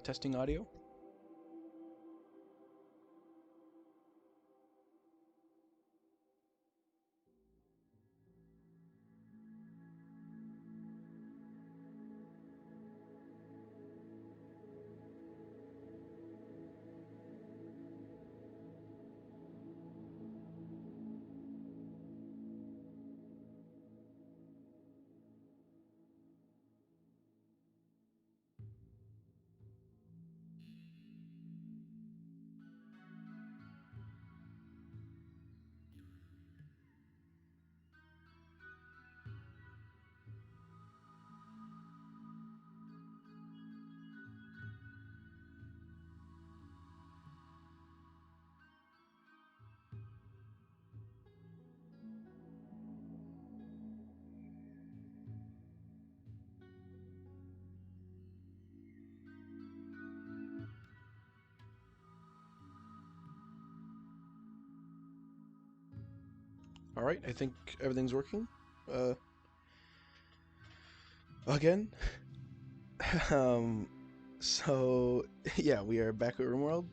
testing audio. Alright, I think everything's working. Again. So, yeah, we are back at RimWorld.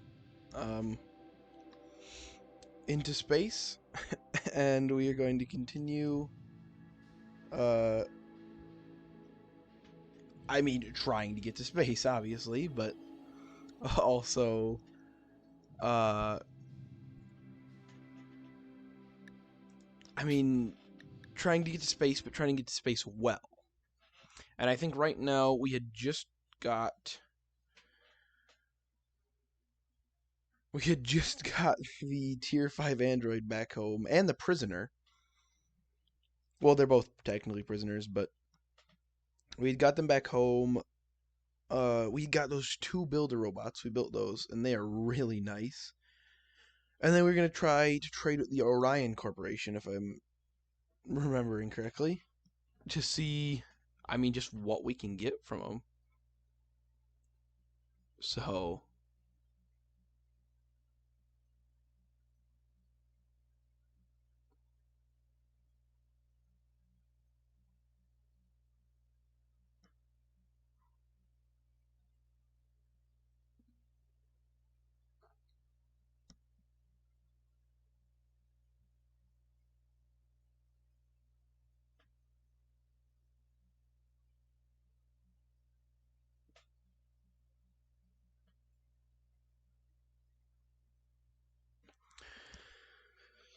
Into space. And we are going to continue, I mean, trying to get to space, obviously, but also, I mean, trying to get to space, but trying to get to space well. And I think right now we had just got the Tier 5 android back home, and the prisoner. Well, they're both technically prisoners, but we got them back home. We got those 2 builder robots. We built those, and they are really nice. And then we're going to try to trade with the Orion Corporation, if I'm remembering correctly, to see, I mean, just what we can get from them.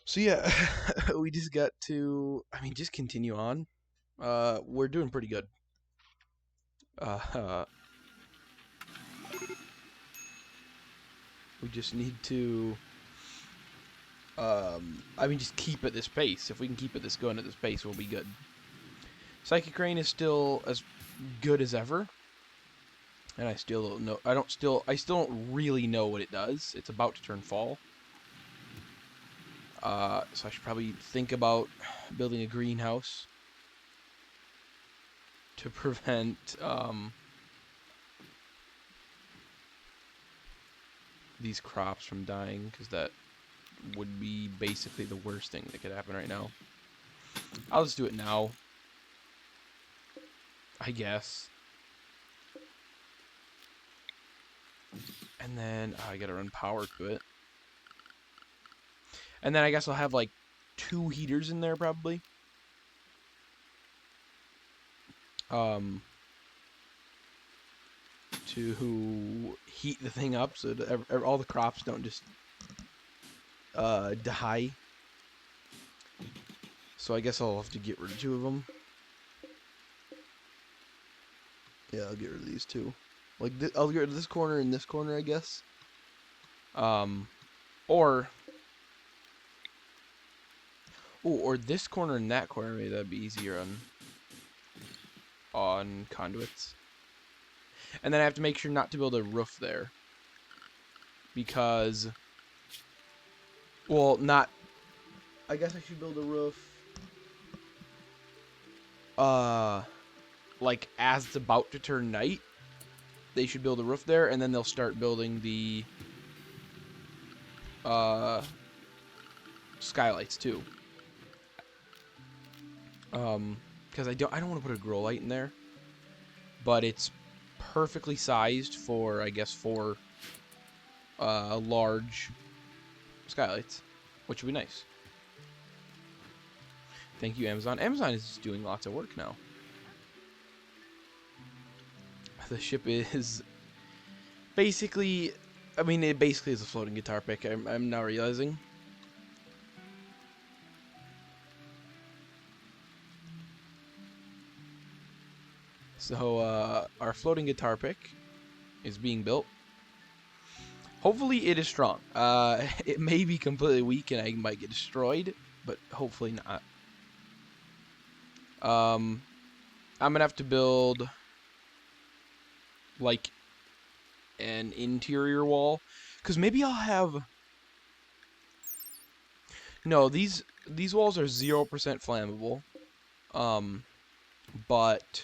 So, yeah, we just got to, I mean, just continue on. We're doing pretty good. We just need to, I mean, just keep at this pace. If we can keep this going at this pace, we'll be good. Psychic Rain is still as good as ever. And I still don't know, I still don't really know what it does. It's about to turn fall. So I should probably think about building a greenhouse to prevent, these crops from dying, because that would be basically the worst thing that could happen right now. I'll just do it now, I guess. And then I gotta run power to it. And then I guess I'll have like 2 heaters in there probably. To heat the thing up so that all the crops don't just die. So I guess I'll have to get rid of 2 of them. Yeah, I'll get rid of these 2. Like, I'll get rid of this corner and this corner, I guess. Or this corner and that corner. Maybe that'd be easier on conduits. And then I have to make sure not to build a roof there. Because, well, I guess I should build a roof, like, as it's about to turn night. They should build a roof there, and then they'll start building the, skylights, too. Because I don't want to put a grow light in there. But it's perfectly sized for, I guess, 4 large skylights, which would be nice. Thank you, Amazon. Amazon is doing lots of work now. The ship is basically, I mean, it basically is a floating guitar pick. I'm now realizing. So, our floating guitar pick is being built. Hopefully it is strong. It may be completely weak and I might get destroyed, but hopefully not. I'm gonna have to build like an interior wall, because maybe I'll have. No, these walls are 0% flammable. But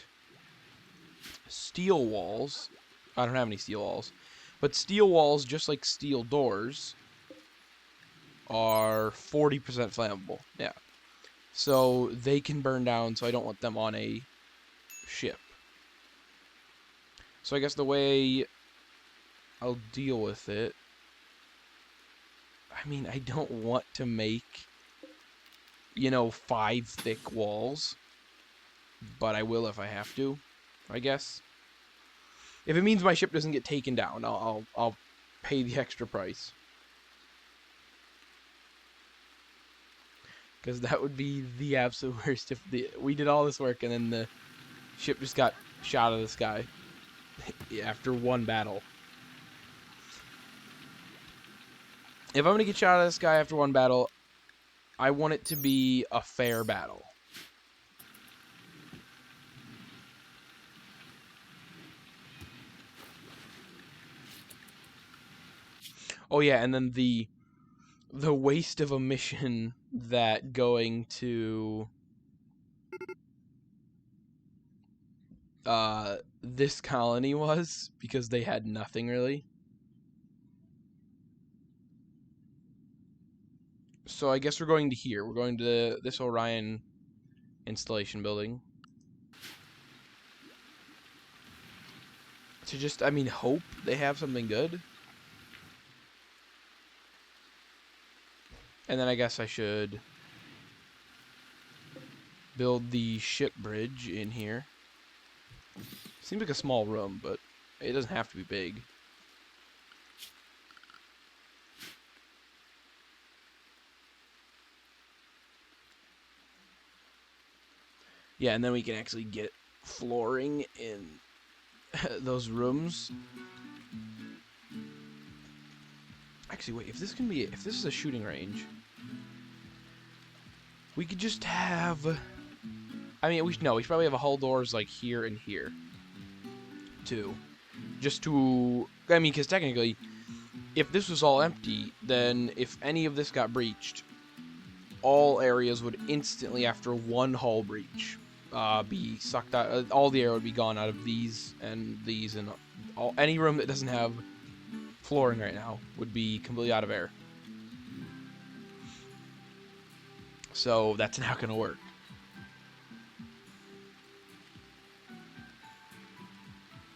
steel walls. I don't have any steel walls, but steel walls, just like steel doors, are 40% flammable. Yeah. So they can burn down, so I don't want them on a ship. So I guess the way I'll deal with it, I mean, I don't want to make, 5 thick walls, but I will if I have to, I guess. If it means my ship doesn't get taken down, I'll pay the extra price. Because that would be the absolute worst if we did all this work and then the ship just got shot out of the sky after one battle. If I'm going to get shot out of the sky after one battle, I want it to be a fair battle. Oh yeah, and then the waste of a mission that going to this colony was, because they had nothing really. So I guess we're going to here. We're going to this Orion installation building. To just, I mean, hope they have something good. And then I guess I should build the ship bridge in here. Seems like a small room, but it doesn't have to be big. Yeah, and then we can actually get flooring in those rooms. Actually, wait, if this is a shooting range, we could just have, I mean, we should probably have a hull doors like here and here, too. Just to, I mean, because technically, if this was all empty, then if any of this got breached, all areas would instantly, after one hull breach, be sucked out. All the air would be gone out of these, and any room that doesn't have flooring right now would be completely out of air. So that's not going to work.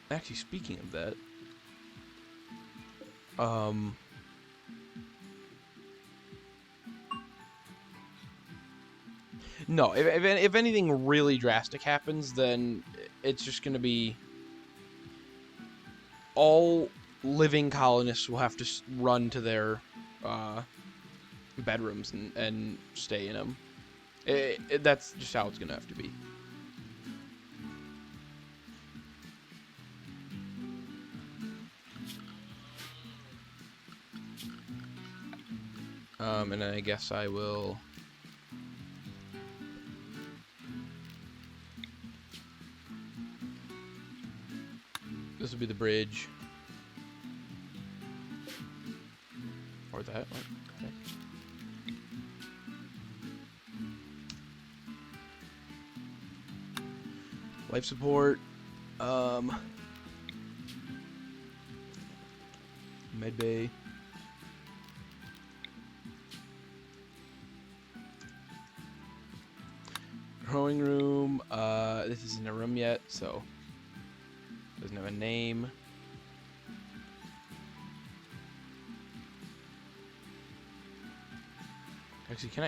Actually, speaking of that, no, if anything really drastic happens, then it's just going to be all living colonists will have to run to their bedrooms and stay in them. That's just how it's going to have to be. And then I guess I will... This will be the bridge. Or that. Okay. Life support. Med bay. Growing room. This isn't a room yet, so Doesn't have a name. Actually, can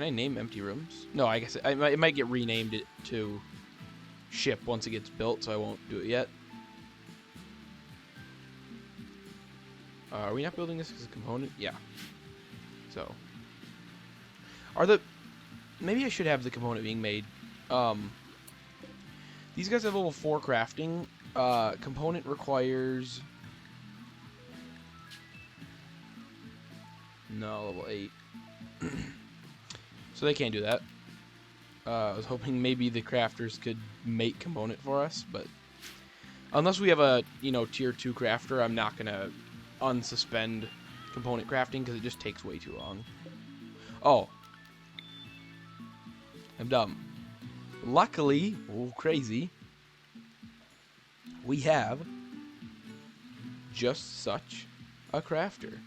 I name empty rooms? No, I guess it might get renamed to ship once it gets built, so I won't do it yet. Are we not building this as a component? Yeah. So, maybe I should have the component being made. These guys have level 4 crafting. Component requires... No, level 8. So they can't do that. I was hoping maybe the crafters could make component for us, but... Unless we have a, tier 2 crafter, I'm not going to unsuspend component crafting because it just takes way too long. Oh. I'm dumb. Luckily, crazy, we have just such a crafter.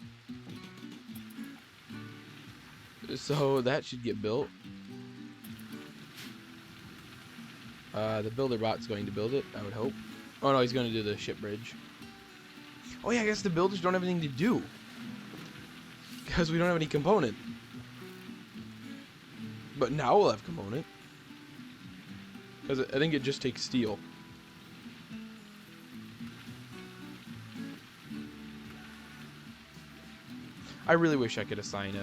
So that should get built. The builder bot's going to build it, I would hope. Oh no, he's going to do the ship bridge. Oh yeah, I guess the builders don't have anything to do. Because we don't have any component. But now we'll have component. Because I think it just takes steel. I really wish I could assign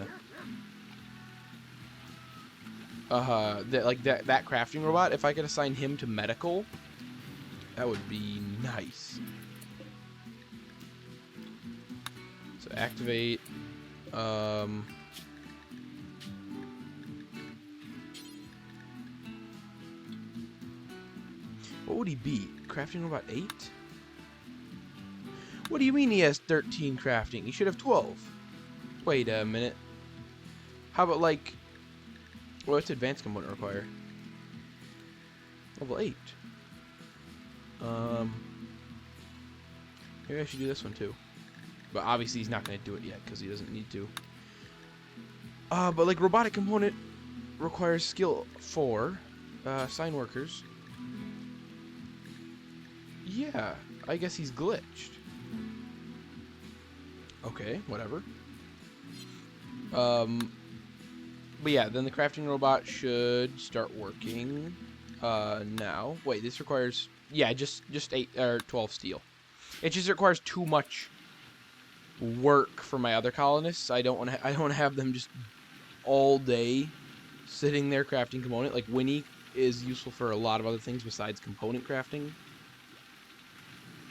that crafting robot. If I could assign him to medical, that would be nice. So activate. What would he be? Crafting robot 8? What do you mean he has 13 crafting? He should have 12. Wait a minute. How about like... What's advanced component require? Level 8. Maybe I should do this one too. But obviously he's not going to do it yet because he doesn't need to. But like robotic component requires skill 4. Sign workers. Yeah, I guess he's glitched. Okay, whatever. But yeah, then the crafting robot should start working now. Wait, this requires just 8 or 12 steel. It just requires too much work for my other colonists. I don't want to have them just all day sitting there crafting component. Like Winnie is useful for a lot of other things besides component crafting.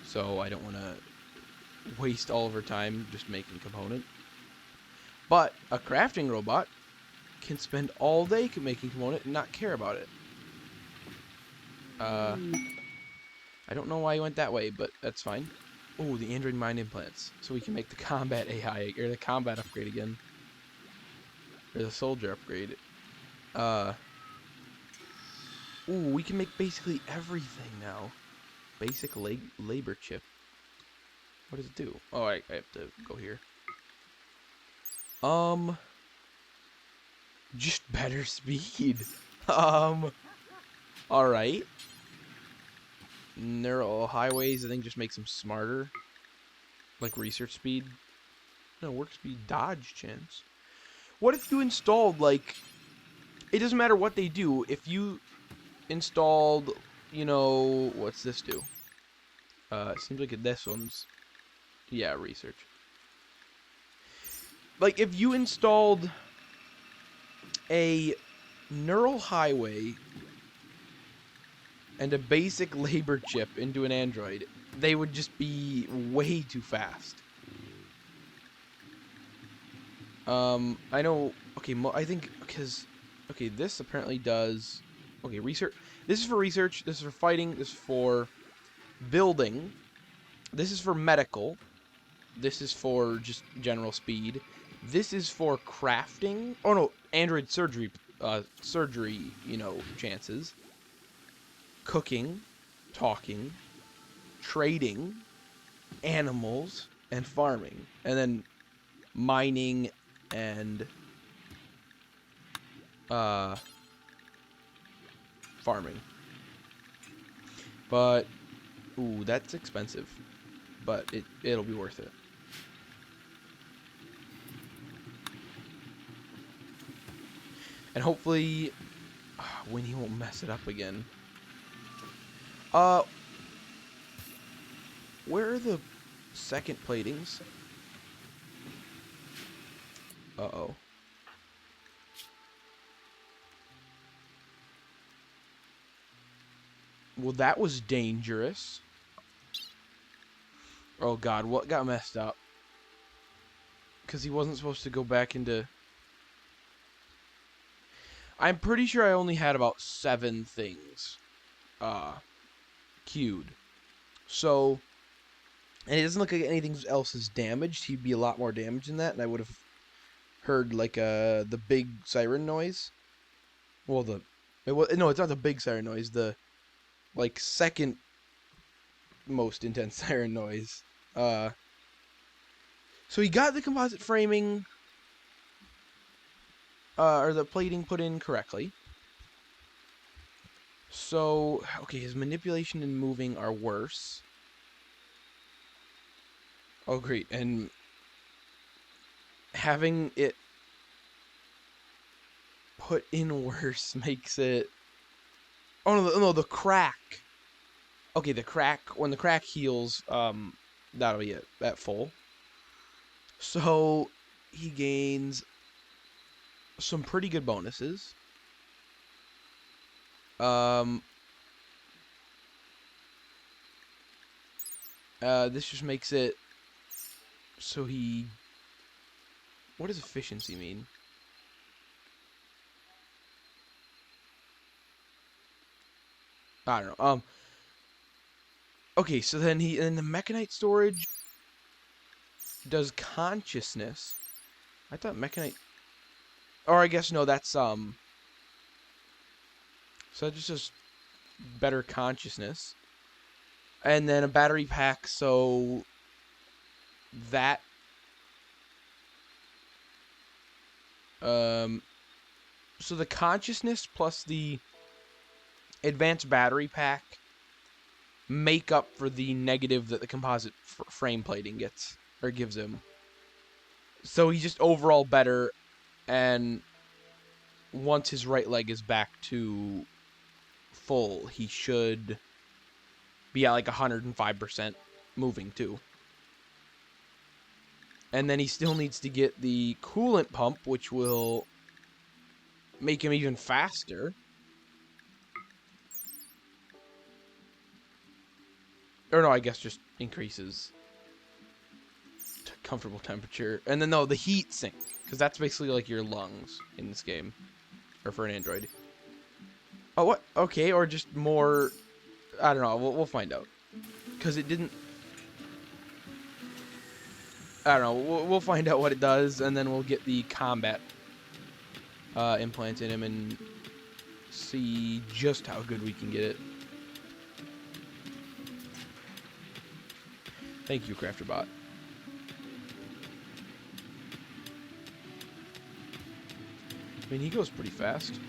So I don't want to waste all of her time just making component. But a crafting robot can spend all day making component and not care about it. I don't know why he went that way, but that's fine. Oh, the android mind implants. So we can make the combat AI, or the combat upgrade again. Or the soldier upgrade. Ooh, we can make basically everything now. Basic labor chip. What does it do? Oh, I have to go here. Just better speed. Alright. Neural highways, I think, just makes them smarter. Like research speed. No, work speed, dodge chance. What if you installed, like... It doesn't matter what they do. If you installed, what's this do? Seems like this one's... Yeah, research. Like, if you installed a neural highway and a basic labor chip into an android, they would just be way too fast. I know, okay, I think, because, okay, this apparently does, okay, research, this is for research, this is for fighting, this is for building, this is for medical, this is for just general speed, this is for crafting, oh no, android surgery, chances, cooking, talking, trading, animals, and farming, and then mining and farming. But Ooh, that's expensive, but it'll be worth it. And hopefully, Winnie won't mess it up again. Where are the second platings? Uh-oh. Well, that was dangerous. Oh god, what got messed up? Because he wasn't supposed to go back into... I'm pretty sure I only had about 7 things queued. So, and it doesn't look like anything else is damaged. He'd be a lot more damaged than that, and I would have heard like the big siren noise. Well, no, it's not the big siren noise. The like second most intense siren noise. So he got the composite framing or the plating put in correctly. So, okay, his manipulation and moving are worse. Oh, great. And having it put in worse makes it... Oh, no, the crack. Okay, the crack, when the crack heals, that'll be it, at full. So, he gains some pretty good bonuses. This just makes it so he... What does efficiency mean? I don't know. Okay, so then in the mechanite storage does consciousness. I thought mechanite... Or I guess, no, that's, so that just says better consciousness. And then a battery pack, so that... So the consciousness plus the advanced battery pack make up for the negative that the composite frame plating gets, or gives him. So he's just overall better, and once his right leg is back to full, he should be at like 105% moving too. And then he still needs to get the coolant pump, which will make him even faster. Or no, I guess just increases comfortable temperature. And then, no, the heat sink, because that's basically like your lungs in this game. Or for an android. Oh, what? Okay, or just more... I don't know, we'll find out. Because it didn't... I don't know, we'll find out what it does, and then we'll get the combat implant in him and see just how good we can get it. Thank you, CrafterBot. I mean, he goes pretty fast.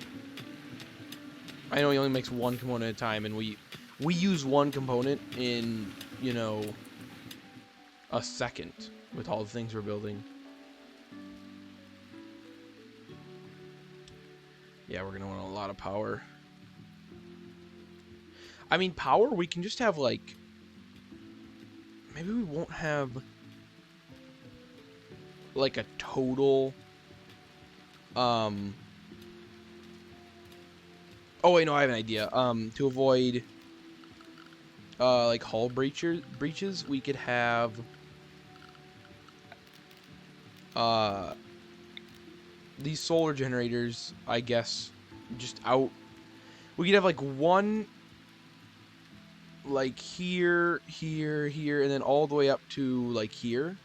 I know he only makes one component at a time, and we use one component in, you know, a second with all the things we're building. Yeah, we're gonna want a lot of power. I mean, power, we can just have, like... Maybe we won't have... like, a total... Oh, wait, no, I have an idea. To avoid... like, hull breaches, we could have... these solar generators, I guess, just out... We could have, like, one... like, here, here, here, and then all the way up to, like, here.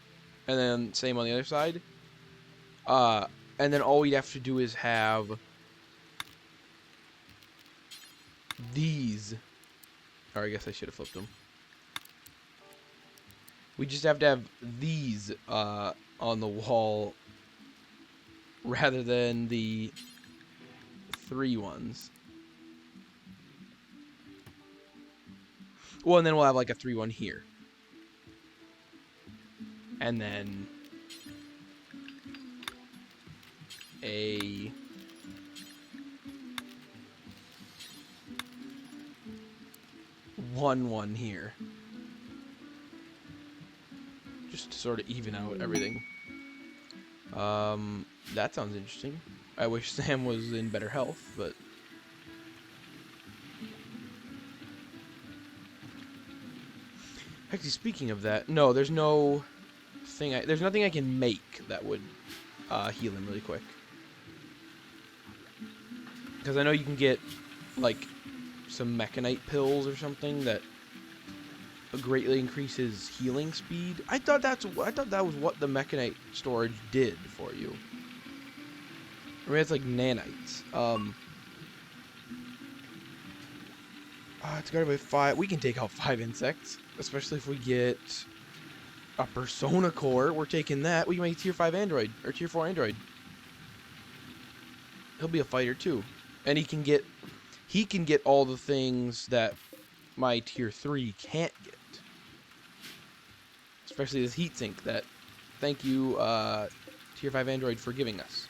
And then same on the other side. And then all we'd have to do is have... these. Or I guess I should have flipped them. We just have to have these, on the wall... rather than the 3 ones. Well, and then we'll have like a 3-1 here. And then a 1-1 here. Just to sort of even out everything. That sounds interesting. I wish Sam was in better health, but... Actually, speaking of that, no, there's no thing. There's nothing I can make that would heal him really quick. Because I know you can get, like, some mechanite pills or something that greatly increases healing speed. I thought that was what the mechanite storage did for you. I mean, it's like nanites. It's guarded by 5. We can take out 5 insects, especially if we get a persona core. We're taking that. We can make tier 5 android or tier 4 android. He'll be a fighter too, and he can get all the things that my tier 3 can't get. Especially this heatsink that, thank you, tier 5 android for giving us.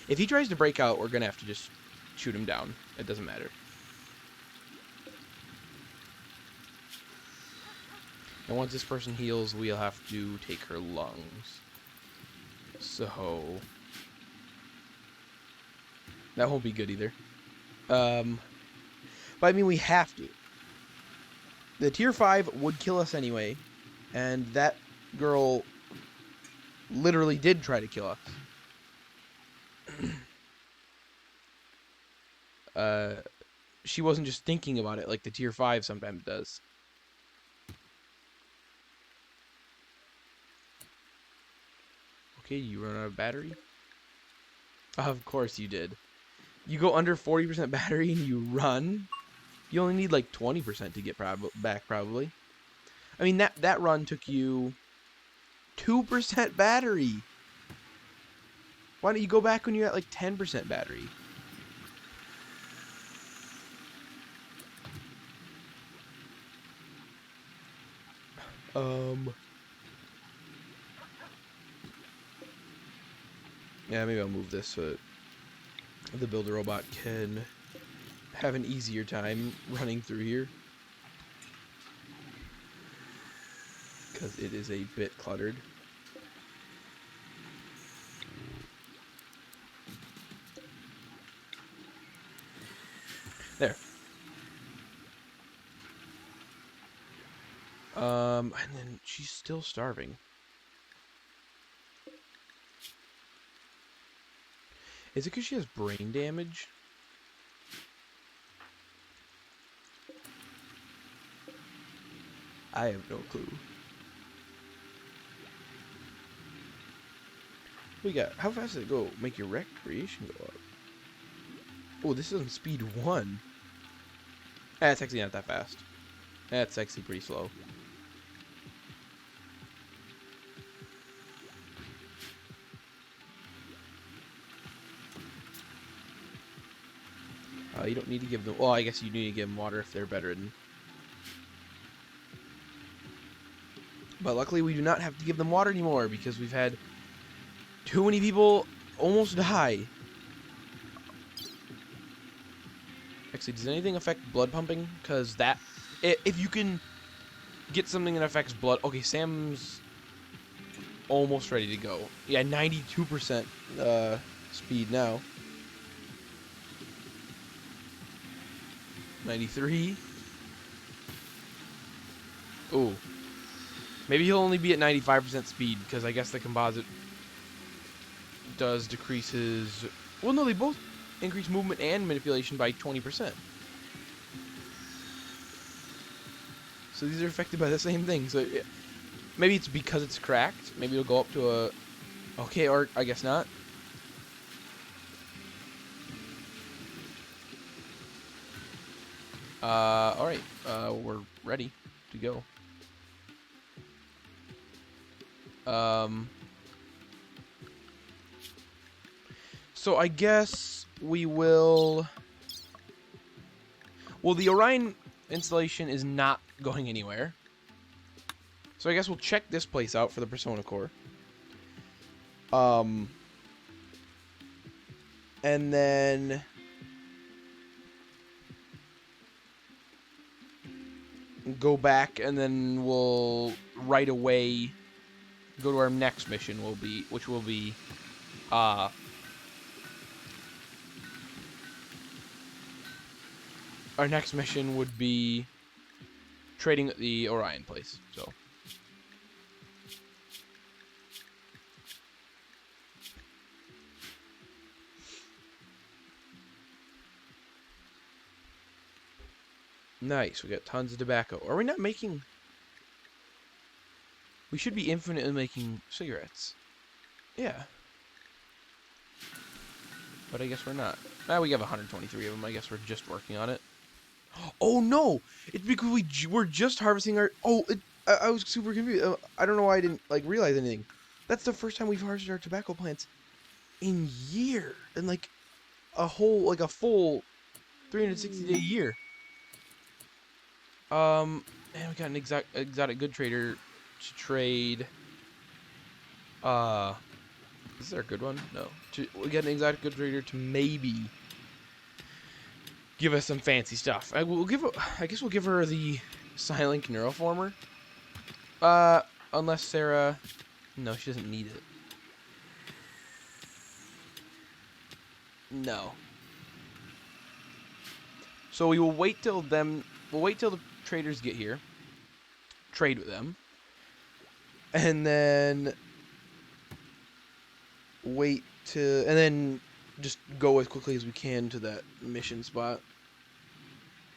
If he tries to break out, we're gonna have to just shoot him down. It doesn't matter. And once this person heals, we'll have to take her lungs. So that won't be good either. But I mean, we have to. The tier 5 would kill us anyway, and that girl literally did try to kill us. She wasn't just thinking about it like the tier 5 sometimes does. Okay, you run out of battery? Of course you did. You go under 40% battery and you run? You only need like 20% to get back, probably. I mean, that run took you 2% battery. Why don't you go back when you're at like 10% battery? Yeah, maybe I'll move this so the builder robot can have an easier time running through here. Because it is a bit cluttered. There. And then she's still starving. Is it because she has brain damage? I have no clue. We got, how fast did it go? Make your recreation go up. Oh, this is on speed 1. That's actually not that fast. That's actually pretty slow. You don't need to give them... Well, I guess you need to give them water if they're bedridden. But luckily we do not have to give them water anymore because we've had too many people almost die. Actually, does anything affect blood pumping? Because that... If you can get something that affects blood... Okay, Sam's almost ready to go. Yeah, 92% speed now. 93. Ooh. Maybe he'll only be at 95% speed, because I guess the composite does decrease his... Well, no, they both increase movement and manipulation by 20%. So these are affected by the same thing. So maybe it's because it's cracked. Maybe it'll go up to a... Okay, or I guess not. Alright. We're ready to go. So I guess we will... Well, the Orion installation is not going anywhere. So I guess we'll check this place out for the Persona Core. And then go back, and then we'll right away go to our next mission, which will be our next mission would be trading at the Orion place. So nice, we got tons of tobacco. Are we not making... We should be infinitely making cigarettes. Yeah. But I guess we're not. We have 123 of them. I guess we're just working on it. Oh no! It's because we're just harvesting our... Oh, I was super confused. I don't know why I didn't like realize anything. That's the first time we've harvested our tobacco plants in year. In like a full 360-day year. And we got an exotic good trader to trade. Is there a good one? No. We got an exotic good trader to maybe give us some fancy stuff. I guess we'll give her the Silent Neuroformer. Unless Sarah... No, she doesn't need it. No. So we will wait till them... We'll wait till the traders get here. Trade with them. And then... And then just go as quickly as we can to that mission spot.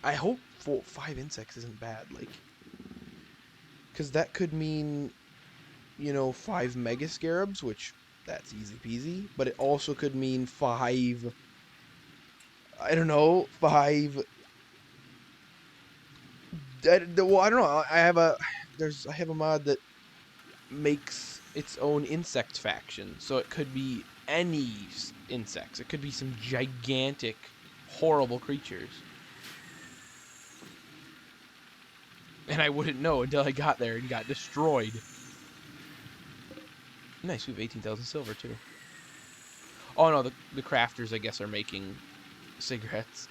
I hope 5 insects isn't bad, like... Because that could mean... 5 mega scarabs, which that's easy peasy, but it also could mean 5, I don't know, 5, well, I don't know, I have a mod that makes its own insect faction, so it could be any insects, it could be some gigantic, horrible creatures, and I wouldn't know until I got there and got destroyed. Nice, we have 18,000 silver, too. Oh, no, the crafters, I guess, are making cigarettes.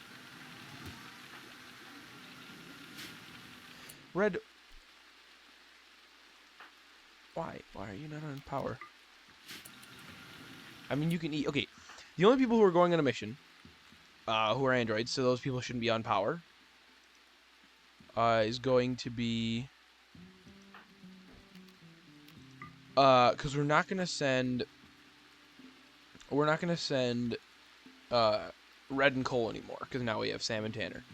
Red... Why? Why are you not on power? I mean, you can eat... Okay, the only people who are going on a mission, who are androids, so those people shouldn't be on power, is going to be... because we're not gonna send Red and Cole anymore, because now we have Sam and Tanner.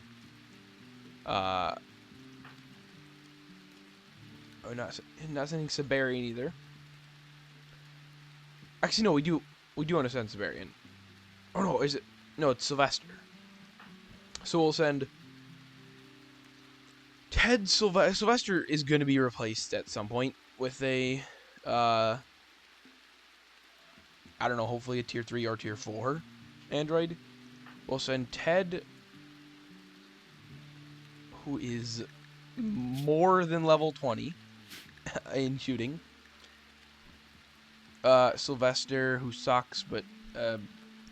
We're not sending Siberian either. Actually, no, we do want to send Siberian. Oh no, is it? No, it's Sylvester. So we'll send Ted Sylvester is going to be replaced at some point with a I don't know, hopefully a tier 3 or tier 4 android. We'll send Ted, who is more than level 20 in shooting. Sylvester, who sucks, but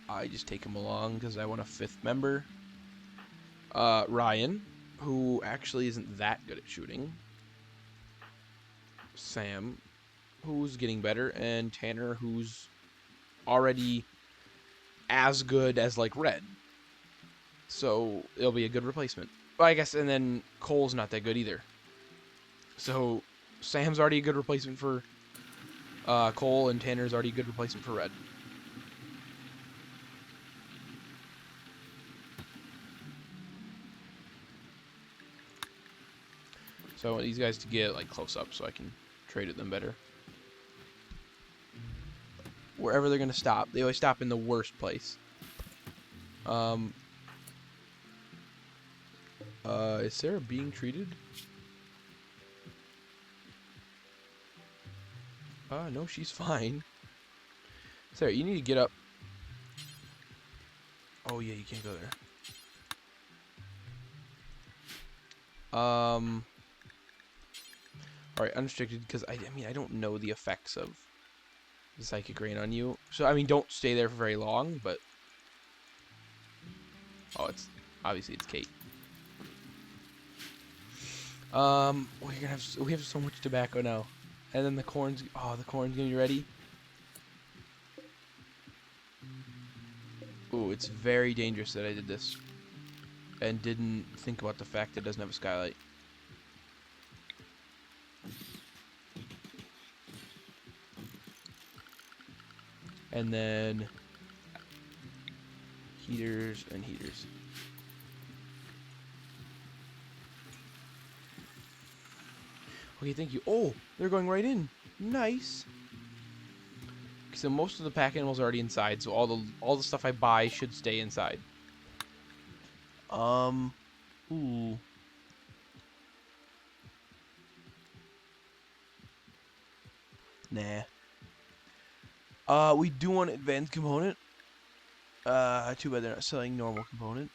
I just take him along because I want a 5th member. Ryan, who actually isn't that good at shooting. Sam, who's getting better, and Tanner, who's already as good as, like, Red. So, it'll be a good replacement. Well, I guess, and then Cole's not that good either. So, Sam's already a good replacement for Cole, and Tanner's already a good replacement for Red. So I want these guys to get, like, close up so I can trade with them better. Wherever they're going to stop. They always stop in the worst place. Is Sarah being treated? No, she's fine. Sarah, you need to get up. Oh, yeah, you can't go there. Alright, unrestricted, because I mean, I don't know the effects of the Psychic Rain on you. So, I mean, don't stay there for very long, but... Oh, it's... Obviously, it's Kate. We have so much tobacco now. And then the corn's... Oh, the corn's gonna be ready. Ooh, it's very dangerous that I did this. And didn't think about the fact that it doesn't have a skylight. And then... Heaters and heaters. Okay, thank you. Oh, they're going right in. Nice. So most of the pack animals are already inside, so all the stuff I buy should stay inside. Ooh. Nah. We do want advanced component. Too bad they're not selling normal component.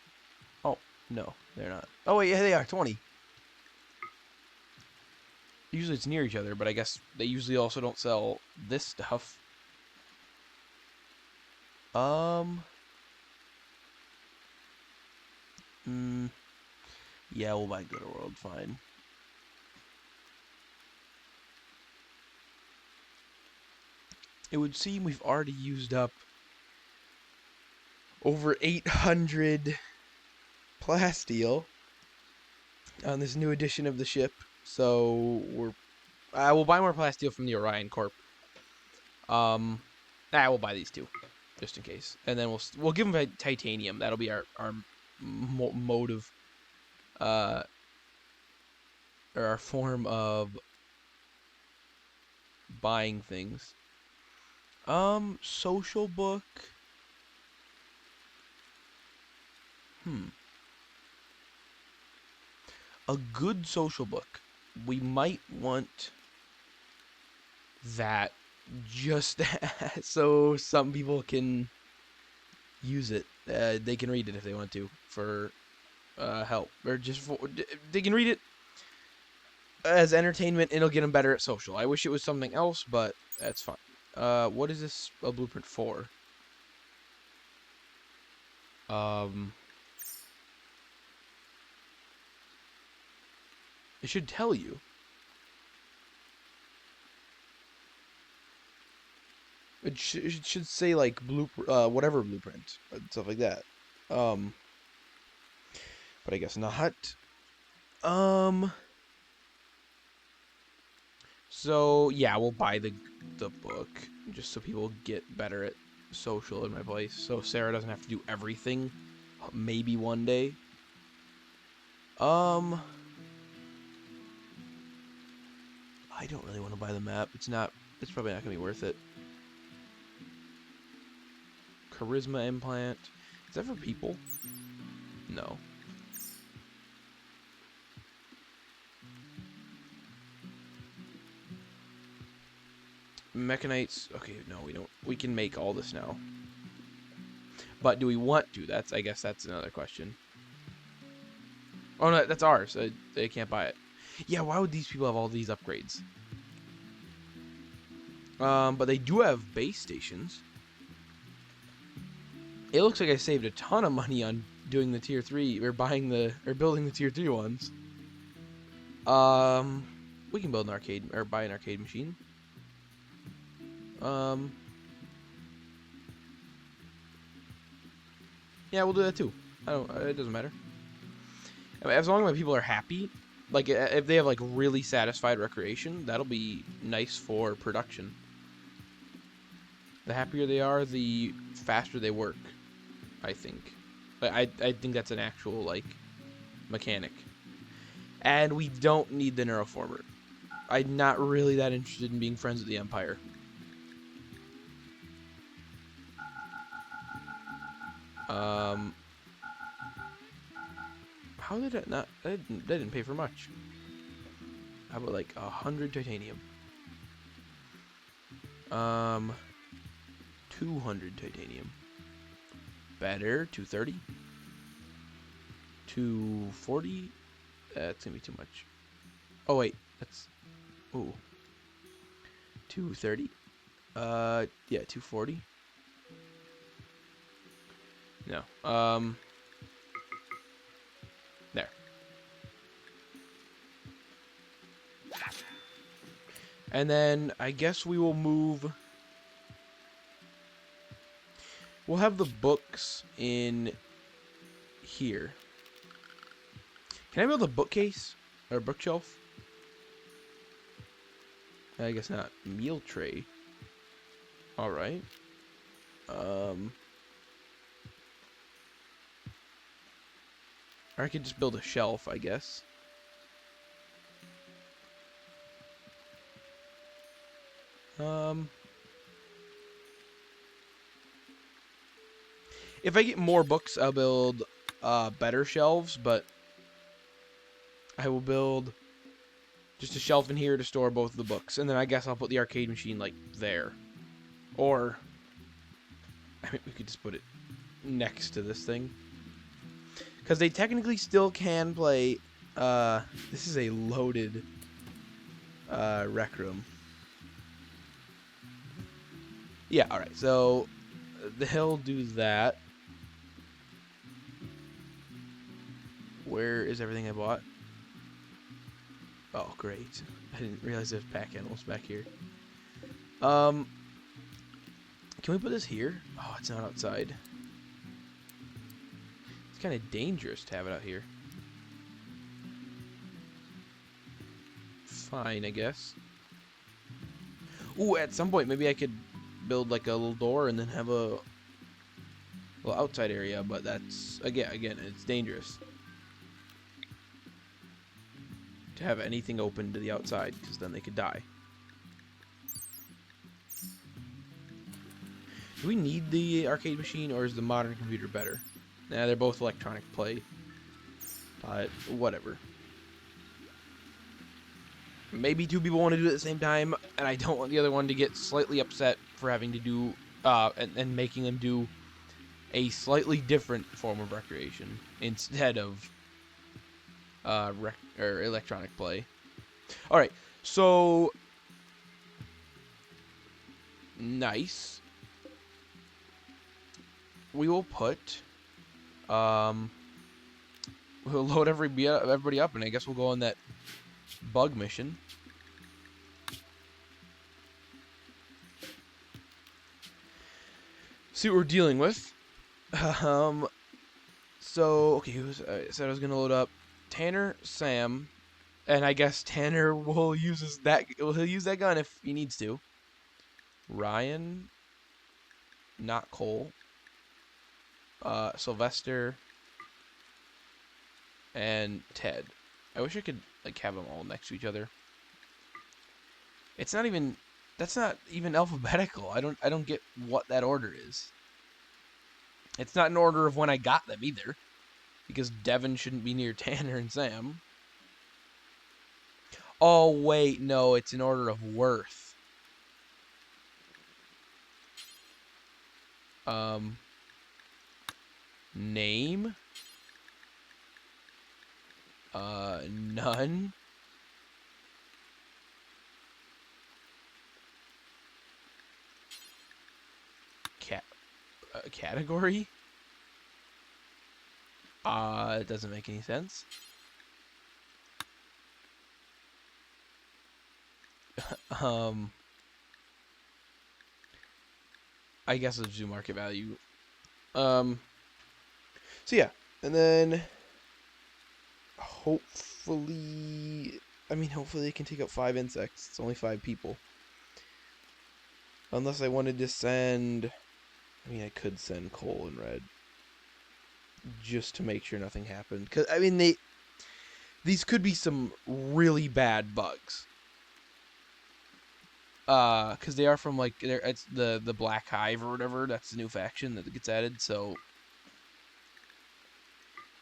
Oh, no, they're not. Oh wait, yeah, they are. 20. Usually it's near each other, but I guess they usually also don't sell this stuff. Yeah, we'll buy RimWorld, fine. It would seem we've already used up over 800 plasteel on this new edition of the ship. So we'll buy more plasteel from the Orion Corp. We'll buy these two, just in case, and then we'll give them titanium. That'll be our mode of, or our form of buying things. Social book. A good social book. We might want that just so some people can use it. They can read it if they want to for help, or just they can read it as entertainment. It'll get them better at social. I wish it was something else, but that's fine. What is this a blueprint for? It should tell you. It should say like whatever blueprint, stuff like that. But I guess not. So yeah, we'll buy the book just so people get better at social in my place. So Sarah doesn't have to do everything. Maybe one day. I don't really want to buy the map. It's probably not gonna be worth it. Charisma implant. Is that for people? No. Mechanites. Okay, no, we don't. We can make all this now. But do we want to? I guess that's another question. Oh no, that's ours. They can't buy it. Yeah, why would these people have all these upgrades? But they do have base stations. It looks like I saved a ton of money on doing the tier 3 or building the tier 3 ones. We can build an arcade or buy an arcade machine. Yeah, we'll do that too. It doesn't matter. I mean, as long as my people are happy, like if they have like really satisfied recreation, that'll be nice for production. The happier they are, the faster they work, I think. I think that's an actual like mechanic. And we don't need the neuroformer. I'm not really that interested in being friends with the Empire. How did it not? That didn't pay for much. How about like 100 titanium? 200 titanium. Better. 230. 240. That's gonna be too much. Oh wait, that's Ooh. 230. Yeah, 240. No. There. And then I guess we will move. We'll have the books in here. Can I build a bookcase or a bookshelf? I guess not. Meal tray. All right. Or I could just build a shelf, I guess. If I get more books, I'll build better shelves, but I will build just a shelf in here to store both of the books. And then I guess I'll put the arcade machine, like, there. Or, I mean, we could just put it next to this thing. Because they technically still can play, this is a loaded rec room. Yeah, alright, so they'll do that. Where is everything I bought? Oh, great. I didn't realize there's pack animals back here. Can we put this here? Oh, it's not outside. It's kind of dangerous to have it out here. Fine, I guess. Ooh, at some point, maybe I could build like a little door and then have a little outside area, but that's, again, it's dangerous to have anything open to the outside, because then they could die. Do we need the arcade machine, or is the modern computer better? Nah, they're both electronic play. But, whatever. Maybe two people want to do it at the same time, and I don't want the other one to get slightly upset for having to do, and making them do a slightly different form of recreation instead of electronic play. Alright, so nice. We will put we'll load everybody up, and I guess we'll go on that bug mission. See what we're dealing with. So okay, I said I was gonna load up Tanner, Sam, and I guess Tanner will use he'll use that gun if he needs to. Ryan, not Cole. Sylvester, and Ted. I wish I could like have them all next to each other. It's not even. That's not even alphabetical. I don't get what that order is. It's not in order of when I got them either, because Devin shouldn't be near Tanner and Sam. Oh wait, no, it's in order of worth. Name. None. Category? It doesn't make any sense. I guess it's do market value. So yeah, and then hopefully they can take out 5 insects. It's only 5 people. Unless I wanted to send, I could send Cole and Red just to make sure nothing happened. Cause these could be some really bad bugs. Cause they are from like it's the Black Hive or whatever. That's the new faction that gets added. So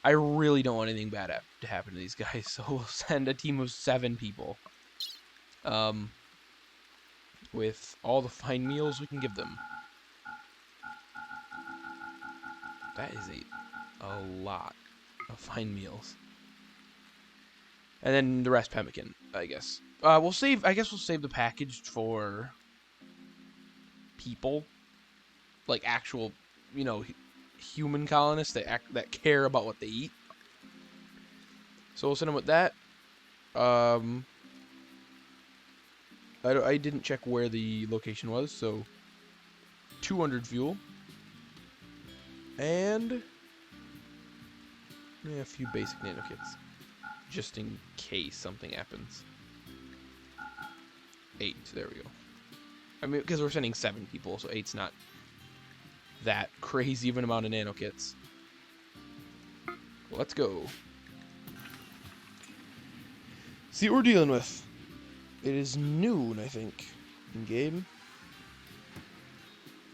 I really don't want anything bad to happen to these guys. So we'll send a team of 7 people. With all the fine meals we can give them. That is a lot of fine meals. And then the rest pemmican, I guess. We'll save. I guess we'll save the package for people, like actual, human colonists that care about what they eat. So we'll send them with that. Um, I didn't check where the location was, so 200 fuel and a few basic nano kits, just in case something happens. 8. There we go. I mean, because we're sending 7 people, so 8's not that crazy of an amount of nano kits. Let's go. See what we're dealing with. It is noon, I think, in game.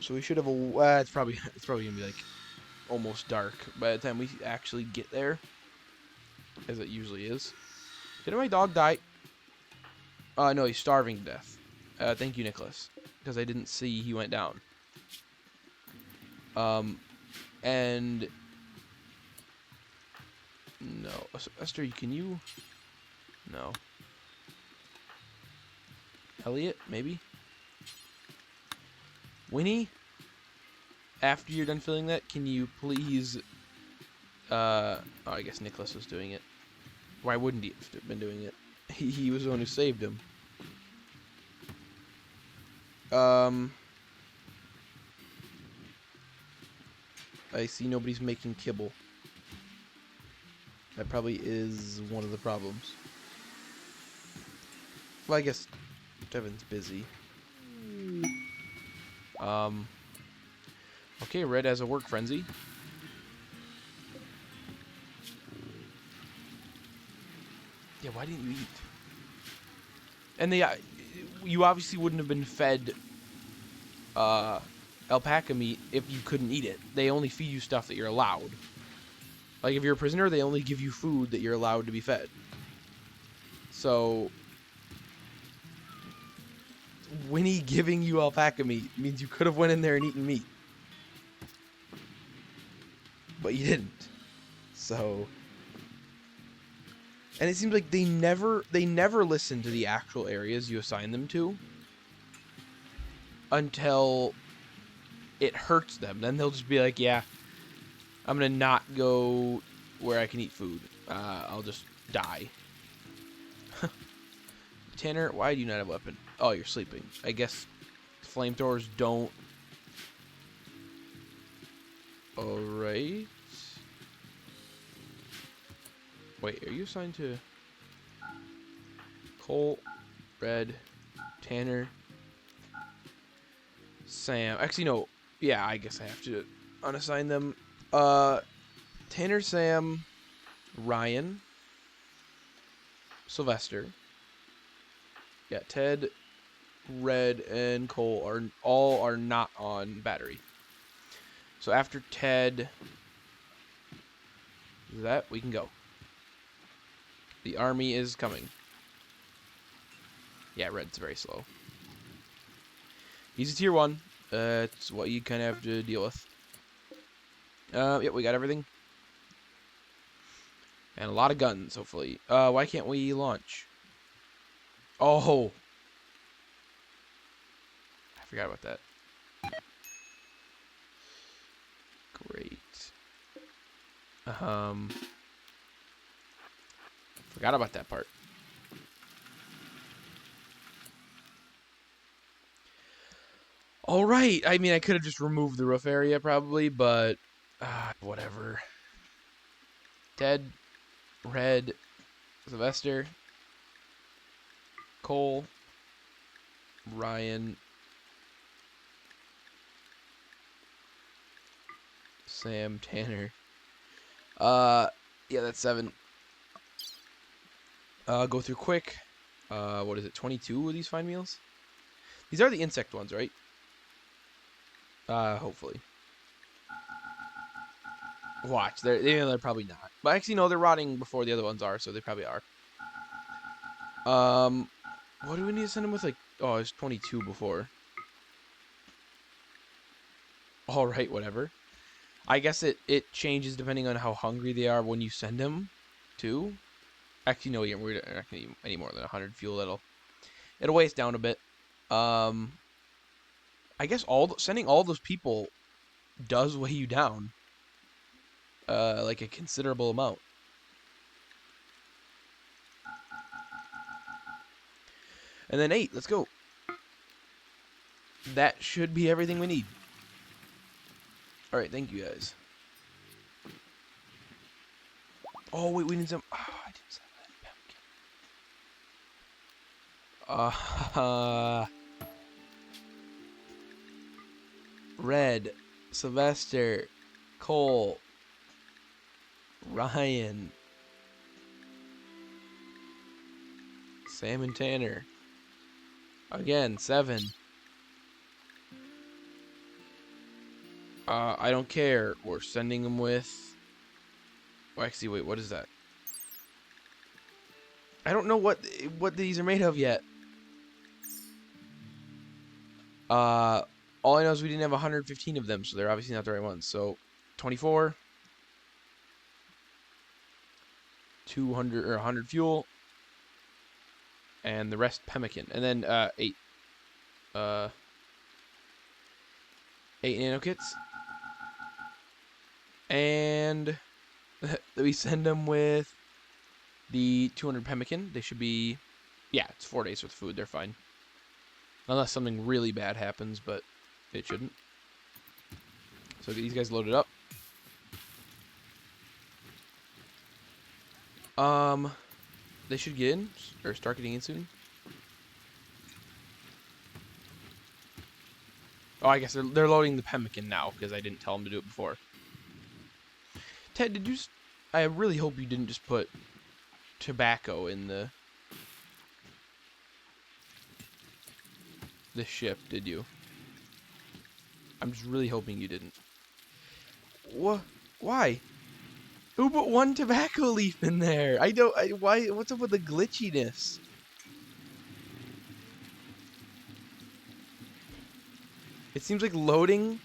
So we should have a. It's probably gonna be like almost dark by the time we actually get there, as it usually is. Didn't my dog die? No, he's starving to death. Thank you, Nicholas, because I didn't see he went down. And no, Esther, can you? No. Elliot, maybe. Winnie, after you're done filling that, can you please? Oh, I guess Nicholas was doing it. Why wouldn't he have been doing it? He was the one who saved him. I see nobody's making kibble. That probably is one of the problems. Well, I guess Devin's busy. Okay, Red has a work frenzy. Yeah, why didn't you eat? And you obviously wouldn't have been fed alpaca meat if you couldn't eat it. They only feed you stuff that you're allowed. Like, if you're a prisoner, they only give you food that you're allowed to be fed. So, Winnie giving you alpaca meat means you could have went in there and eaten meat. But you didn't. So... And it seems like they never listen to the actual areas you assign them to until it hurts them. Then they'll just be like, yeah, I'm going to not go where I can eat food. I'll just die. Tanner, why do you not have a weapon? Oh, you're sleeping. I guess flamethrowers don't. Alright. Wait, are you assigned to Cole, Red, Tanner, Sam? Actually, no. Yeah, I guess I have to unassign them. Tanner, Sam, Ryan, Sylvester. Yeah, Ted, Red, and Cole are not on battery. So after Ted, that we can go. The army is coming. Yeah, Red's very slow. He's a tier 1. It's what you kind of have to deal with. Yep, we got everything. And a lot of guns, hopefully. Why can't we launch? Oh! I forgot about that. Great. Forgot about that part. Alright, I mean, I could have just removed the roof area, probably, but... whatever. Ted, Red, Sylvester, Cole, Ryan, Sam, Tanner. Yeah, that's 7. Go through quick. What is it, 22 of these fine meals? These are the insect ones, right? Hopefully. Watch, they're probably not. But actually, no, they're rotting before the other ones are, so they probably are. What do we need to send them with? Like, oh, it's 22 before. All right, whatever. I guess it changes depending on how hungry they are when you send them, too. Actually, no, we're not gonna eat any more than 100 fuel. It'll weigh us down a bit. I guess sending all those people does weigh you down. Like a considerable amount. And then 8, let's go. That should be everything we need. Alright, thank you guys. Oh, wait, we need some... Oh, I didn't say that. Red, Sylvester, Cole, Ryan, Sam and Tanner. Again, 7. I don't care. We're sending them with... Oh, actually, wait, what is that? I don't know what these are made of yet. All I know is we didn't have 115 of them, so they're obviously not the right ones. So, 24. 200 or 100 fuel. And the rest pemmican. And then 8. 8 nano kits. And we send them with the 200 pemmican. They should be... Yeah, it's 4 days worth of food. They're fine. Unless something really bad happens, but it shouldn't. So get these guys loaded up. They should get in, or start getting in soon. Oh, I guess they're loading the pemmican now, because I didn't tell them to do it before. Ted, did you... I really hope you didn't just put tobacco in the ship, did you? I'm just really hoping you didn't. What? Why? Who put 1 tobacco leaf in there? Why? What's up with the glitchiness? It seems like loading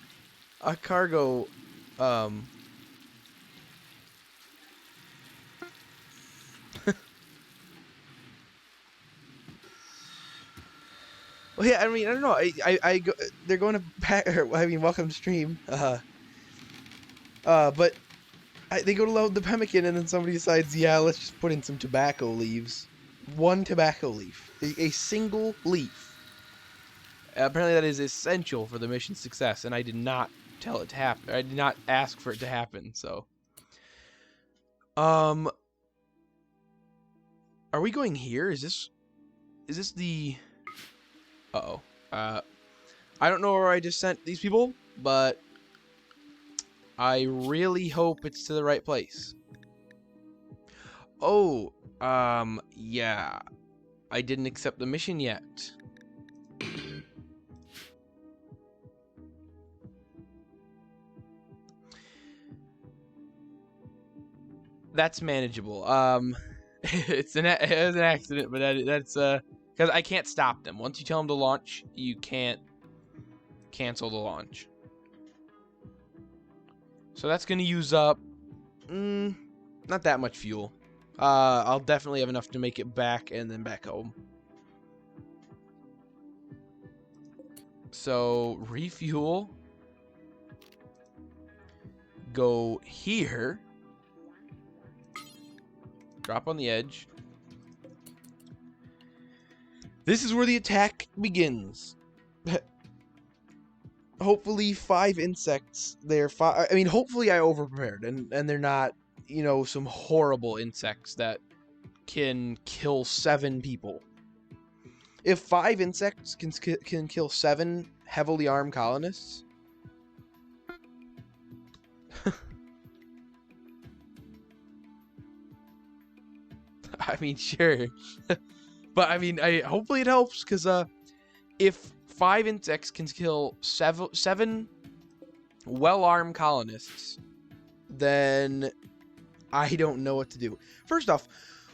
a cargo, Well, yeah, I mean, I don't know. I go, they're going to pack, or, I mean, welcome to stream. But they go to load the pemmican, and then somebody decides, yeah, let's just put in some tobacco leaves. 1 tobacco leaf. A single leaf. Apparently that is essential for the mission's success, and I did not tell it to happen. I did not ask for it to happen, so. Are we going here? Is this the... Uh-oh. I don't know where I just sent these people, but I really hope it's to the right place. Oh, yeah. I didn't accept the mission yet. That's manageable. It was an accident, but that's because I can't stop them. Once you tell them to launch, you can't cancel the launch. So that's gonna use up not that much fuel. I'll definitely have enough to make it back and then back home. So refuel. Go here. Drop on the edge. This is where the attack begins. Hopefully 5 insects. I mean, hopefully I overprepared and they're not, you know, some horrible insects that can kill 7 people. If 5 insects can kill 7 heavily armed colonists, I mean, sure. But I mean, hopefully it helps, because if 5 insects can kill 7 well-armed colonists, then I don't know what to do. First off,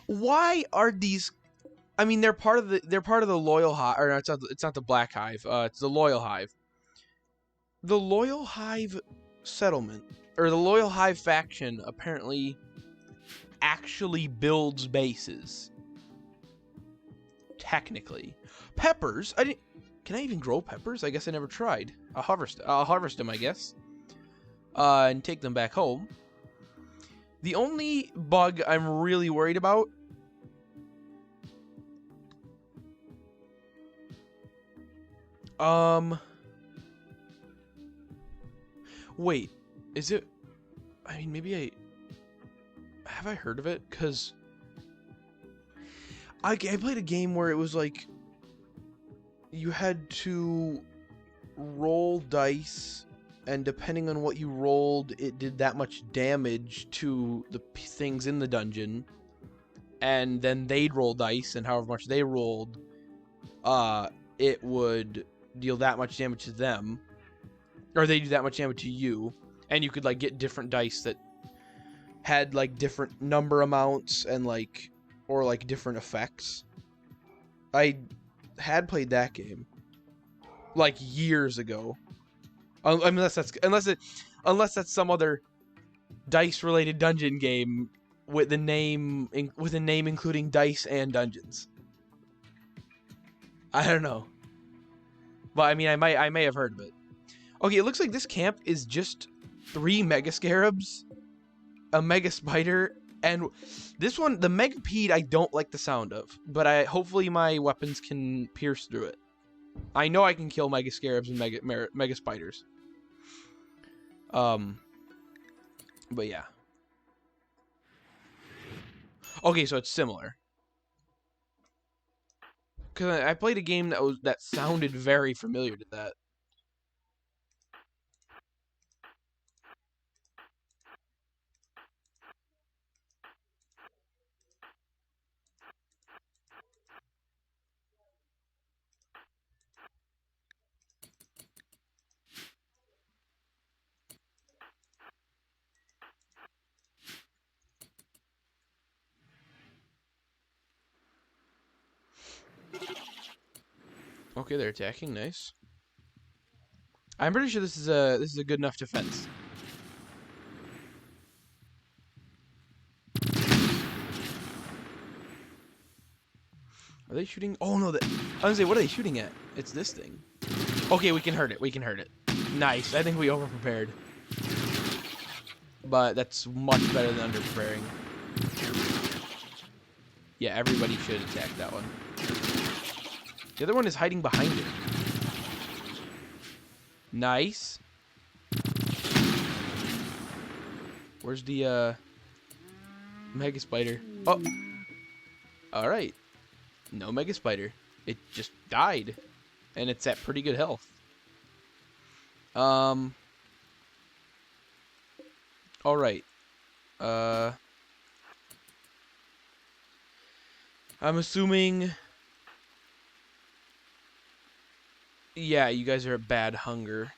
why are these? I mean, they're part of the Loyal Hive, or it's not the Black Hive. It's the Loyal Hive. The Loyal Hive settlement, or the Loyal Hive faction, apparently actually builds bases. Technically. Peppers? I didn't... Can I even grow peppers? I guess I never tried. I'll harvest them, I guess. And take them back home. The only bug I'm really worried about... Wait. Is it... I mean, maybe I... Have I heard of it? Because... I played a game where it was like... You had to roll dice, and depending on what you rolled, it did that much damage to the things in the dungeon. And then they'd roll dice, and however much they rolled, it would deal that much damage to them. Or they do that much damage to you. And you could, like, get different dice that had, like, different number amounts and, like, or, like, different effects. I had played that game like years ago, unless that's some other dice related dungeon game with a name including dice and dungeons. I don't know, but I mean, I may have heard of it. Okay, it looks like this camp is just 3 mega scarabs, a mega spider, and this one, the megapede, I don't like the sound of, but hopefully my weapons can pierce through it. I know I can kill mega scarabs and mega spiders. But yeah. Okay, so it's similar. Cause I played a game that sounded very familiar to that. Okay, they're attacking. Nice. I'm pretty sure this is a good enough defense. Are they shooting? Oh no! I was gonna say, what are they shooting at? It's this thing. Okay, we can hurt it. We can hurt it. Nice. I think we overprepared, but that's much better than underpreparing. Yeah, everybody should attack that one. The other one is hiding behind it. Nice. Where's the mega spider? Oh. All right. No mega spider. It just died, and it's at pretty good health. All right. I'm assuming. Yeah, you guys are at bad hunger.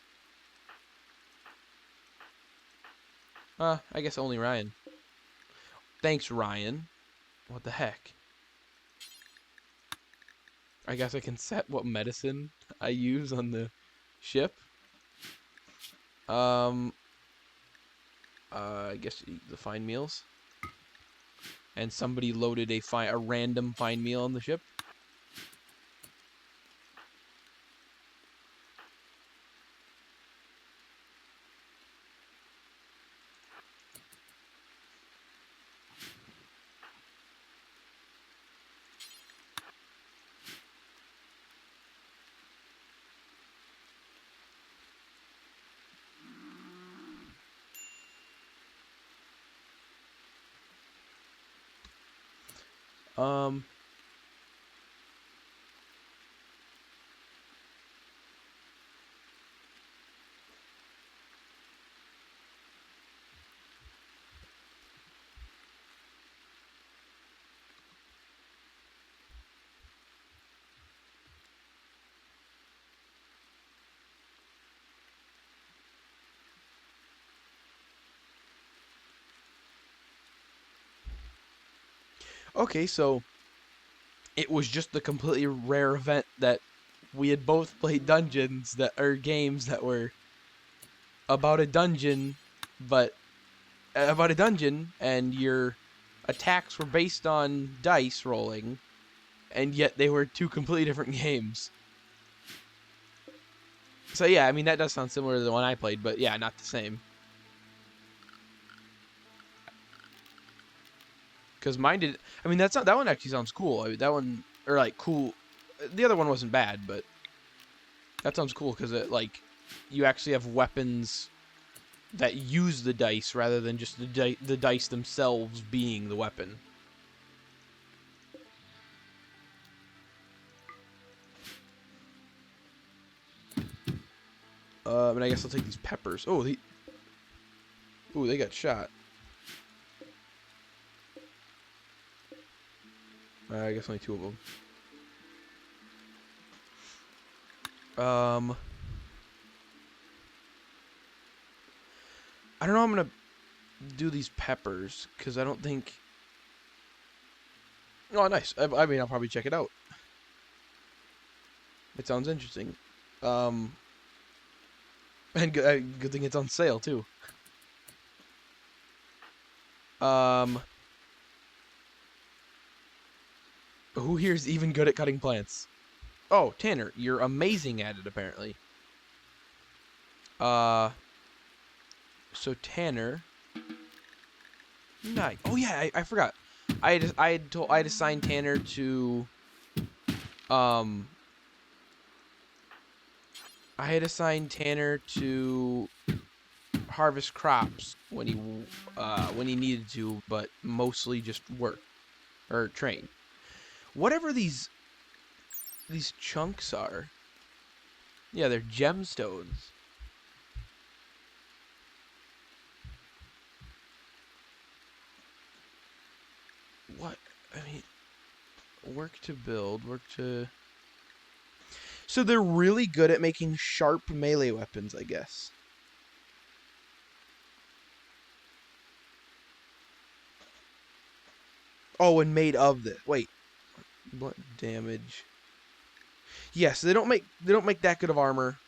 I guess only Ryan. Thanks, Ryan. What the heck? I guess I can set what medicine I use on the ship. I guess eat the fine meals. And somebody loaded a random fine meal on the ship. Okay, so it was just the completely rare event that we had both played dungeons that are games that were about a dungeon, and your attacks were based on dice rolling, and yet they were two completely different games. So yeah, I mean, that does sound similar to the one I played, but yeah, not the same. Because mine did. I mean, that one actually sounds cool. I mean, that one, or like cool. The other one wasn't bad, but that sounds cool because it like you actually have weapons that use the dice rather than just the dice themselves being the weapon. And I guess I'll take these peppers. Oh, they got shot. I guess only 2 of them. I don't know how I'm gonna do these peppers because I don't think. Oh, nice. I mean, I'll probably check it out. It sounds interesting. And good thing it's on sale too. Who here's even good at cutting plants? Oh, Tanner, you're amazing at it apparently. So Tanner. Nice. Oh yeah, I forgot. I had assigned Tanner to I had assigned Tanner to harvest crops when he needed to, but mostly just work or train. Whatever these chunks are. Yeah, they're gemstones. What? I mean, work to build, work to... So they're really good at making sharp melee weapons, I guess. Oh, and made of this. Wait. What damage? Yes, they don't make that good of armor.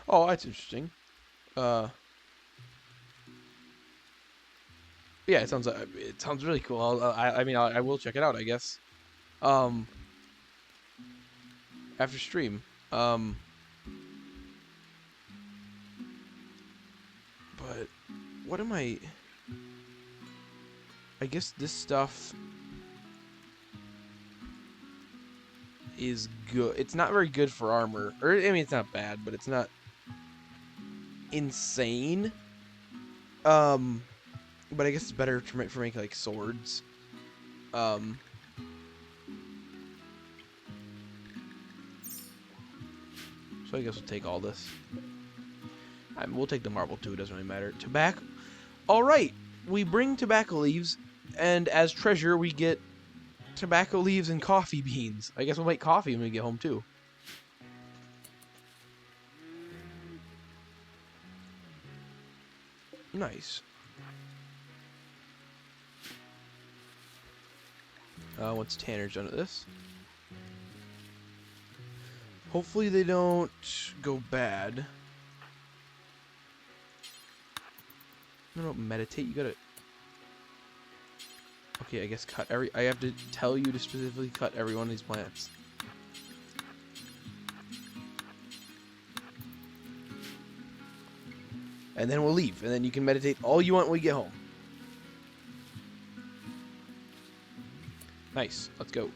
Oh, that's interesting. Yeah, it sounds really cool. I mean, I will check it out, I guess. After stream. But what am I guess this stuff is good. It's not very good for armor. Or I mean, it's not bad, but it's not insane. But I guess it's better for making like swords. So I guess we'll take all this. We'll take the marble too. It doesn't really matter. Tobacco. All right, we bring tobacco leaves, and as treasure we get tobacco leaves and coffee beans. I guess we'll make coffee when we get home too. Nice. Once Tanner's done at this. Hopefully they don't go bad. No, meditate. You gotta. Okay, I guess cut every. I have to tell you to specifically cut every one of these plants. And then we'll leave, and then you can meditate all you want when we get home. Nice. Let's go.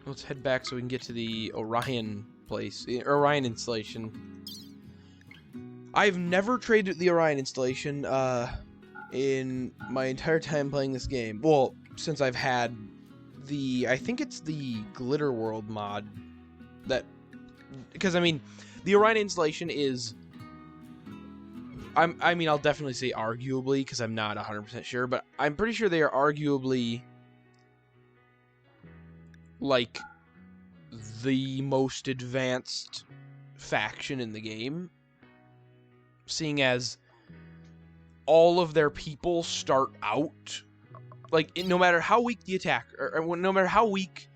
Let's head back so we can get to the Orion place, the Orion installation. I've never traded the Orion installation in my entire time playing this game. Well, since I've had I think it's the Glitter World mod that, because I mean, the Orion installation is, I mean, I'll definitely say arguably, because I'm not 100% sure, but I'm pretty sure they are arguably like the most advanced faction in the game, seeing as all of their people start out, like, no matter how weak the attack, or no matter how weak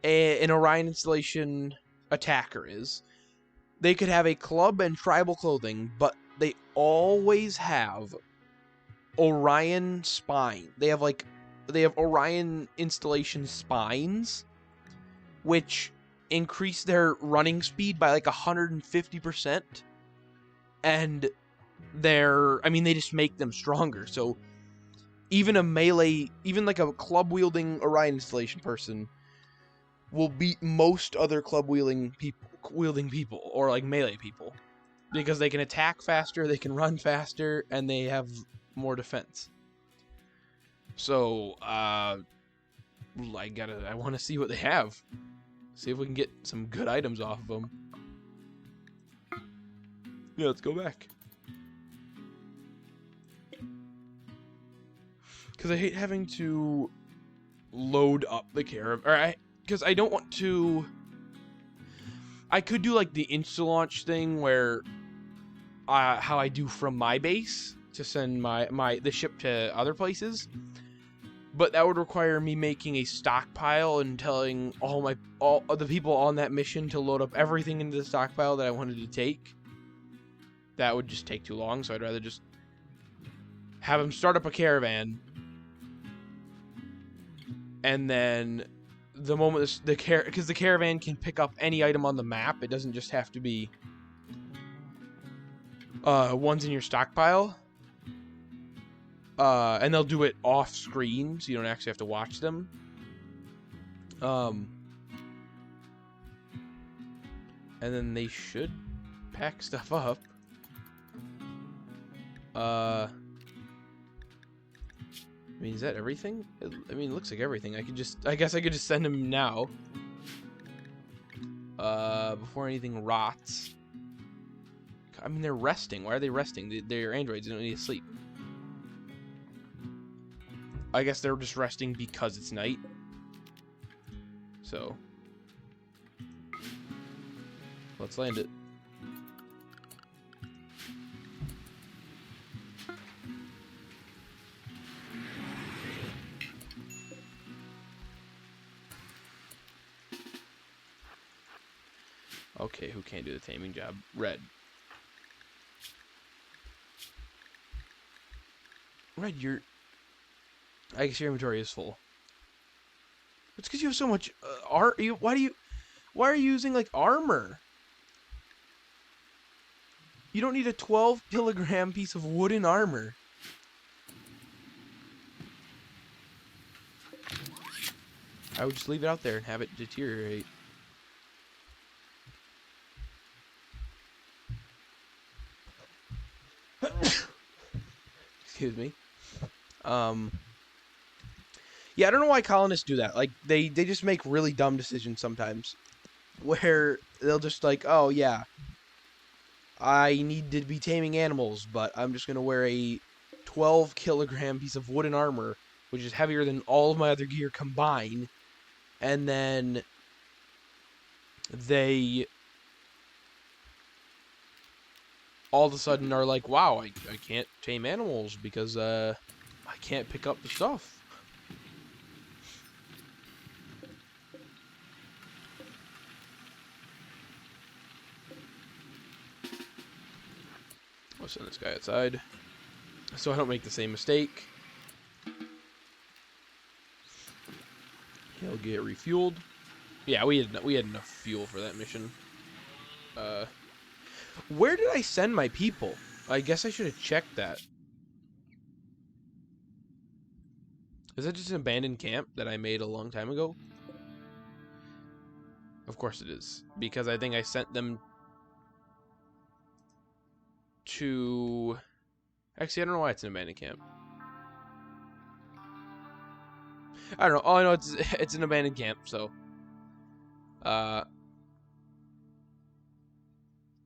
an Orion installation attacker is, they could have a club and tribal clothing, but they always have Orion spine. They have Orion installation spines, which increase their running speed by like 150%, and they just make them stronger. So even a melee, even like a club wielding Orion installation person will beat most other club wielding people or like melee people, because they can attack faster, they can run faster, and they have more defense. So I want to see what they have. See if we can get some good items off of them. Yeah, let's go back. Because I hate having to load up the caravan. Because I don't want to... I could do like the insta-launch thing where... how I do from my base to send the ship to other places. But that would require me making a stockpile and telling all of the people on that mission to load up everything into the stockpile that I wanted to take. That would just take too long, so I'd rather just have them start up a caravan, and then the moment because the caravan can pick up any item on the map, it doesn't just have to be ones in your stockpile. And they'll do it off screen, so you don't actually have to watch them. And then they should pack stuff up. I mean, is that everything? I mean, it looks like everything. I guess I could just send them now. Before anything rots. I mean, they're resting. Why are they resting? They're androids. They don't need to sleep. I guess they're just resting because it's night. So, let's land it. Okay, who can't do the taming job? Red. Red, I guess your inventory is full. It's because you have so much why are you using like armor? You don't need a 12-kilogram piece of wooden armor. I would just leave it out there and have it deteriorate. Excuse me. Yeah, I don't know why colonists do that. Like, they just make really dumb decisions sometimes. Where they'll just like, oh, yeah, I need to be taming animals, but I'm just going to wear a 12-kilogram piece of wooden armor, which is heavier than all of my other gear combined. And then they all of a sudden are like, wow, I can't tame animals because I can't pick up the stuff. I'll send this guy outside so I don't make the same mistake. He'll get refueled. Yeah, we had enough fuel for that mission. Where did I send my people? I guess I should have checked that. Is that just an abandoned camp that I made a long time ago? Of course it is, because I think I sent them to... Actually, I don't know why it's an abandoned camp. I don't know. Oh, I know it's an abandoned camp, so...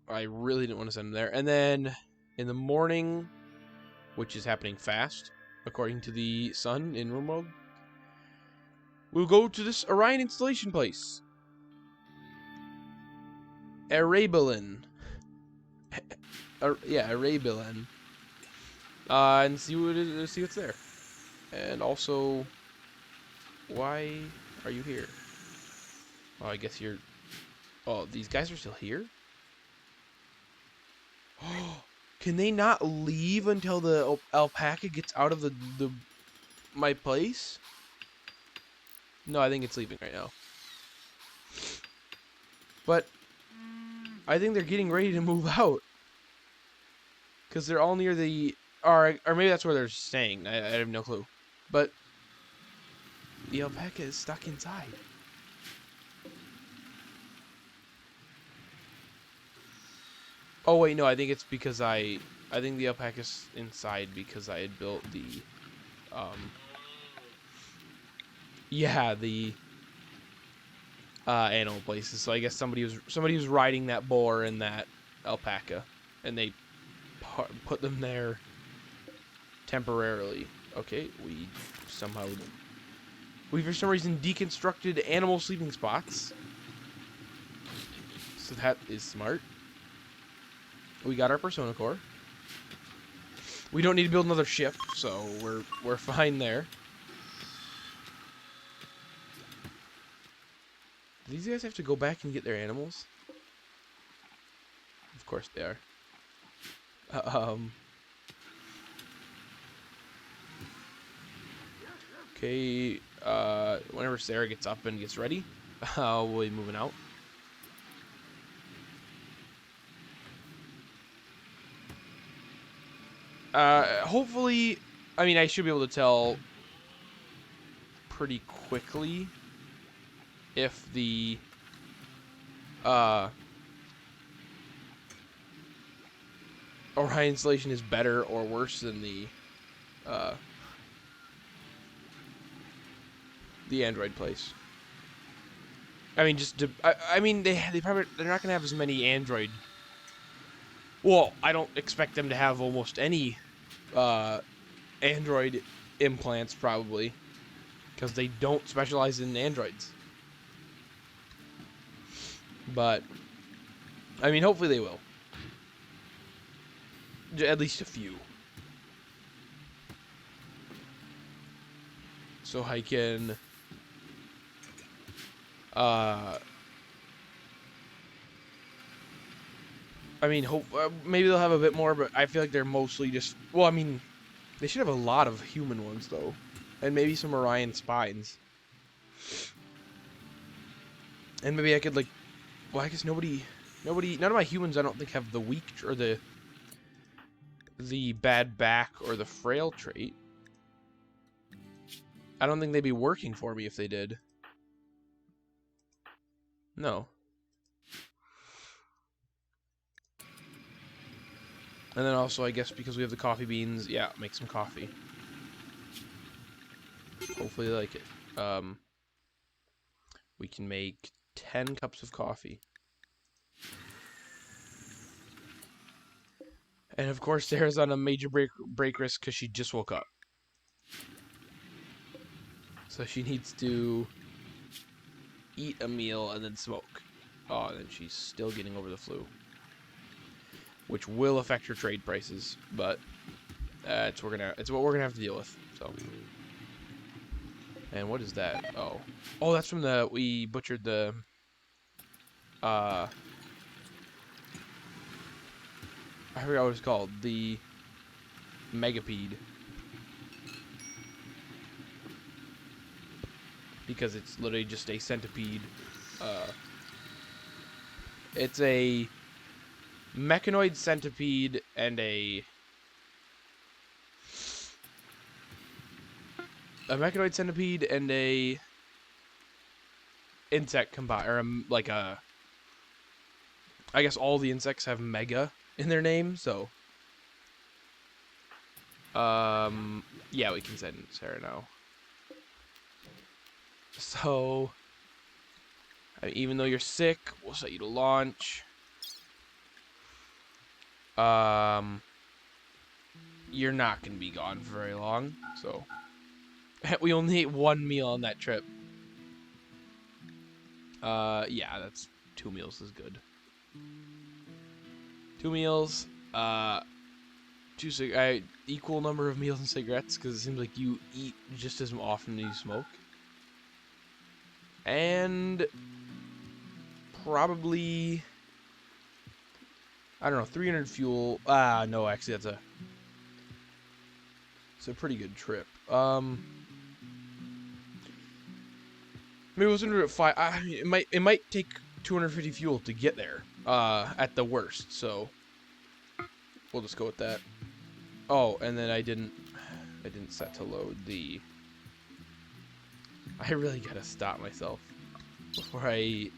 I really didn't want to send them there. And then, in the morning, which is happening fast, according to the sun in RimWorld, we'll go to this Orion installation place. Arabilin. Yeah, Arabilin. And see what it is, see what's there. And also, why are you here? Oh, I guess you're... Oh, these guys are still here? Can they not leave until the alpaca gets out of my place? No, I think it's leaving right now. But I think they're getting ready to move out. Because they're all near the... Or maybe that's where they're staying. I have no clue. But the alpaca is stuck inside. Oh, wait, no. I think it's because I think the alpaca's inside because I had built the... Yeah, the... animal places. So I guess somebody was riding that boar and that alpaca. And they put them there temporarily. Okay, we for some reason deconstructed animal sleeping spots. So that is smart. We got our persona core. We don't need to build another ship, so we're fine there. Do these guys have to go back and get their animals? Of course they are. Okay, whenever Sarah gets up and gets ready, we'll be moving out. Hopefully, I mean, I should be able to tell pretty quickly if the, Orion installation is better or worse than the Android place. I mean, I mean, they're not gonna have as many Android. Well, I don't expect them to have almost any Android implants probably, because they don't specialize in Androids. But I mean, hopefully they will. At least a few. So I can I mean, maybe they'll have a bit more, but I feel like they're mostly just... Well, I mean, they should have a lot of human ones, though. And maybe some Orion spines. And maybe I could, like... Well, I guess none of my humans, I don't think, have the weak... Or the bad back or the frail trait. I don't think they'd be working for me if they did. No. And then also, I guess, because we have the coffee beans, yeah, make some coffee. Hopefully they like it. We can make 10 cups of coffee. And of course, Sarah's on a major break risk because she just woke up. So she needs to eat a meal and then smoke. Oh, and then she's still getting over the flu. Which will affect her trade prices, but it's what we're gonna have to deal with. So, and what is that? Oh, that's from we butchered the I forgot what it's called, the megapede, because it's literally just a centipede. It's a mechanoid centipede and a mechanoid centipede and a insect combined, or like a... I guess all the insects have mega in their name, so yeah, we can send Sarah now. So even though you're sick, we'll set you to launch. You're not gonna be gone for very long, so we only ate one meal on that trip. Yeah, that's 2 meals is good. 2 meals. Equal number of meals and cigarettes, because it seems like you eat just as often as you smoke. And probably, I don't know, 300 fuel. No, actually, it's a pretty good trip. Maybe we'll do it at 5. It might take 250 fuel to get there. At the worst. So we'll just go with that. Oh, and then I didn't set to load the. I really gotta stop myself before I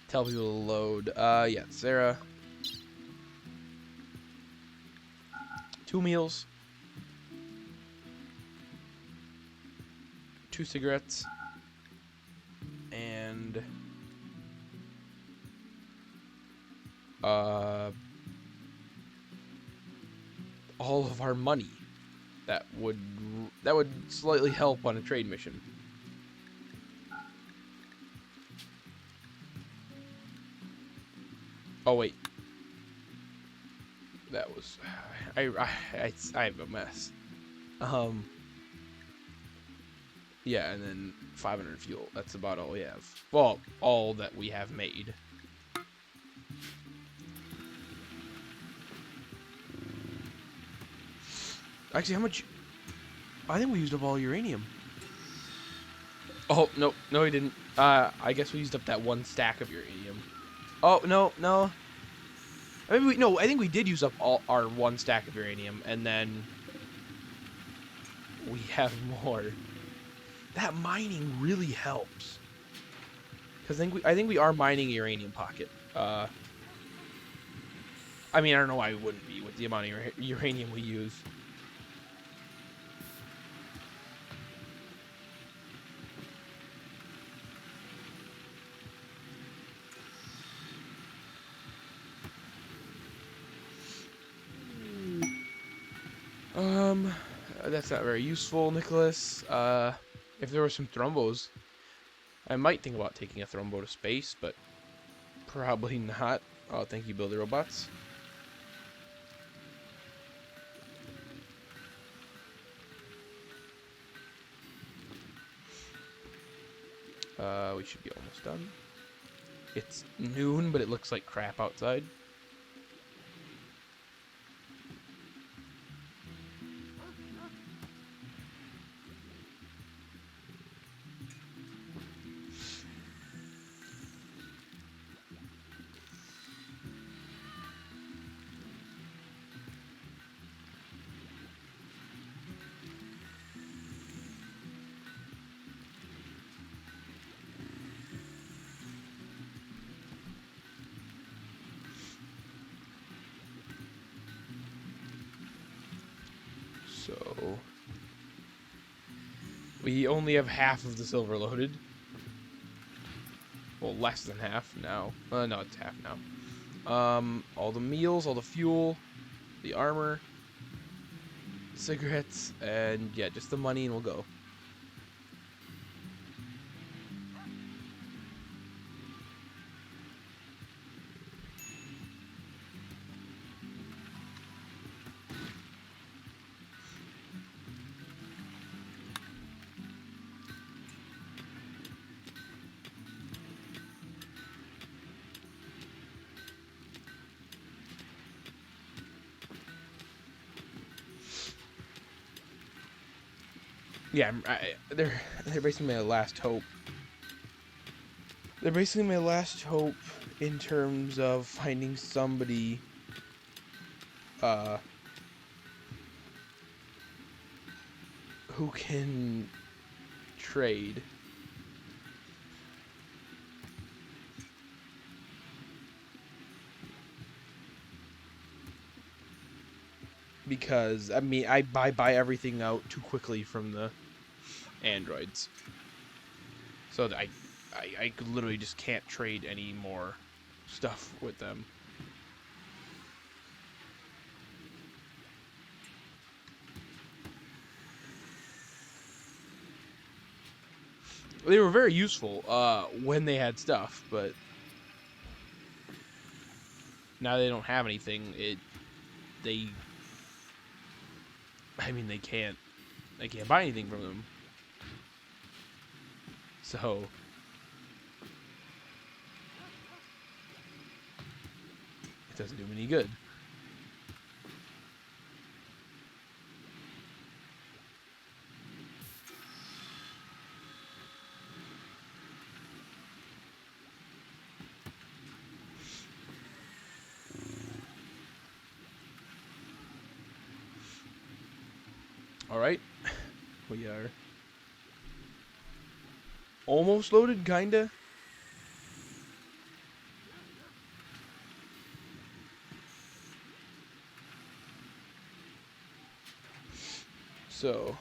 tell people to load. Yeah, Sarah. 2 meals. 2 cigarettes. And all of our money. That would slightly help on a trade mission. Oh wait, that was I have a mess. Yeah, and then 500 fuel. That's about all we have. Well, all that we have made. Actually, how much? I think we used up all uranium. Oh, no, we didn't. I guess we used up that 1 stack of uranium. Oh, no. I mean, I think we did use up all our 1 stack of uranium, and then we have more. That mining really helps. Cause I think we are mining a uranium pocket. I mean, I don't know why we wouldn't be with the amount of uranium we use. That's not very useful, Nicholas. If there were some thrombos, I might think about taking a thrombo to space, but probably not. Oh, thank you, Builder Robots. We should be almost done. It's noon, but it looks like crap outside. So we only have half of the silver loaded. Well, less than half now. No, it's half now. All the meals, all the fuel, the armor, cigarettes, and yeah, just the money, and we'll go. Yeah, they're basically my last hope. They're basically my last hope in terms of finding somebody who can trade. Because I mean, I buy everything out too quickly from the androids, so that I literally just can't trade any more stuff with them. They were very useful when they had stuff, but now they don't have anything. I mean, they can't buy anything from them. So it doesn't do them any good. All right, we are almost loaded, kinda. So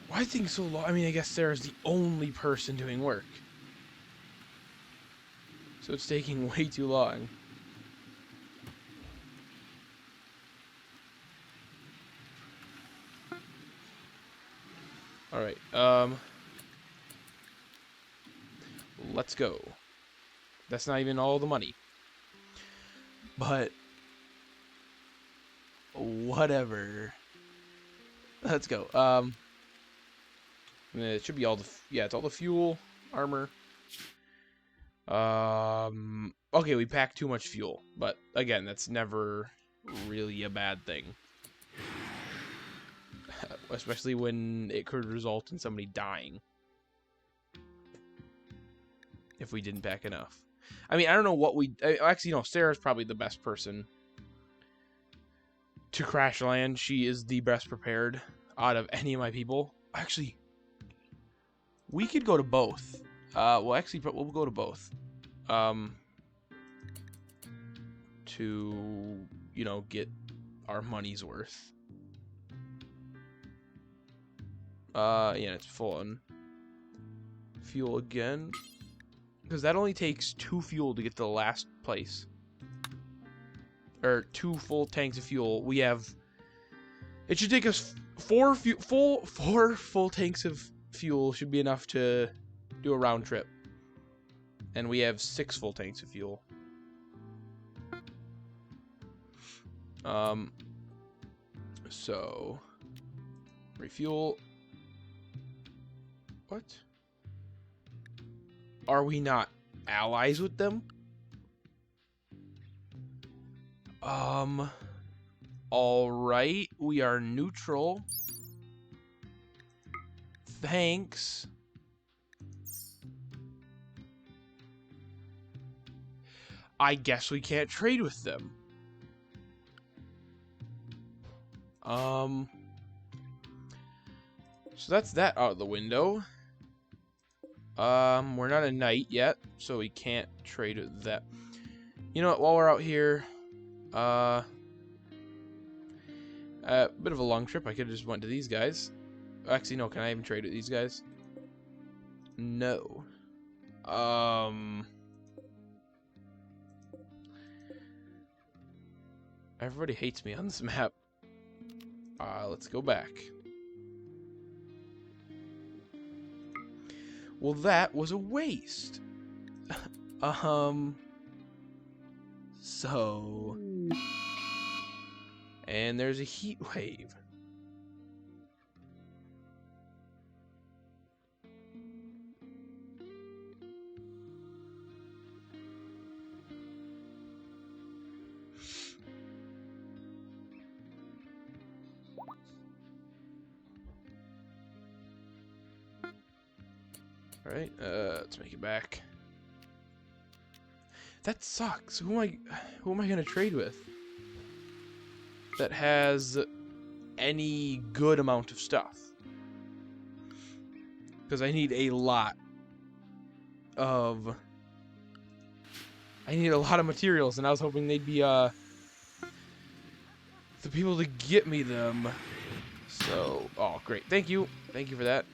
why things so long? I mean, I guess Sarah's the only person doing work, so it's taking way too long. All right, let's go. That's not even all the money, but whatever. Let's go. It should be all the it's all the fuel, armor. Okay, we packed too much fuel, but again, that's never really a bad thing. Especially when it could result in somebody dying if we didn't pack enough. I mean, I don't know what actually, no, Sarah's probably the best person to crash land. She is the best prepared out of any of my people. Actually, we could go to both. Well, actually, we'll go to both. To, you know, get our money's worth. Yeah, it's full on fuel again. Because that only takes 2 fuel to get to the last place. Or 2 full tanks of fuel. We have... It should take us 4 full tanks of fuel should be enough to do a round trip. And we have 6 full tanks of fuel. So... Refuel... What? Are we not allies with them? Alright, we are neutral. Thanks. I guess we can't trade with them. So that's that out of the window. We're not a knight yet, so we can't trade with that. You know what, while we're out here, a bit of a long trip. I could have just went to these guys. Actually, no, can I even trade with these guys? No. Everybody hates me on this map. Let's go back. Well, that was a waste. So... And there's a heat wave. Alright, let's make it back. That sucks. Who am I gonna trade with that has any good amount of stuff? Because I need a lot of materials, and I was hoping they'd be the people to get me them. So, oh, great. Thank you. Thank you for that.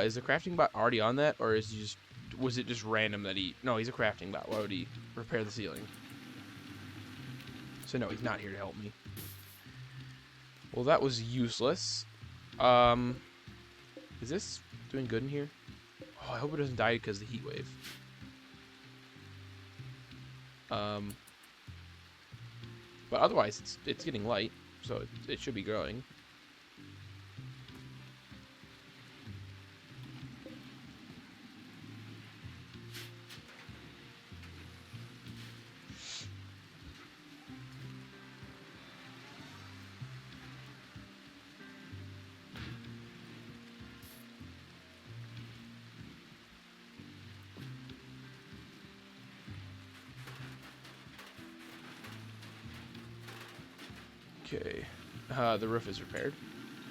Is the crafting bot already on that, or is he just, was it just random that he, no, he's a crafting bot. Why would he repair the ceiling? So no, he's not here to help me. Well, that was useless. Is this doing good in here? Oh, I hope it doesn't die because of the heat wave. But otherwise, it's getting light, so it should be growing. Okay, the roof is repaired.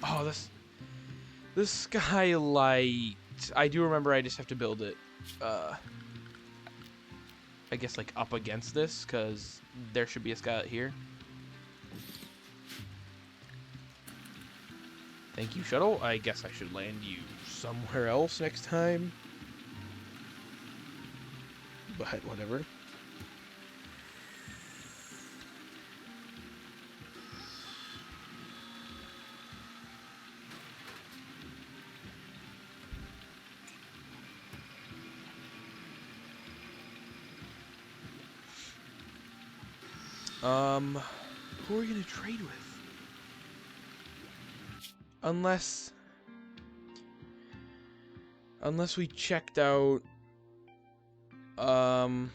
Oh, this skylight. I do remember I just have to build it. I guess like up against this, because there should be a skylight here. Thank you, shuttle. I guess I should land you somewhere else next time. But whatever. Who are we gonna trade with? Unless we checked out the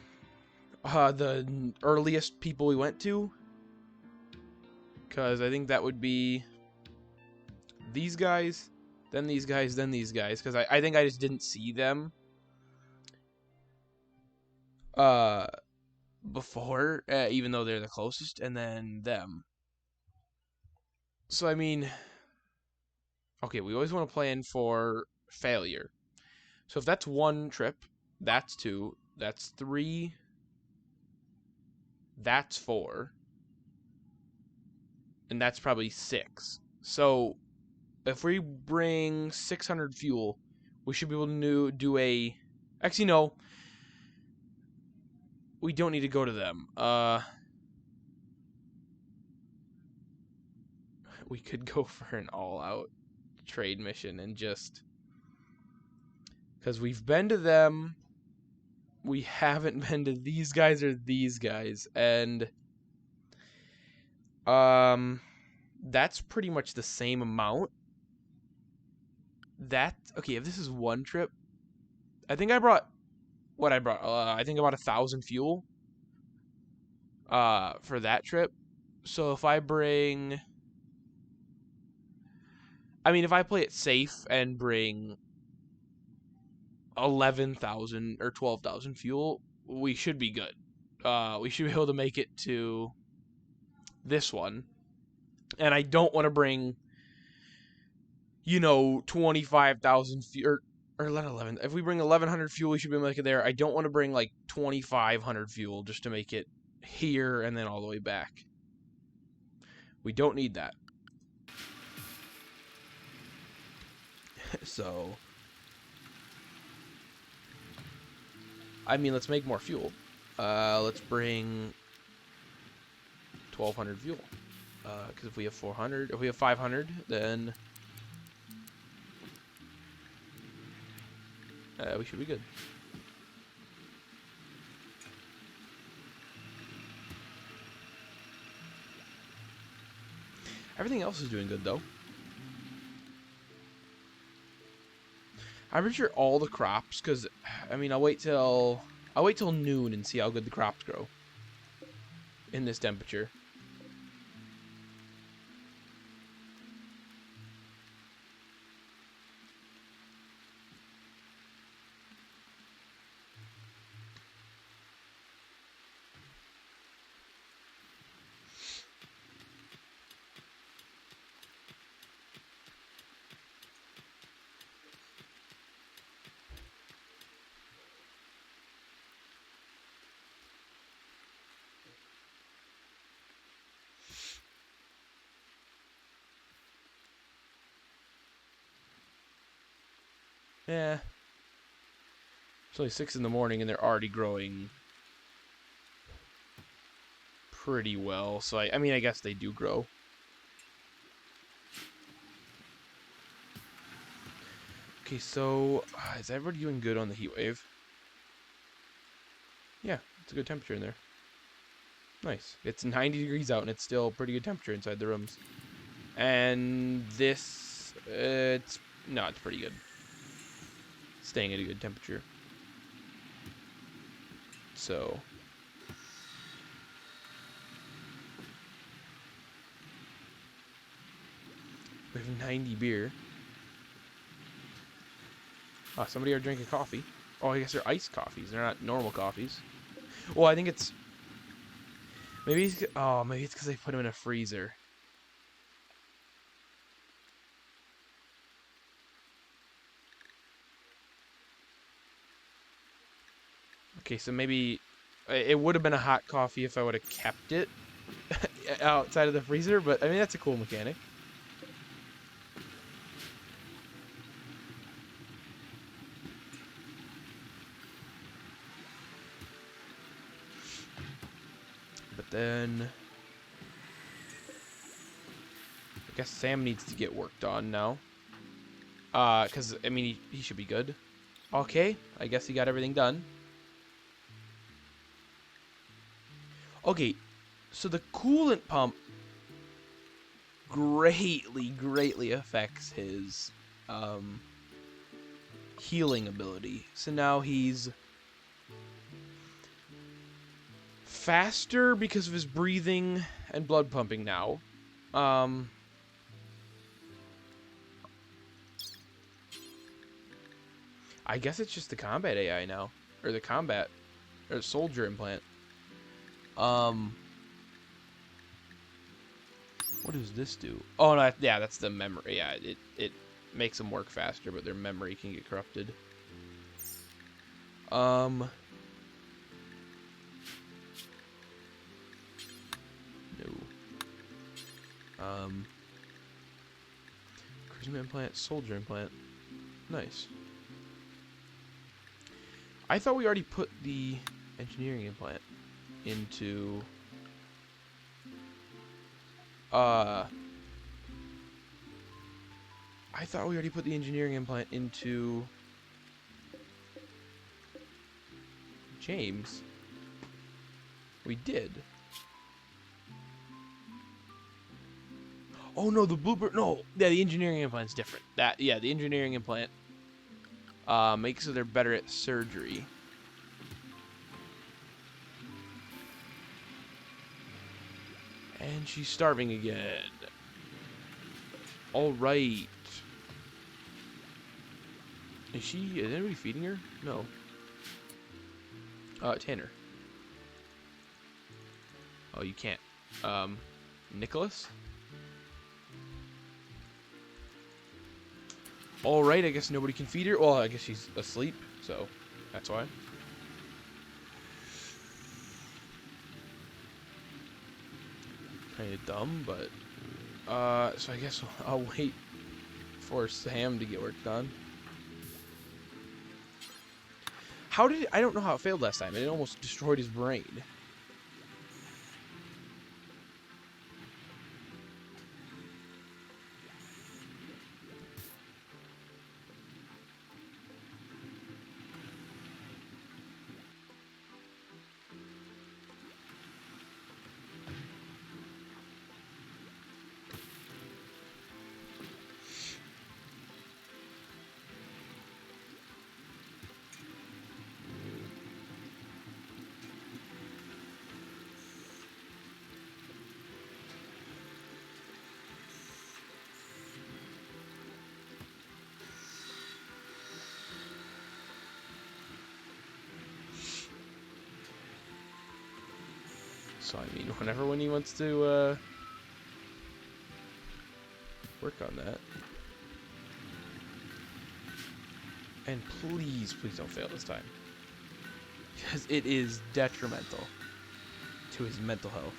earliest people we went to, because I think that would be these guys, then these guys, then these guys, because I think I just didn't see them before, even though they're the closest, and then them. So I mean, okay, we always want to plan for failure. So if that's one trip, that's two, that's three, that's four, and that's probably six. So if we bring 600 fuel, we should be able to do a... Actually, no. We don't need to go to them. We could go for an all-out trade mission and just... Because we've been to them. We haven't been to these guys or these guys. And... that's pretty much the same amount. Okay, if this is one trip, I think I brought what I brought. I think about 1,000 fuel for that trip. So if I bring, I mean, if I play it safe and bring 11,000 or 12,000 fuel, we should be good. We should be able to make it to this one. And I don't want to bring, 25,000 fuel, or let 11. If we bring 1,100 fuel, we should be able to make it there. I don't want to bring like 2,500 fuel just to make it here and then all the way back. We don't need that. So, I mean, let's make more fuel. Let's bring 1,200 fuel. Because if we have 400, if we have 500, then we should be good. Everything else is doing good though. I'm pretty sure all the crops, because I mean, I'll wait till noon and see how good the crops grow in this temperature. Yeah. It's only 6 in the morning and they're already growing pretty well. So, I mean, I guess they do grow. Okay, so is everybody doing good on the heat wave? Yeah, it's a good temperature in there. Nice. It's 90 degrees out and it's still pretty good temperature inside the rooms. And this, it's pretty good. Staying at a good temperature. So we have 90 beer. Oh, somebody are drinking coffee. Oh, I guess they're iced coffees. They're not normal coffees. Well, I think it's maybe it's because they put them in a freezer. Okay, so maybe it would have been a hot coffee if I would have kept it outside of the freezer, but I mean that's a cool mechanic. But then I guess Sam needs to get worked on now. Because I mean he should be good. Okay, I guess he got everything done. Okay, so the coolant pump greatly affects his healing ability. So now he's faster because of his breathing and blood pumping now. I guess it's just the combat AI now. Or the combat or soldier implant. What does this do? Oh no, yeah, that's the memory. Yeah, it makes them work faster, but their memory can get corrupted. No. Charisma implant, soldier implant. Nice. I thought we already put the engineering implant into I thought we already put the engineering implant into James. We did. Oh no, the blueprint. No, yeah, the engineering implant's different. The engineering implant makes so they're better at surgery. And she's starving again. All right. Is anybody feeding her? No. Tanner. Oh, you can't. Nicholas? All right, I guess nobody can feed her. Well, I guess she's asleep, so that's why. Kind of dumb, but so I guess I'll wait for Sam to get worked on. I don't know how it failed last time. It almost destroyed his brain. So, I mean, when he wants to work on that. And please don't fail this time. Because it is detrimental to his mental health.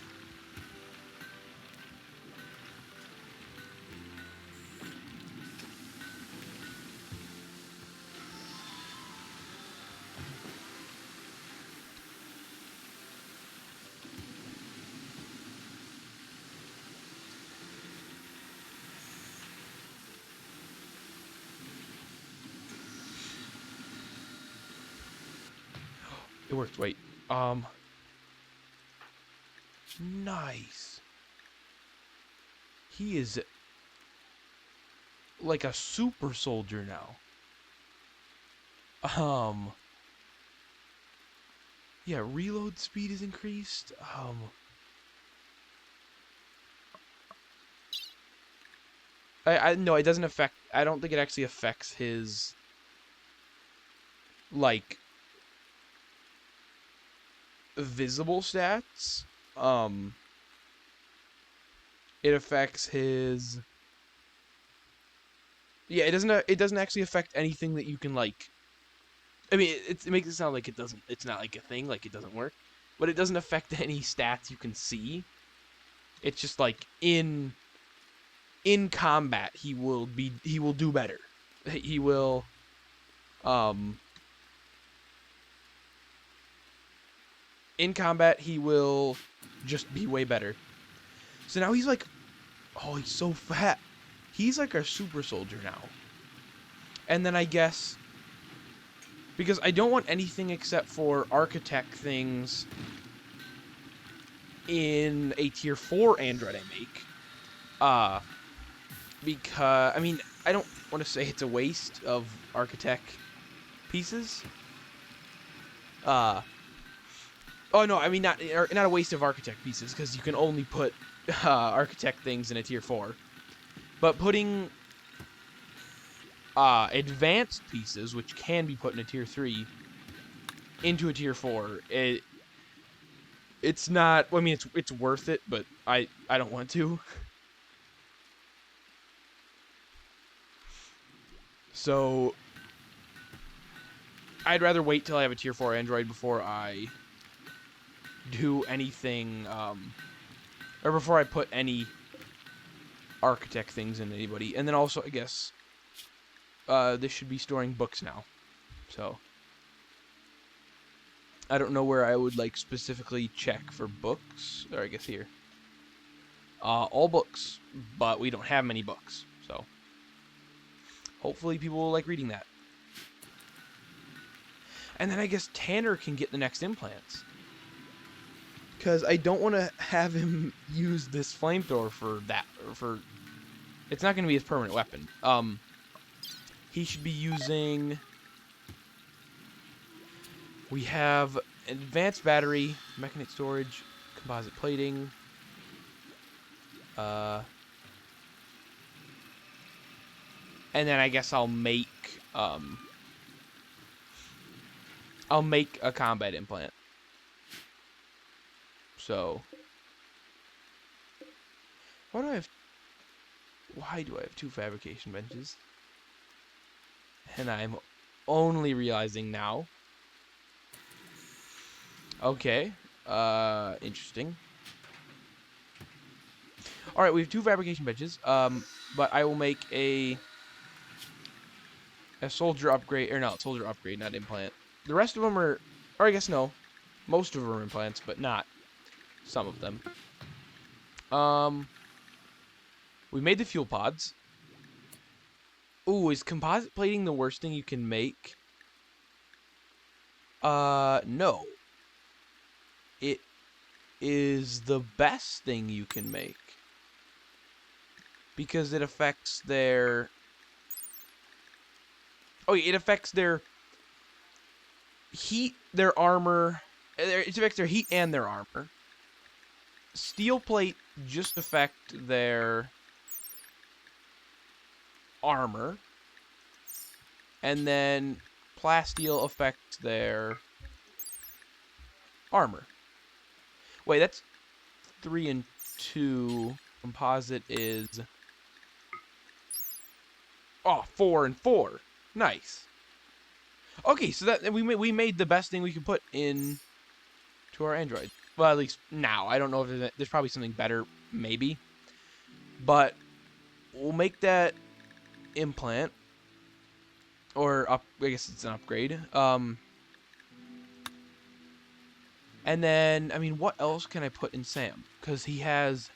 It works. Wait. Nice. He is like a super soldier now. Yeah, reload speed is increased. No, it doesn't affect. I don't think it actually affects his like visible stats. It affects his. Yeah, it doesn't actually affect anything that you can like. I mean, it makes it sound like it doesn't. It's not like a thing, like it doesn't work, but it doesn't affect any stats you can see. It's just like in combat, he will do better. He will in combat he will just be way better. So now he's like, oh, he's so fat. He's like a super soldier now. And then I guess because I don't want anything except for architect things in a tier 4 android I make. Because I mean, I don't want to say it's a waste of architect pieces. Oh no, I mean not a waste of architect pieces because you can only put architect things in a tier 4. But putting advanced pieces, which can be put in a tier 3, into a tier 4, it's not. I mean, it's worth it, but I don't want to. So I'd rather wait till I have a tier 4 android before I do anything, or before I put any architect things in anybody. And then also, I guess, this should be storing books now. So I don't know where I would like specifically check for books. Or I guess here. All books, but we don't have many books. So hopefully people will like reading that. And then I guess Tanner can get the next implants. Because I don't want to have him use this flamethrower for that. It's not going to be his permanent weapon. He should be using. We have advanced battery, mechanic storage, composite plating. And then I guess I'll make a combat implant. So why do I have 2 fabrication benches? And I'm only realizing now. Okay. Interesting. Alright, we have 2 fabrication benches. But I will make a soldier upgrade, soldier upgrade, not implant. The rest of them are, or I guess no. Most of them are implants, but not some of them. We made the fuel pods. Ooh, is composite plating the worst thing you can make? No. It is the best thing you can make. Because it affects their... Oh, it affects their heat, their armor. It affects their heat and their armor. Steel plate just affect their armor. And then plasteel affects their armor. Wait, that's 3 and 2. Composite is... Oh, 4 and 4. Nice. Okay, so that we made the best thing we could put in to our Android. Well, at least now. I don't know if there's probably something better, maybe. But we'll make that implant. Or I guess it's an upgrade. And then, I mean, what else can I put in Sam? Because he has...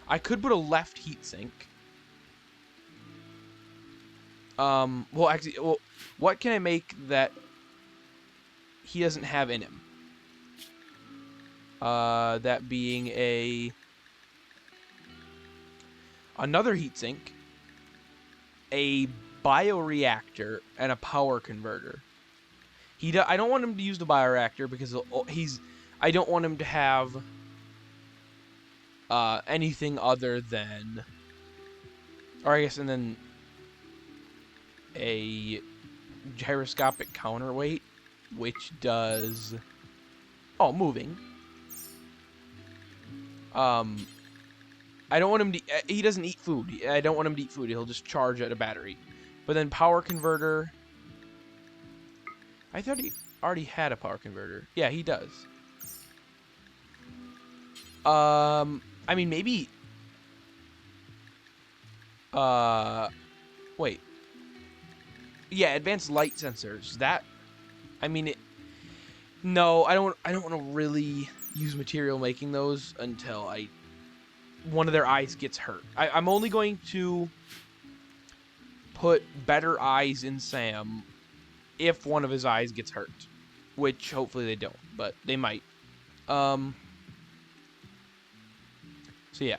I could put a left heatsink. Well, actually, what can I make that he doesn't have in him. That being another heatsink, a bioreactor, and a power converter. I don't want him to use the bioreactor because I don't want him to have anything other than, or I guess, and then a gyroscopic counterweight, which does moving. I don't want him to. He doesn't eat food. I don't want him to eat food. He'll just charge at a battery. But then power converter. I thought he already had a power converter. Yeah, he does. I mean, maybe. Wait. Yeah, advanced light sensors. That. I mean, no, I don't want to really use material making those until one of their eyes gets hurt. I'm only going to put better eyes in Sam if one of his eyes gets hurt, which hopefully they don't, but they might. So yeah.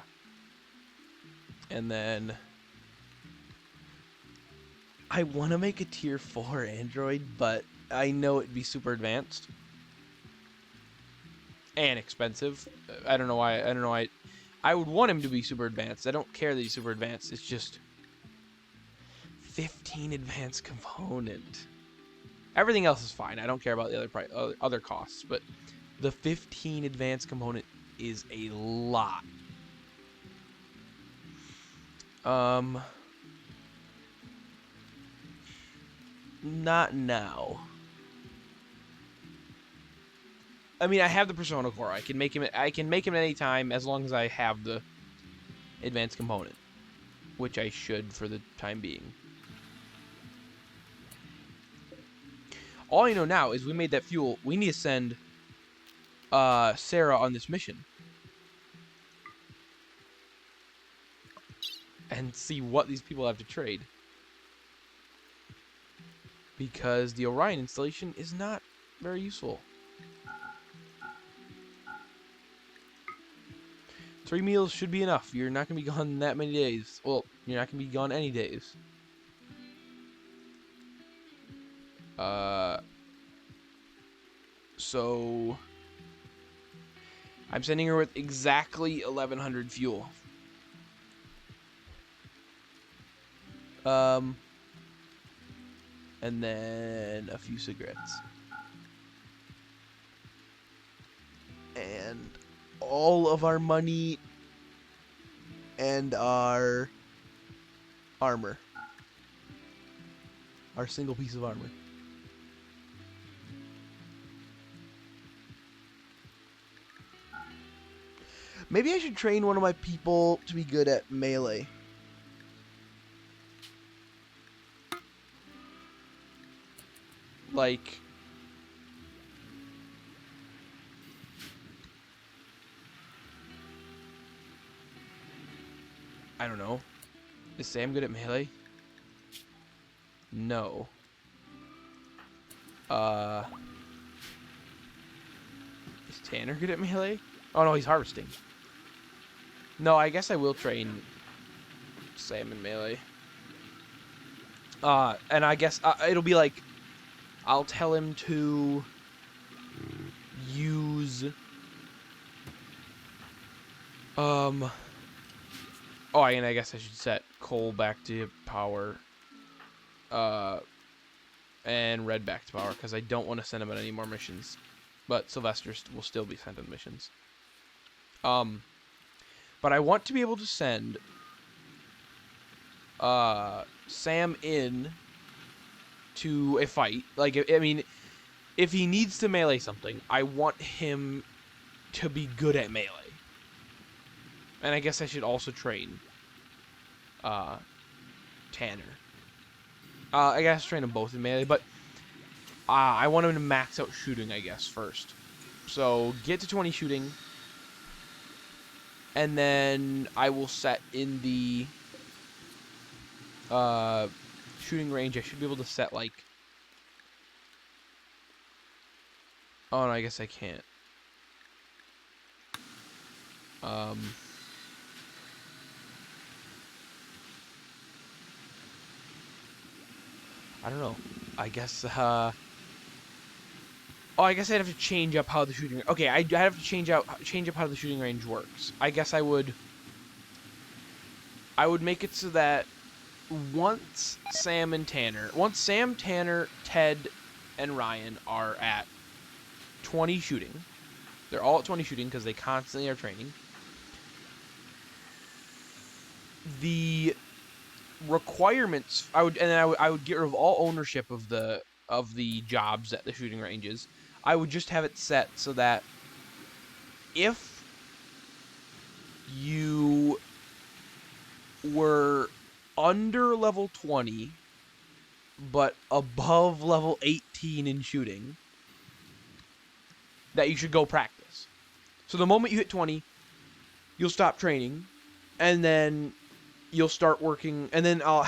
And then I want to make a tier 4 android, but I know it'd be super advanced and expensive. I don't know why. I would want him to be super advanced. I don't care that he's super advanced. It's just 15 advanced component. Everything else is fine. I don't care about the other costs, but the 15 advanced component is a lot. Not now. I mean, I have the Persona Core. I can make him at any time as long as I have the advanced component, which I should for the time being. All I know now is we made that fuel. We need to send Sarah on this mission and see what these people have to trade, because the Orion installation is not very useful. 3 meals should be enough. You're not going to be gone that many days. Well, you're not going to be gone any days. So I'm sending her with exactly 1,100 fuel. And then a few cigarettes. And all of our money and our armor. Our single piece of armor. Maybe I should train one of my people to be good at melee. Like, I don't know. Is Sam good at melee? No. Is Tanner good at melee? Oh no, he's harvesting. No, I guess I will train Sam in melee. And I guess it'll be like, I'll tell him to use oh, and I guess I should set Cole back to power and Red back to power, because I don't want to send him on any more missions. But Sylvester will still be sent on missions. But I want to be able to send Sam in to a fight. Like, I mean, if he needs to melee something, I want him to be good at melee. And I guess I should also train Tanner. I guess train them both in melee, but I want him to max out shooting, I guess, first. So get to 20 shooting, and then I will set in the shooting range. I should be able to set like Oh, no, I guess I can't. I don't know. I guess, oh, I guess I'd have to change up how the shooting... Okay, I'd have to change up how the shooting range works. I guess I would make it so that once Sam, Tanner, Ted, and Ryan are at 20 shooting, they're all at 20 shooting because they constantly are training. The requirements I would get rid of all ownership of the jobs at the shooting ranges. I would just have it set so that if you were under level 20 but above level 18 in shooting, that you should go practice. So the moment you hit 20, you'll stop training, and then you'll start working, and then I'll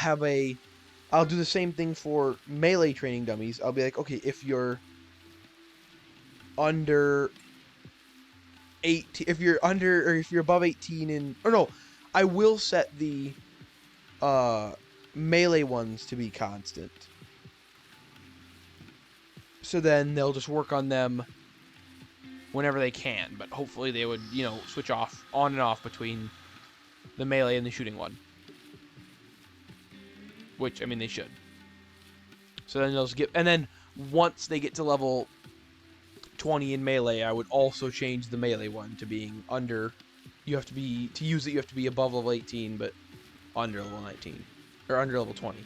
do the same thing for melee training dummies. I'll be like, okay, if you're under 18, if you're under, or if you're above 18 in, or no, I will set the melee ones to be constant. So then they'll just work on them whenever they can, but hopefully they would, switch off, on and off between the melee and the shooting one. Which, I mean, they should. So then they'll skip, and then once they get to level 20 in melee, I would also change the melee one to being under. You have to be, to use it, you have to be above level 18, but under level 19, or under level 20.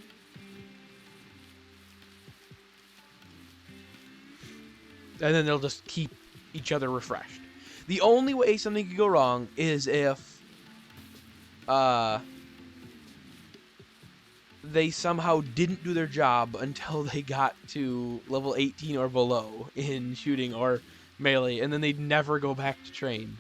And then they'll just keep each other refreshed. The only way something could go wrong is if they somehow didn't do their job until they got to level 18 or below in shooting or melee, and then they'd never go back to train.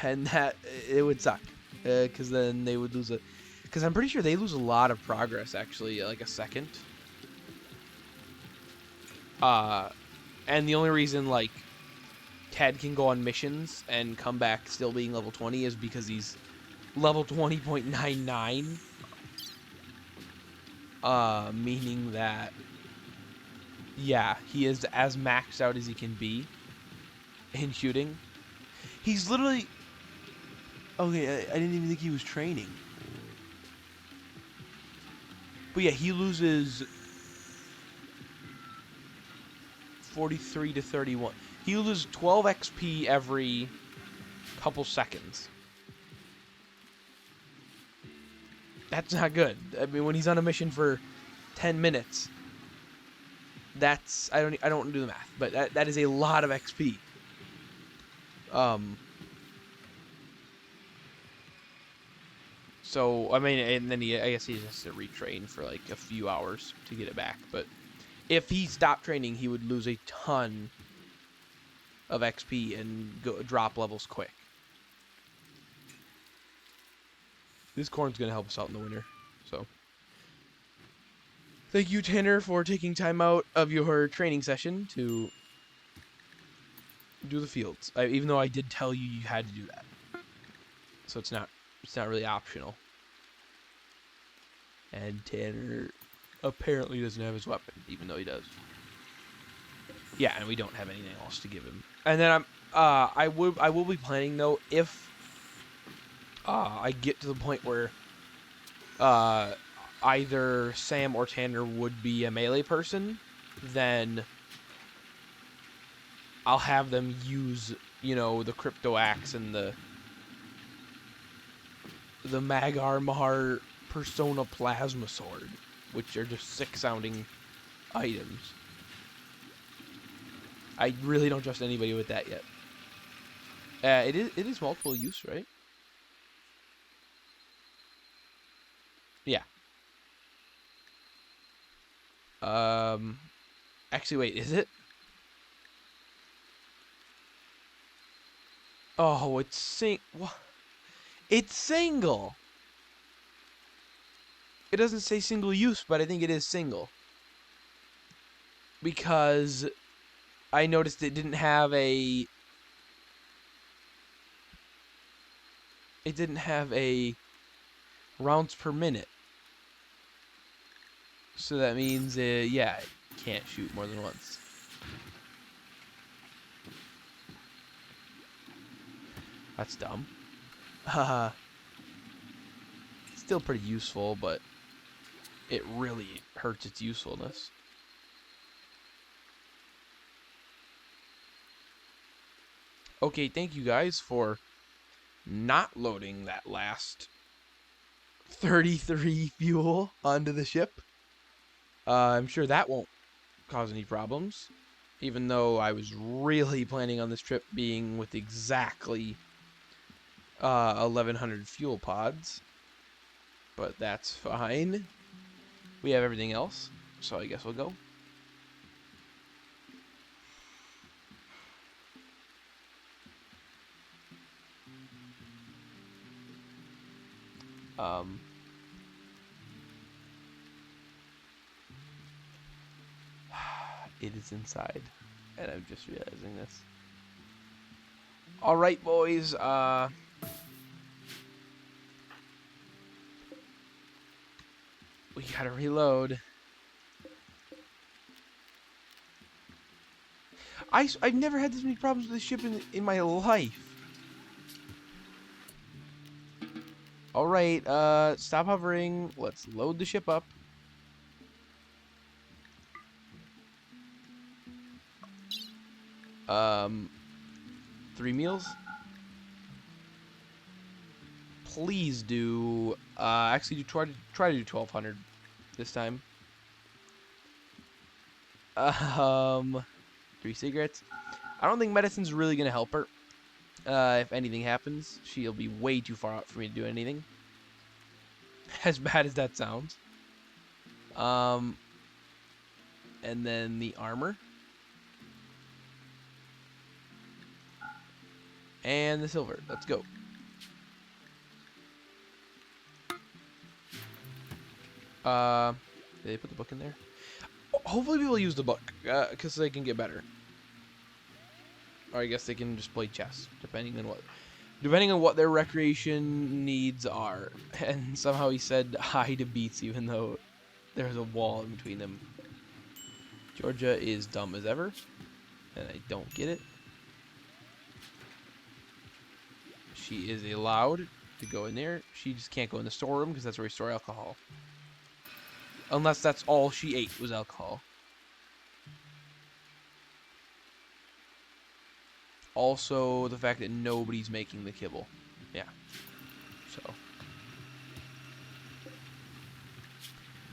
And that, it would suck, because then they would lose because I'm pretty sure they lose a lot of progress, actually, like a second. And the only reason, like, Ted can go on missions and come back still being level 20 is because he's level 20.99. Meaning that, yeah, he is as maxed out as he can be in shooting. He's literally... Okay, I didn't even think he was training. But yeah, he loses 43 to 31. He loses 12 XP every couple seconds. That's not good. I mean, when he's on a mission for 10 minutes, that's... I don't want to do the math, but that is a lot of XP. So, I mean, and then I guess he has to retrain for like a few hours to get it back. But if he stopped training, he would lose a ton of XP and drop levels quick. This corn's going to help us out in the winter. So, thank you, Tanner, for taking time out of your training session to do the fields. Even though I did tell you you had to do that. So it's not really optional. And Tanner apparently doesn't have his weapon, even though he does. Yeah, and we don't have anything else to give him. And then I will be planning, though, if I get to the point where either Sam or Tanner would be a melee person, then I'll have them use, the Crypto Axe and the Magarmar Persona Plasma Sword, which are just sick-sounding items. I really don't trust anybody with that yet. It is multiple use, right? Yeah. Actually, wait, is it? Oh, it's It's single. It doesn't say single use, but I think it is single. Because I noticed it didn't have a... It didn't have a rounds per minute. So that means, yeah, it can't shoot more than once. That's dumb. Still pretty useful, but it really hurts its usefulness. Okay, thank you guys for not loading that last 33 fuel onto the ship. I'm sure that won't cause any problems, even though I was really planning on this trip being with exactly 1,100 fuel pods. But that's fine. We have everything else, so I guess we'll go. It is inside, and I'm just realizing this. All right, boys. We gotta reload. I've never had this many problems with the ship in my life. All right, stop hovering. Let's load the ship up. Um, 3 meals. Please do. Actually, try to do 1,200 this time. 3 cigarettes. I don't think medicine's really gonna help her. If anything happens, she'll be way too far out for me to do anything. As bad as that sounds. And then the armor. And the silver. Let's go. Did they put the book in there? Hopefully people use the book, because they can get better. Or I guess they can just play chess, depending on what their recreation needs are. And somehow he said hi to Beats, even though there's a wall in between them. Georgia is dumb as ever, and I don't get it. She is allowed to go in there. She just can't go in the storeroom because that's where we store alcohol. Unless that's all she ate was alcohol. Also, the fact that nobody's making the kibble. Yeah. So.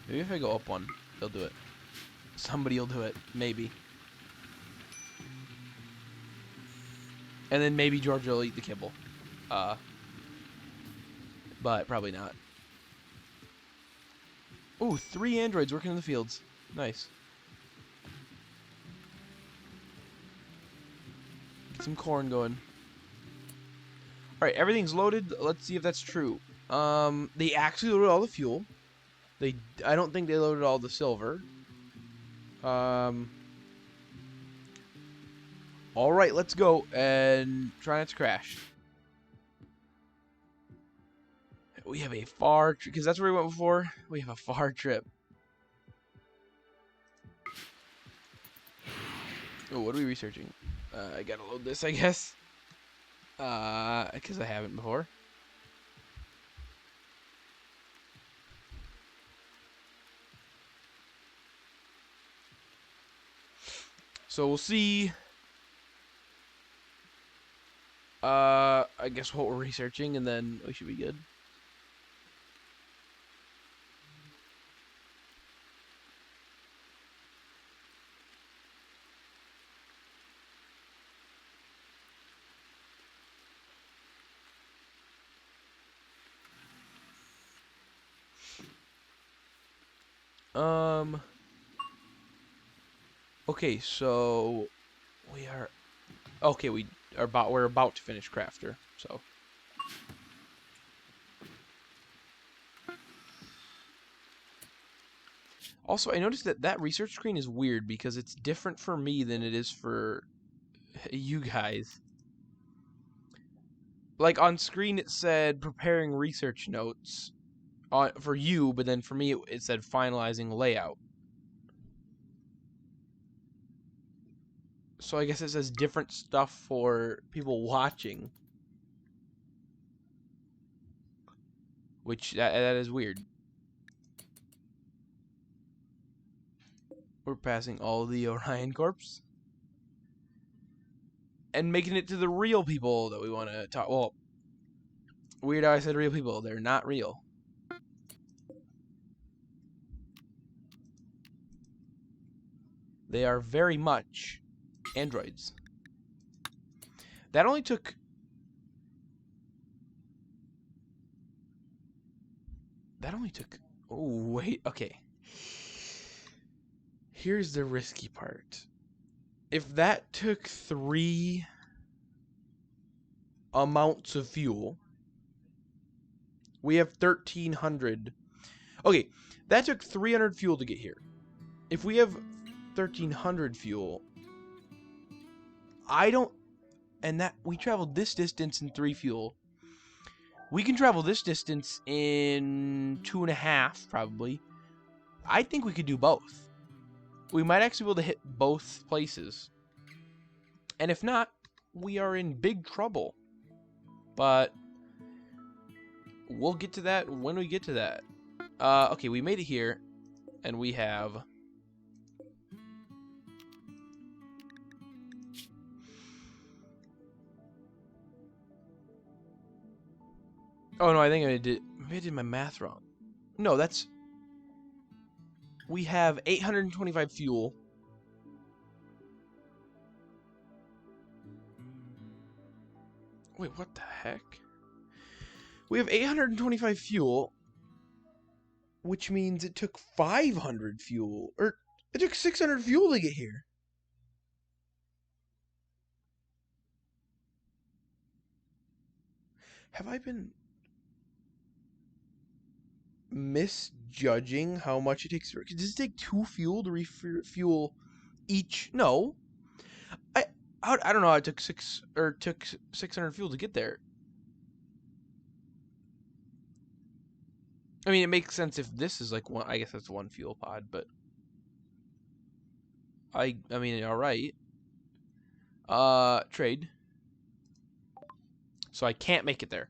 Maybe if I go up one, they'll do it. Somebody will do it. Maybe. And then maybe Georgia will eat the kibble. But probably not. Ooh, 3 androids working in the fields. Nice. Get some corn going. Alright, everything's loaded. Let's see if that's true. They actually loaded all the fuel. I don't think they loaded all the silver. Alright, let's go and try not to crash. We have a far trip, because that's where we went before. We have a far trip. Oh, what are we researching? I gotta load this, I guess. Because I haven't before. So we'll see. I guess what we're researching, and then we should be good. Okay, so we are okay. We're about to finish Crafter, so. Also, I noticed that that research screen is weird because it's different for me than it is for you guys. Like on screen it said preparing research notes for you, but then for me it said finalizing layout. So I guess it says different stuff for people watching. Which, that is weird. We're passing all the Orion Corps. And making it to the real people that we want to talk. Well, weird how I said real people. They're not real. They are very much androids. That only took... Oh, wait. Okay. Here's the risky part. If that took 3 amounts of fuel, we have 1,300. Okay, that took 300 fuel to get here. If we have 1,300 fuel, and that we traveled this distance in 3 fuel. We can travel this distance in 2.5, probably. I think we could do both. We might actually be able to hit both places. And if not, we are in big trouble. But we'll get to that when we get to that. Okay, we made it here, and we have... Oh, no, I think maybe I did my math wrong. No, that's... We have 825 fuel. Wait, what the heck? We have 825 fuel, which means it took 500 fuel. Or, it took 600 fuel to get here. Have I been misjudging how much it takes? Does it take 2 fuel to refuel each? No. I don't know how it took 600 fuel to get there. I mean, it makes sense if this is like one. I guess that's 1 fuel pod, but I mean, all right. Trade. So I can't make it there.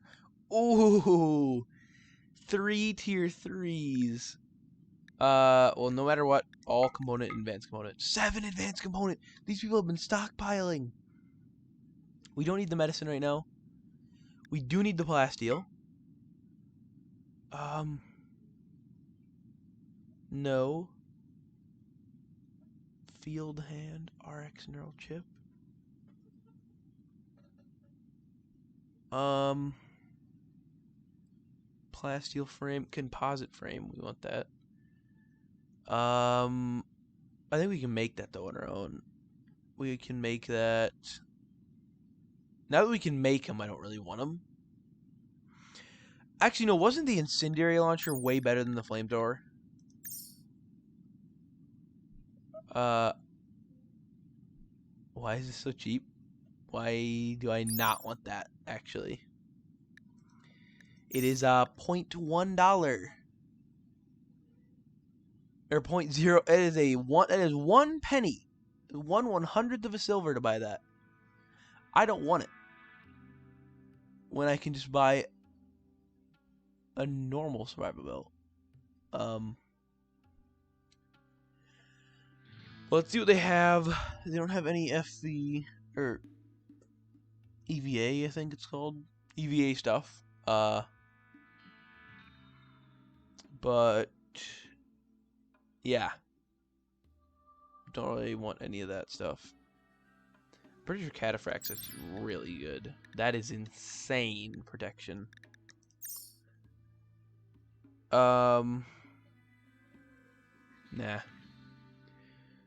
Ooh, 3 tier 3s. Well, no matter what, all component and advanced component. 7 advanced component. These people have been stockpiling. We don't need the medicine right now. We do need the plasteel. No. Field hand, RX neural chip. Plasteel frame, composite frame. We want that. I think we can make that though on our own. We can make that. Now that we can make them, I don't really want them. Actually, no, wasn't the incendiary launcher way better than the flamethrower? Why is this so cheap? Why do I not want that, actually? It is $0.1. Or 0.0. It is it is 1 penny. 1/100th of a silver to buy that. I don't want it. When I can just buy a normal survival belt. Let's see what they have. They don't have any FV or EVA, I think it's called. EVA stuff. But yeah. Don't really want any of that stuff. Pretty sure Cataphracts is really good. That is insane protection. Nah.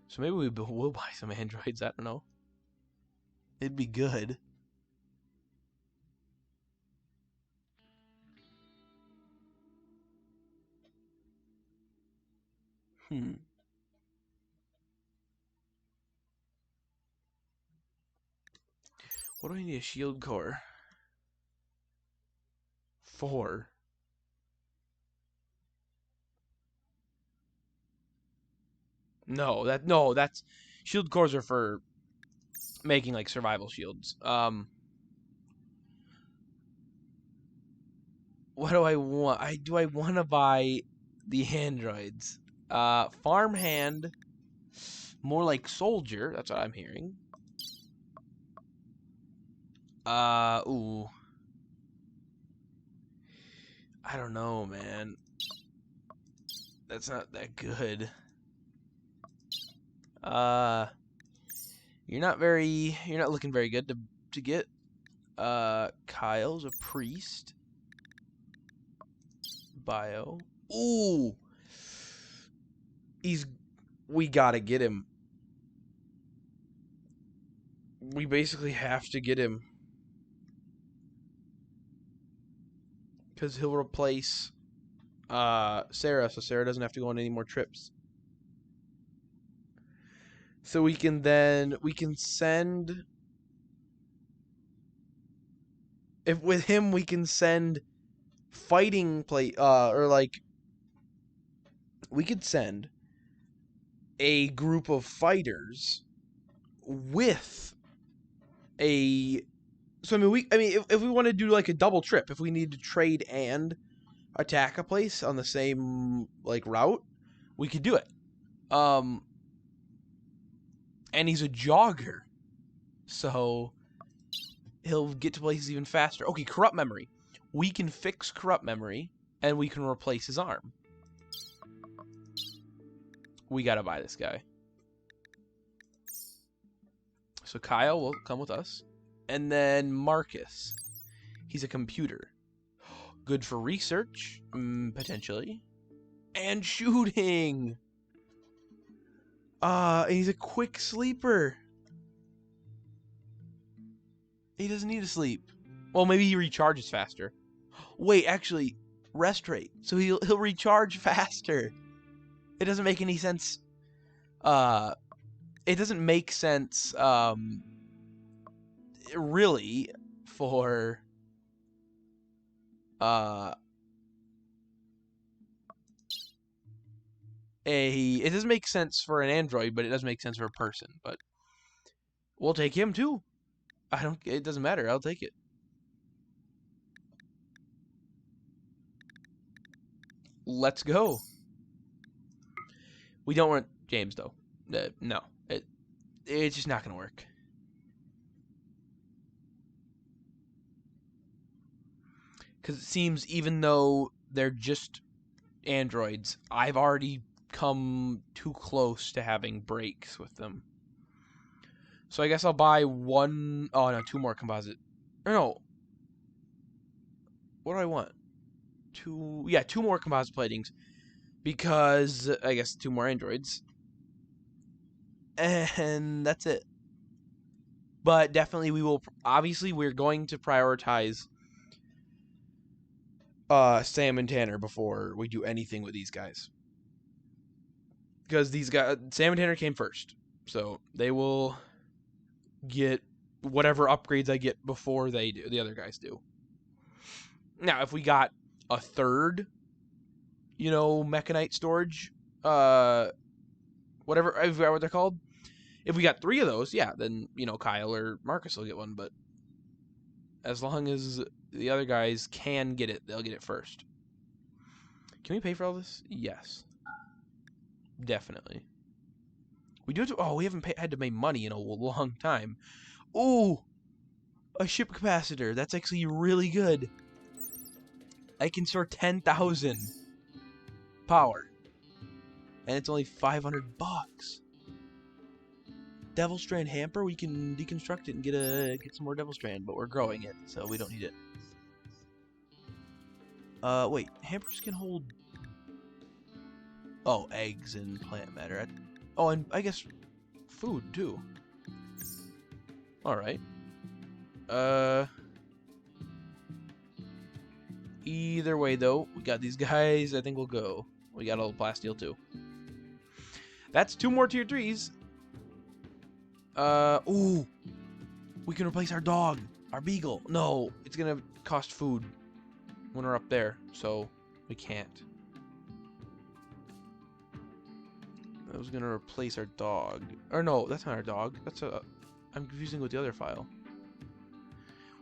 So maybe we'll buy some androids. I don't know. It'd be good. What do I need a shield core? 4. No, that's shield cores are for making like survival shields. What do I want? I want to buy the androids. Farmhand, more like soldier. That's what I'm hearing. Ooh. I don't know, man. That's not that good. You're not looking very good to get. Kyle's a priest. Bio. Ooh. We gotta get him. We basically have to get him. Because he'll replace Sarah, so Sarah doesn't have to go on any more trips. So we can send, if with him we can send fighting or like we could send a group of fighters with a, so I mean if we want to do like a double trip, if we need to trade and attack a place on the same like route, we could do it. And he's a jogger, so he'll get to places even faster. Okay, corrupt memory. We can fix corrupt memory, and we can replace his arm. We gotta buy this guy. So Kyle will come with us. And then Marcus. He's a computer. Good for research, potentially. And shooting! And he's a quick sleeper. He doesn't need to sleep. Well, maybe he recharges faster. Wait, actually, rest rate. So he'll recharge faster. It doesn't make any sense. It doesn't make sense, really, for, it doesn't make sense for an android, but it does make sense for a person. But we'll take him too. It doesn't matter. I'll take it. Let's go. We don't want James though. No, it's just not gonna work. Because it seems even though they're just androids, I've already come too close to having breaks with them. So I guess I'll buy one. Oh no, 2 more composite. Or no. What do I want? 2 more composite platings. Because I guess 2 more androids. And that's it. But definitely obviously we're going to prioritize Sam and Tanner before we do anything with these guys. Because these guys, Sam and Tanner came first. So they will get whatever upgrades I get before the other guys do. Now, if we got a third, mechanite storage, whatever, I forgot what they're called. If we got 3 of those, yeah, then, Kyle or Marcus will get one, but as long as the other guys can get it, they'll get it first. Can we pay for all this? Yes. Definitely. We do have to, we haven't had to pay money in a long time. Ooh! A ship capacitor. That's actually really good. I can store 10,000 power. And it's only $500. Devil Strand hamper, we can deconstruct it and get some more Devil Strand, but we're growing it, so we don't need it. Wait, hampers can hold... Oh, eggs and plant matter. Oh, and I guess food, too. Alright. Either way, though, we got these guys. I think we'll go. We got all the plasteel, too. That's 2 more tier 3s. Ooh. We can replace our dog. Our beagle. No, it's gonna cost food when we're up there, so we can't. I was gonna replace our dog. Or no, that's not our dog. I'm confusing with the other file.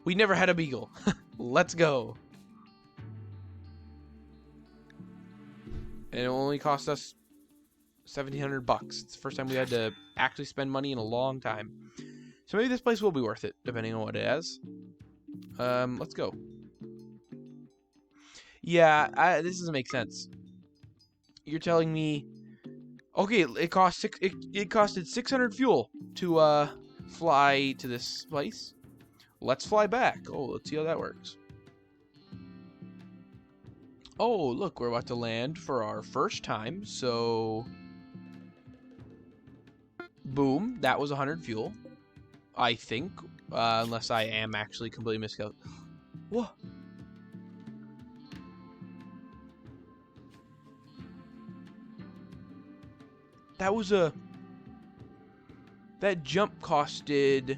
We never had a beagle. Let's go. And it only cost us 1,700 bucks. It's the first time we had to actually spend money in a long time. So maybe this place will be worth it, depending on what it has. Let's go. Yeah, this doesn't make sense. You're telling me, okay, it costed 600 fuel to fly to this place. Let's fly back. Oh, let's see how that works. Oh, look, we're about to land for our first time, so boom, that was 100 fuel, I think, unless I am actually completely miscalculating. Whoa. That jump costed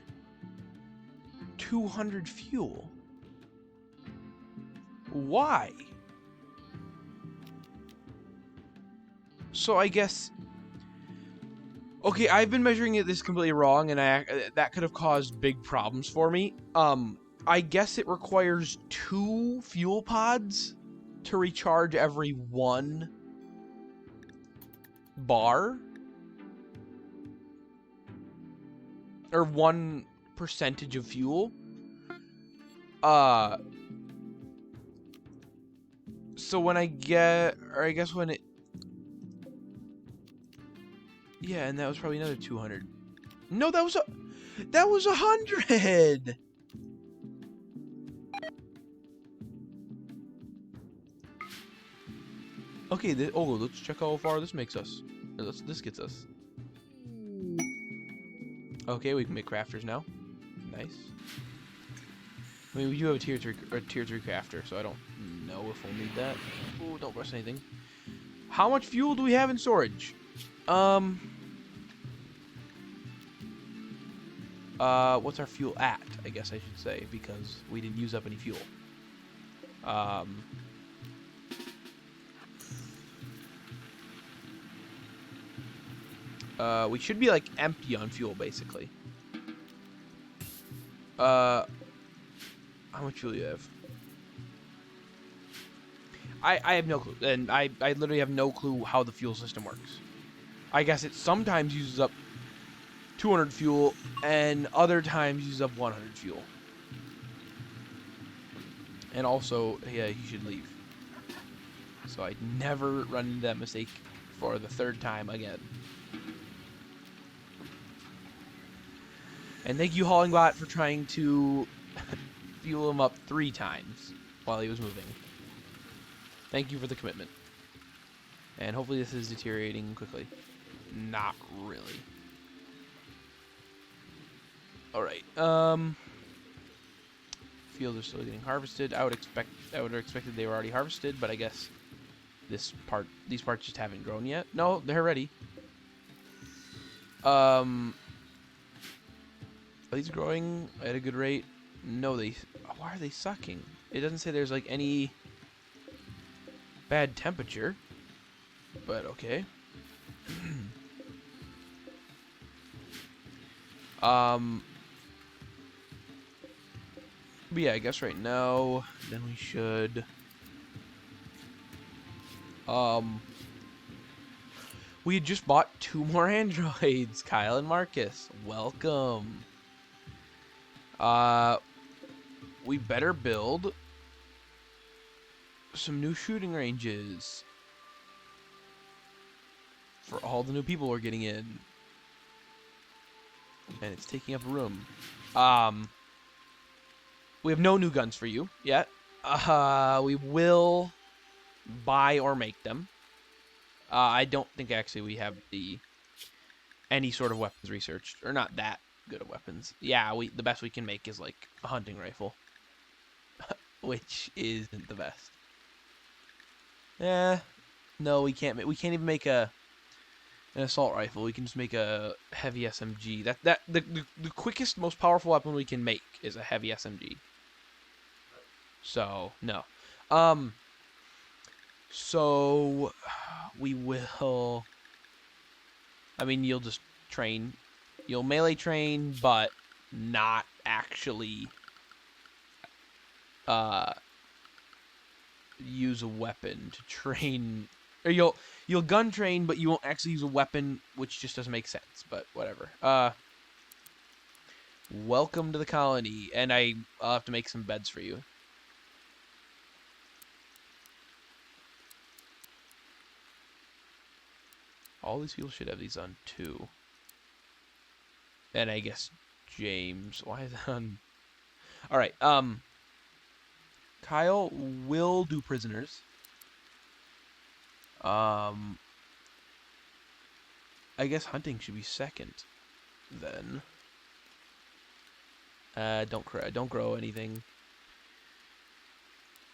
200 fuel. Why? So I guess, okay, I've been measuring this completely wrong, and that could have caused big problems for me. I guess it requires 2 fuel pods to recharge every 1 bar, or 1 percentage of fuel. So when I guess when it, yeah, and that was probably another 200. No, that was 100. Okay, let's check how far this makes us. This gets us. Okay, we can make crafters now. Nice. I mean, we do have a tier 3 crafter, so I don't know if we'll need that. Oh, don't press anything. How much fuel do we have in storage? What's our fuel at? I guess I should say, because we didn't use up any fuel. We should be like empty on fuel, basically. How much fuel do you have? I have no clue, and I literally have no clue how the fuel system works. I guess it sometimes uses up 200 fuel, and other times uses up 100 fuel. And also, yeah, you should leave. So I never run into that mistake for the 3rd time again. And thank you, Hollingbot, for trying to fuel him up 3 times while he was moving. Thank you for the commitment. And hopefully this is deteriorating quickly. Not really. Alright, fields are still getting harvested. I would have expected they were already harvested, but I guess these parts just haven't grown yet. No, they're ready. Are these growing at a good rate? No, why are they sucking? It doesn't say there's like any bad temperature, but okay. But yeah, I guess right now, then we should, we had just bought 2 more androids, Kyle and Marcus. Welcome. We better build some new shooting ranges for all the new people we're getting in. And it's taking up room. We have no new guns for you yet. We will buy or make them. I don't think actually we have any sort of weapons researched, or not that good of weapons. Yeah, the best we can make is like a hunting rifle, which isn't the best. No, we can't. We can't even make a an assault rifle. We can just make a heavy SMG. The quickest, most powerful weapon we can make is a heavy SMG. So no. So we will. I mean, you'll just train. You'll melee train, but not actually use a weapon to train. Or you'll gun train, but you won't actually use a weapon, which just doesn't make sense. But whatever. Welcome to the colony, and I'll have to make some beds for you. All these people should have these on too. And I guess James. Why is that on? All right. Kyle will do prisoners. I guess hunting should be second. Then. Don't grow anything.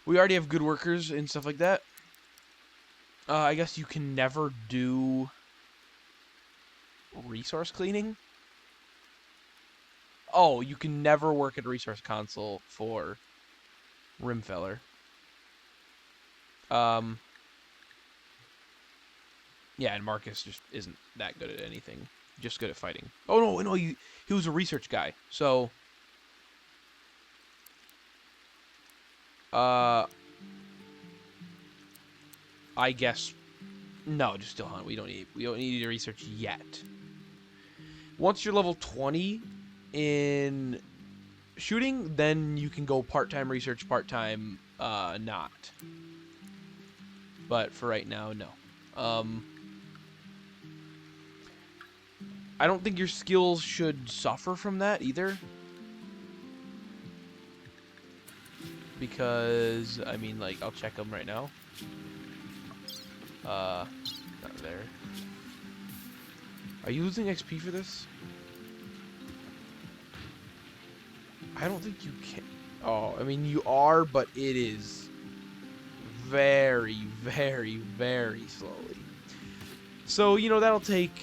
We already have good workers and stuff like that. I guess you can never do resource cleaning. Oh, you can never work at a resource console for Rimfeller. Yeah, and Marcus just isn't that good at anything. Just good at fighting. Oh no, he was a research guy. So I guess no, just still hunt. We don't need to research yet. Once you're level 20 in shooting, then you can go part-time research, part-time not. But for right now, no. I don't think your skills should suffer from that either. Because, I mean, like, I'll check them right now. Not there. Are you losing XP for this? I don't think you can. Oh, I mean, you are, but it is very, very, very slowly. So, that'll take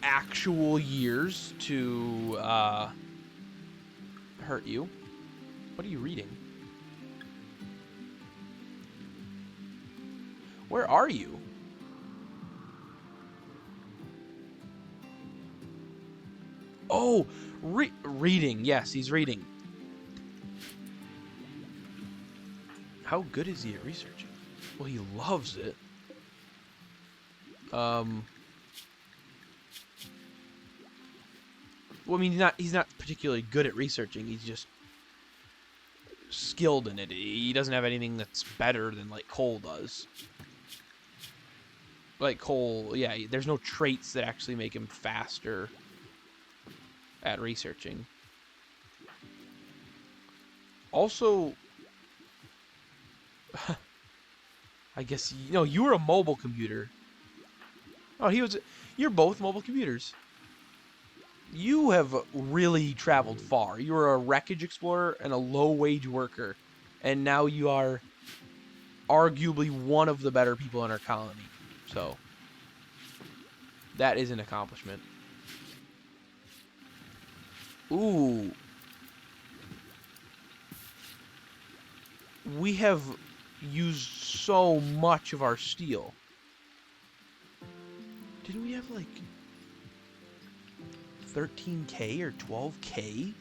actual years to hurt you. What are you reading? Where are you? Oh, reading. Yes, he's reading. How good is he at researching? Well, he loves it. Well, I mean, he's not particularly good at researching. He's just skilled in it. He doesn't have anything that's better than like Cole does. Like Cole, yeah, there's no traits that actually make him faster at researching. Also, I guess you were a mobile computer. Oh, you're both mobile computers. You have really traveled far. You were a wreckage explorer and a low-wage worker, and now you are arguably one of the better people in our colony. So, that is an accomplishment. Ooh. We have used so much of our steel. Didn't we have, like, 13K or 12K?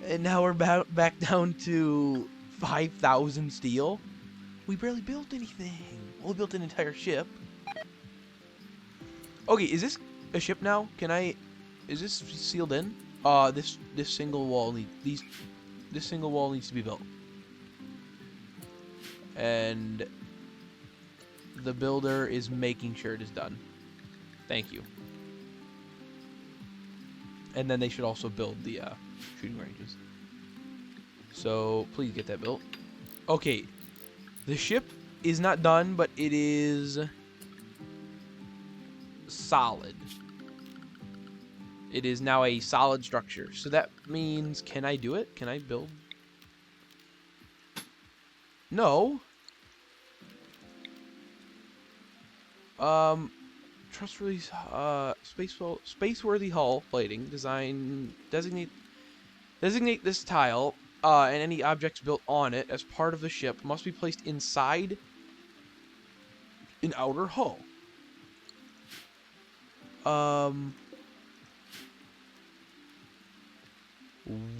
And now we're back down to 5,000 steel? We barely built anything. Well, we built an entire ship. Okay, is this a ship now? Is this sealed in? This single wall this single wall needs to be built. And the builder is making sure it is done. Thank you. And then they should also build the shooting ranges. So please get that built. Okay, the ship is not done, but it is solid. It is now a solid structure. So that means, can I do it? Can I build? No. Trustworthy, space-worthy hull plating. Designate this tile, and any objects built on it as part of the ship must be placed inside an outer hull.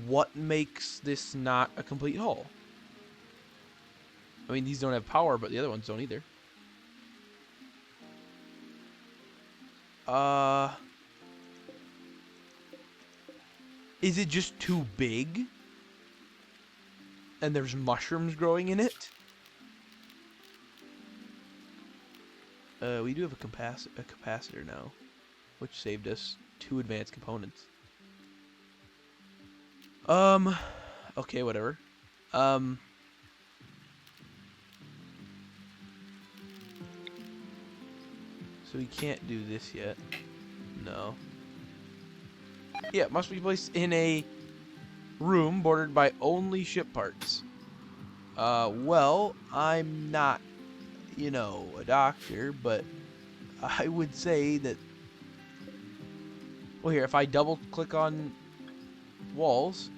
What makes this not a complete hull? I mean, these don't have power, but the other ones don't either. Is it just too big? And there's mushrooms growing in it? We do have a capacitor now, which saved us 2 advanced components. Okay, whatever. So we can't do this yet. No. Yeah, it must be placed in a room bordered by only ship parts. Well, I'm not, you know, a doctor, but I would say that... Well, here, if I double-click on walls,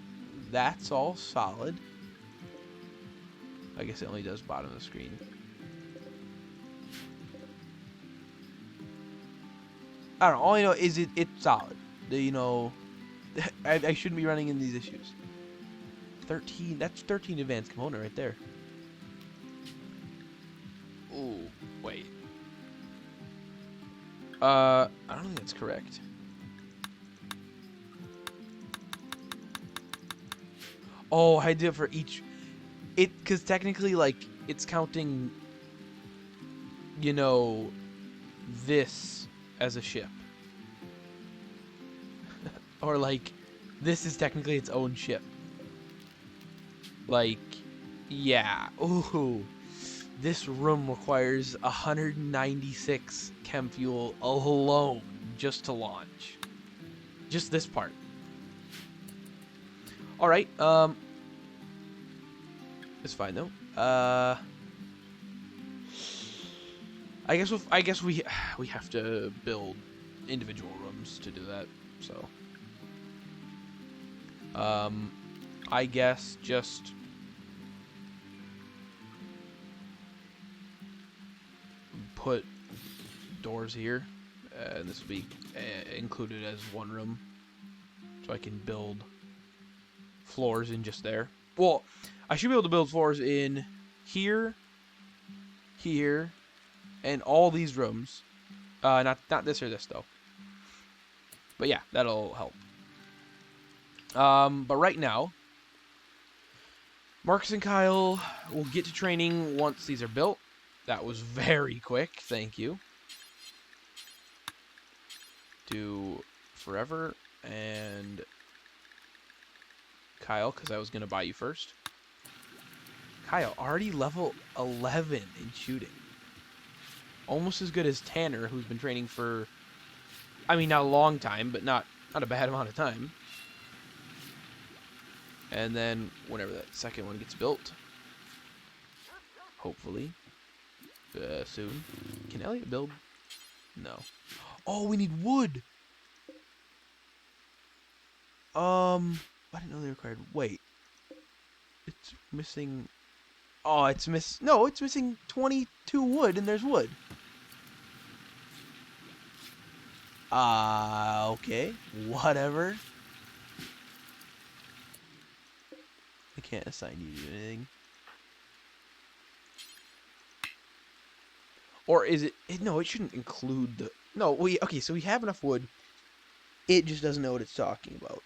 that's all solid. I guess it only does bottom of the screen. I don't know. All I know is it's solid. You know, I shouldn't be running into these issues. 13. That's 13 advanced component right there. Ooh, wait. I don't think that's correct. Oh, I did it for each. Because technically, like, it's counting, you know, this as a ship. Or, like, this is technically its own ship. Like, yeah. Ooh. This room requires 196 chem fuel alone just to launch. Just this part. Alright, it's fine though. I guess we have to build individual rooms to do that, so I guess just put doors here, and this will be included as one room, so I can build floors in just there. Well, I should be able to build floors in here, here, and all these rooms. Not this or this though. But yeah, that'll help. But right now, Marcus and Kyle will get to training once these are built. That was very quick. Thank you. Do forever and Kyle, because I was going to buy you first. Kyle, already level 11 in shooting. Almost as good as Tanner, who's been training for, I mean, not a long time, but not a bad amount of time. And then whenever that second one gets built, hopefully, soon. Can Elliot build? No. Oh, we need wood! I didn't know they required... Wait. It's missing... Oh, it's No, it's missing 22 wood, and there's wood. Okay. Whatever. I can't assign you to anything. Or is it... No, it shouldn't include the... No, okay, so we have enough wood. It just doesn't know what it's talking about.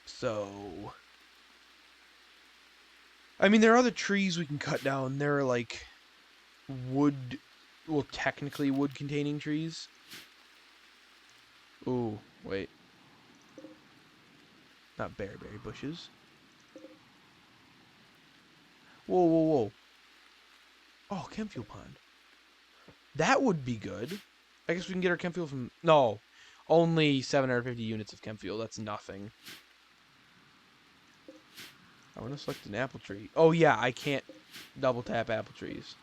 So... I mean, there are other trees we can cut down. There are, like, wood... Well, technically wood-containing trees. Ooh, wait. Not bearberry bushes. Whoa, whoa, whoa. Oh, chem fuel pond. That would be good. I guess we can get our chem fuel from... No. Only 750 units of chem fuel. That's nothing. I want to select an apple tree. Oh yeah, I can't double tap apple trees.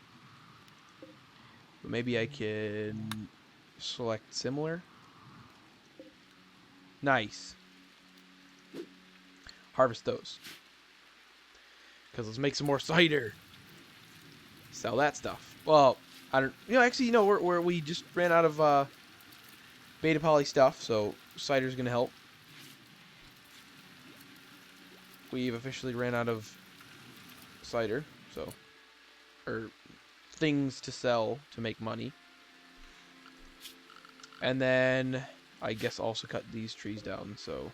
But maybe I can select similar. Nice. Harvest those. Because let's make some more cider. Sell that stuff. Well, I don't... You know, actually, you know, we just ran out of beta poly stuff, so cider's going to help. We've officially ran out of cider, so... Or things to sell to make money. And then I guess also cut these trees down, so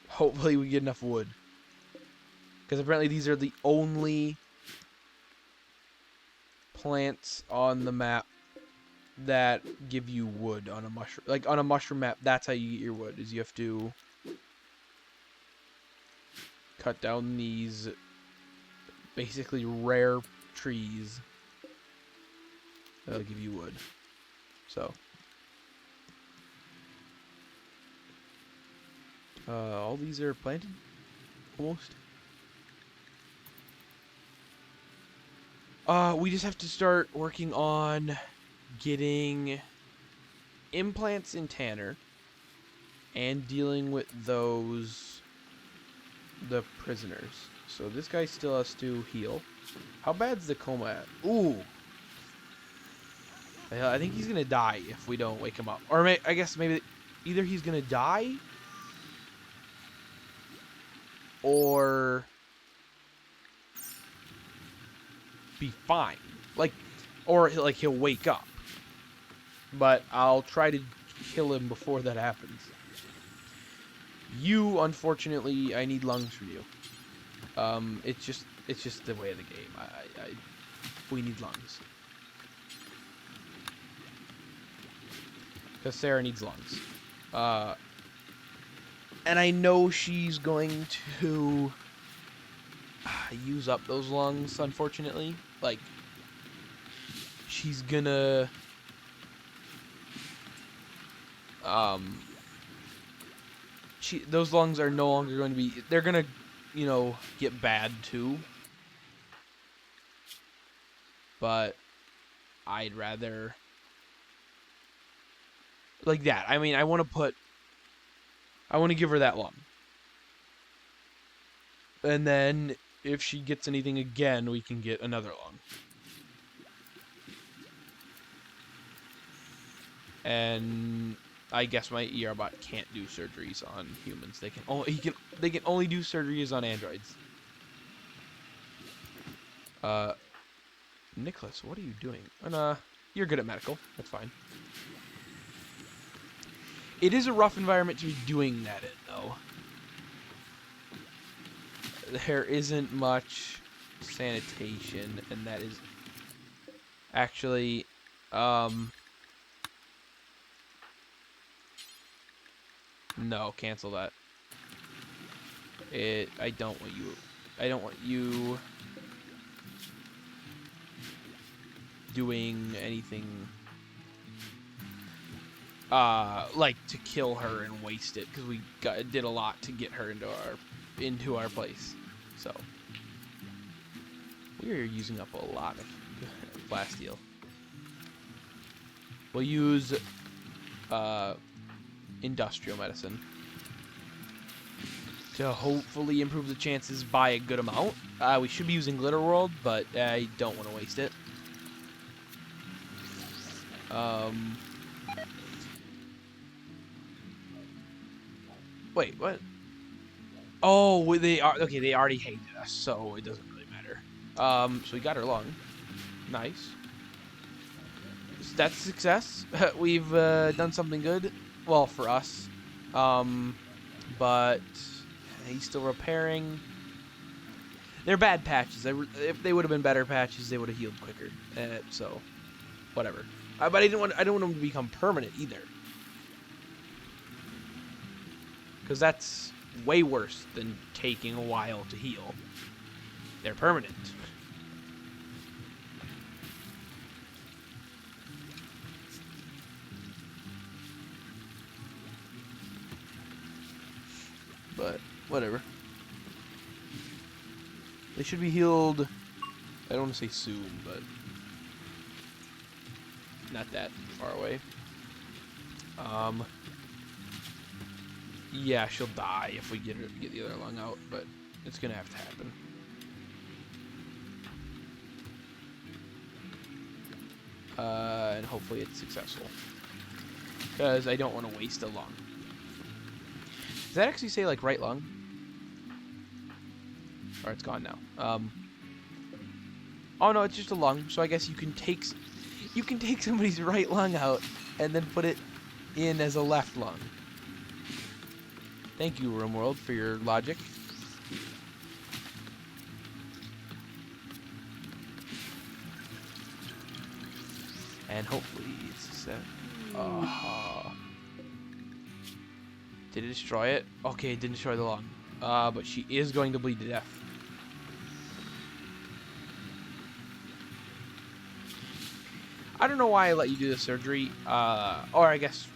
hopefully we get enough wood. Because apparently these are the only plants on the map that give you wood on a mushroom. Like on a mushroom map, that's how you get your wood, is you have to cut down these basically rare trees that'll give you wood. So all these are planted almost. We just have to start working on getting implants in Tanner and dealing with the prisoners. So this guy still has to heal. How bad's the coma at? Ooh. I think he's gonna die if we don't wake him up. Or I guess maybe either he's gonna die or be fine. Or he'll wake up. But I'll try to kill him before that happens. You, unfortunately, I need lungs from you. It's just the way of the game. We need lungs. Because Sarah needs lungs. And I know she's going to use up those lungs, unfortunately. Like, she's gonna... those lungs are no longer going to be... They're gonna, you know, get bad, too. But I'd rather... Like that. I mean, I want to give her that lung. And then, if she gets anything again, we can get another lung. And I guess my ER bot can't do surgeries on humans. They can only do surgeries on androids. Nicholas, what are you doing? You're good at medical. That's fine. It is a rough environment to be doing that in, though. There isn't much sanitation, and that is actually, no, cancel that. I don't want you doing anything like to kill her and waste it, because we did a lot to get her into our place. So we are using up a lot of plasteel. We'll use industrial medicine to hopefully improve the chances by a good amount. We should be using RimWorld, but I don't want to waste it. Wait, what? Oh, they already hated us, so it doesn't really matter. So we got her lung. Nice. That's a success. We've done something good. Well, for us. But he's still repairing. They're bad patches. If they would have been better patches, they would have healed quicker. So, whatever. But I don't want them to become permanent either. Because that's way worse than taking a while to heal. They're permanent. but whatever. They should be healed. I don't want to say soon, but not that far away. Yeah, she'll die if we get the other lung out, but it's gonna have to happen. And hopefully it's successful, because I don't want to waste a lung. Does that actually say like right lung? Or it's gone now. Oh no, it's just a lung. So I guess you can take somebody's right lung out and then put it in as a left lung. Thank you, RimWorld, for your logic. And hopefully it's set. Did it destroy it? Okay, it didn't destroy the lung. But she is going to bleed to death. I don't know why I let you do the surgery. Or I guess...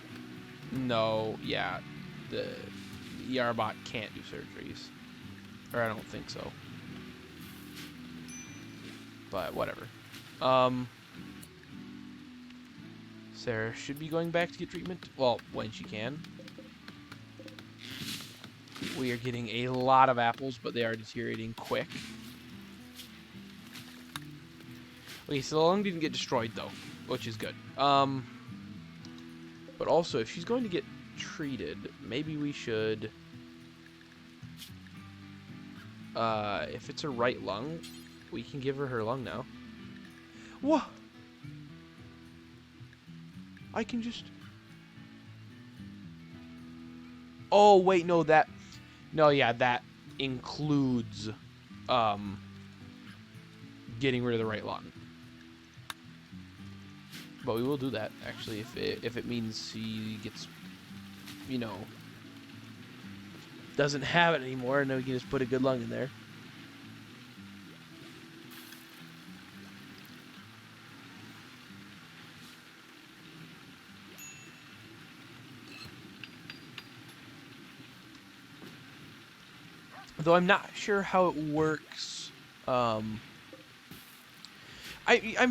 No, yeah. The ER bot can't do surgeries. Or I don't think so. But whatever. Sarah should be going back to get treatment. Well, when she can. We are getting a lot of apples, but they are deteriorating quick. Okay, so the lung didn't get destroyed, though, which is good. But also, if she's going to get treated, maybe we should... if it's a right lung, we can give her lung now. What? I can just... Oh, wait, no, that... No, yeah, that includes, getting rid of the right lung. But we will do that, actually, if it means he gets, you know, doesn't have it anymore, and then we can just put a good lung in there. Though I'm not sure how it works. I'm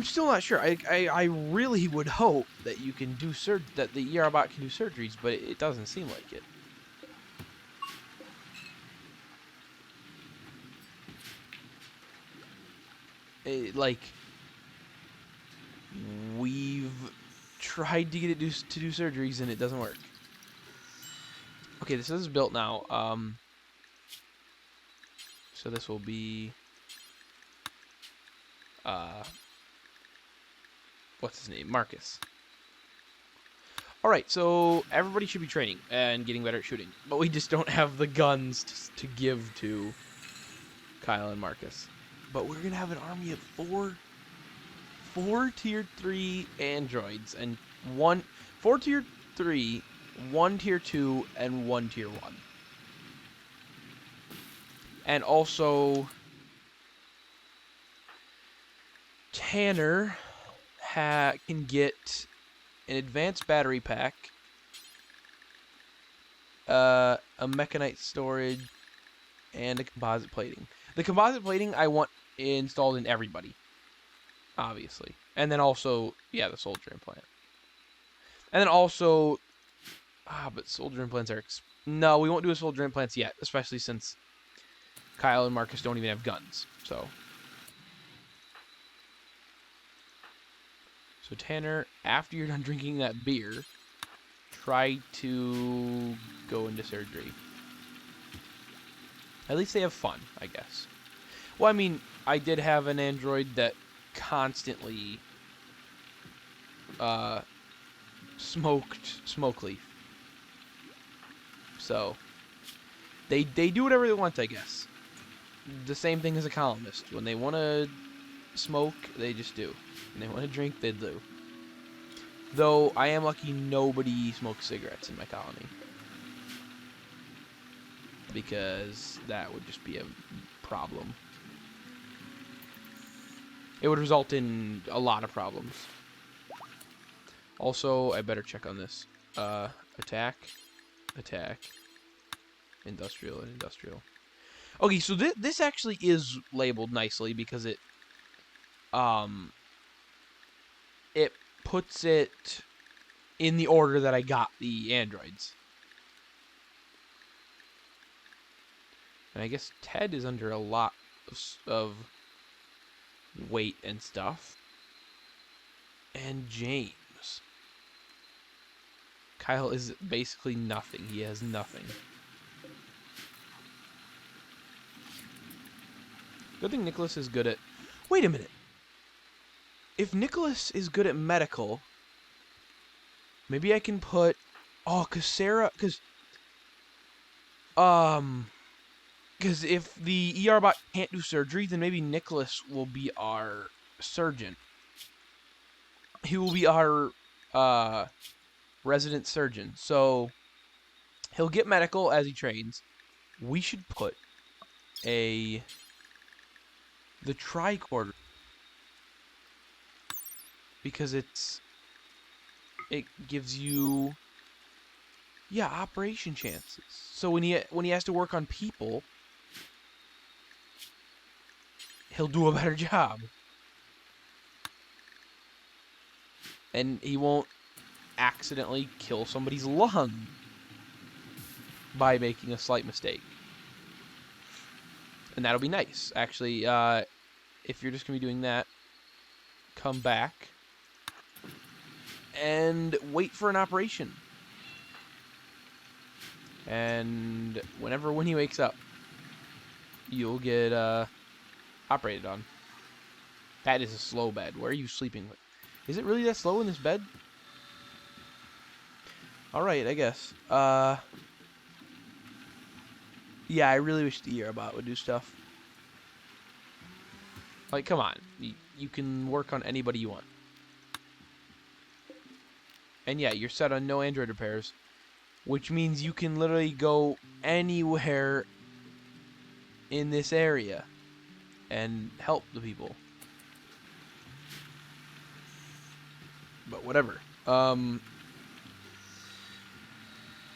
still not sure. I really would hope that you can do that the ER bot can do surgeries, but it doesn't seem like it. Like, we've tried to get it to do surgeries and it doesn't work. Okay, this is built now. So this will be what's his name? Marcus. Alright, so everybody should be training and getting better at shooting. But we just don't have the guns to give to Kyle and Marcus. But we're going to have an army of four tier 3 androids. And 4 tier 3, 1 tier 2, and 1 tier 1. And also... Tanner can get an advanced battery pack, a mechanite storage, and a composite plating. The composite plating I want installed in everybody, obviously. And then also, yeah, the soldier implant. And then also, but soldier implants are... No, we won't do a soldier implants yet, especially since Kyle and Marcus don't even have guns, so... So Tanner, after you're done drinking that beer, try to go into surgery. At least they have fun, I guess. Well, I mean, I did have an android that constantly smoked smoke leaf. So they do whatever they want, I guess. The same thing as a colonist. When they want to smoke, they just do. When they want to drink, they do. Though I am lucky nobody smokes cigarettes in my colony, because that would just be a problem. It would result in a lot of problems. Also, I better check on this. Attack. Industrial and industrial. Okay, so this actually is labeled nicely because it puts it in the order that I got the androids. And I guess Ted is under a lot of weight and stuff. And James. Kyle is basically nothing. He has nothing. Good thing Nicholas is good at... Wait a minute. If Nicholas is good at medical, maybe I can put... Oh, because Sarah... Because if the ER bot can't do surgery, then maybe Nicholas will be our surgeon. He will be our resident surgeon. So he'll get medical as he trains. We should put the tricorder, because it gives you operation chances. So when he has to work on people, he'll do a better job. And he won't accidentally kill somebody's lung by making a slight mistake. And that'll be nice. Actually, if you're just going to be doing that, come back and wait for an operation. And when he wakes up, you'll get operated on. That is a slow bed. Where are you sleeping? Is it really that slow in this bed? Alright, I guess. Yeah, I really wish the robot would do stuff. Like, come on. You can work on anybody you want. And yeah, you're set on no Android repairs, which means you can literally go anywhere in this area and help the people. But whatever. And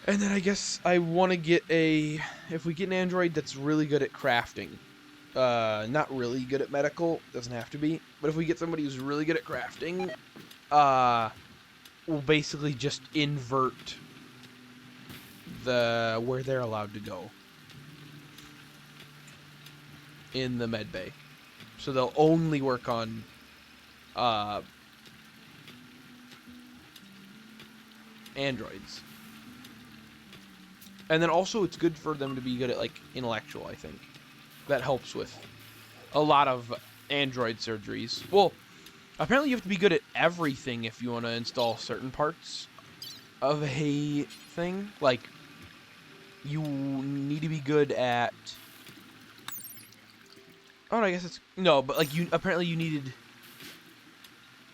then I guess I want to get if we get an android that's really good at crafting. Not really good at medical, doesn't have to be. But if we get somebody who's really good at crafting, we'll basically just invert where they're allowed to go in the med bay. So they'll only work on androids. And then also it's good for them to be good at, like, intellectual, I think. That helps with a lot of android surgeries. Well, apparently you have to be good at everything if you want to install certain parts of a thing. Like, you need to be good at... Oh, no, I guess it's... No, but, like, apparently you needed...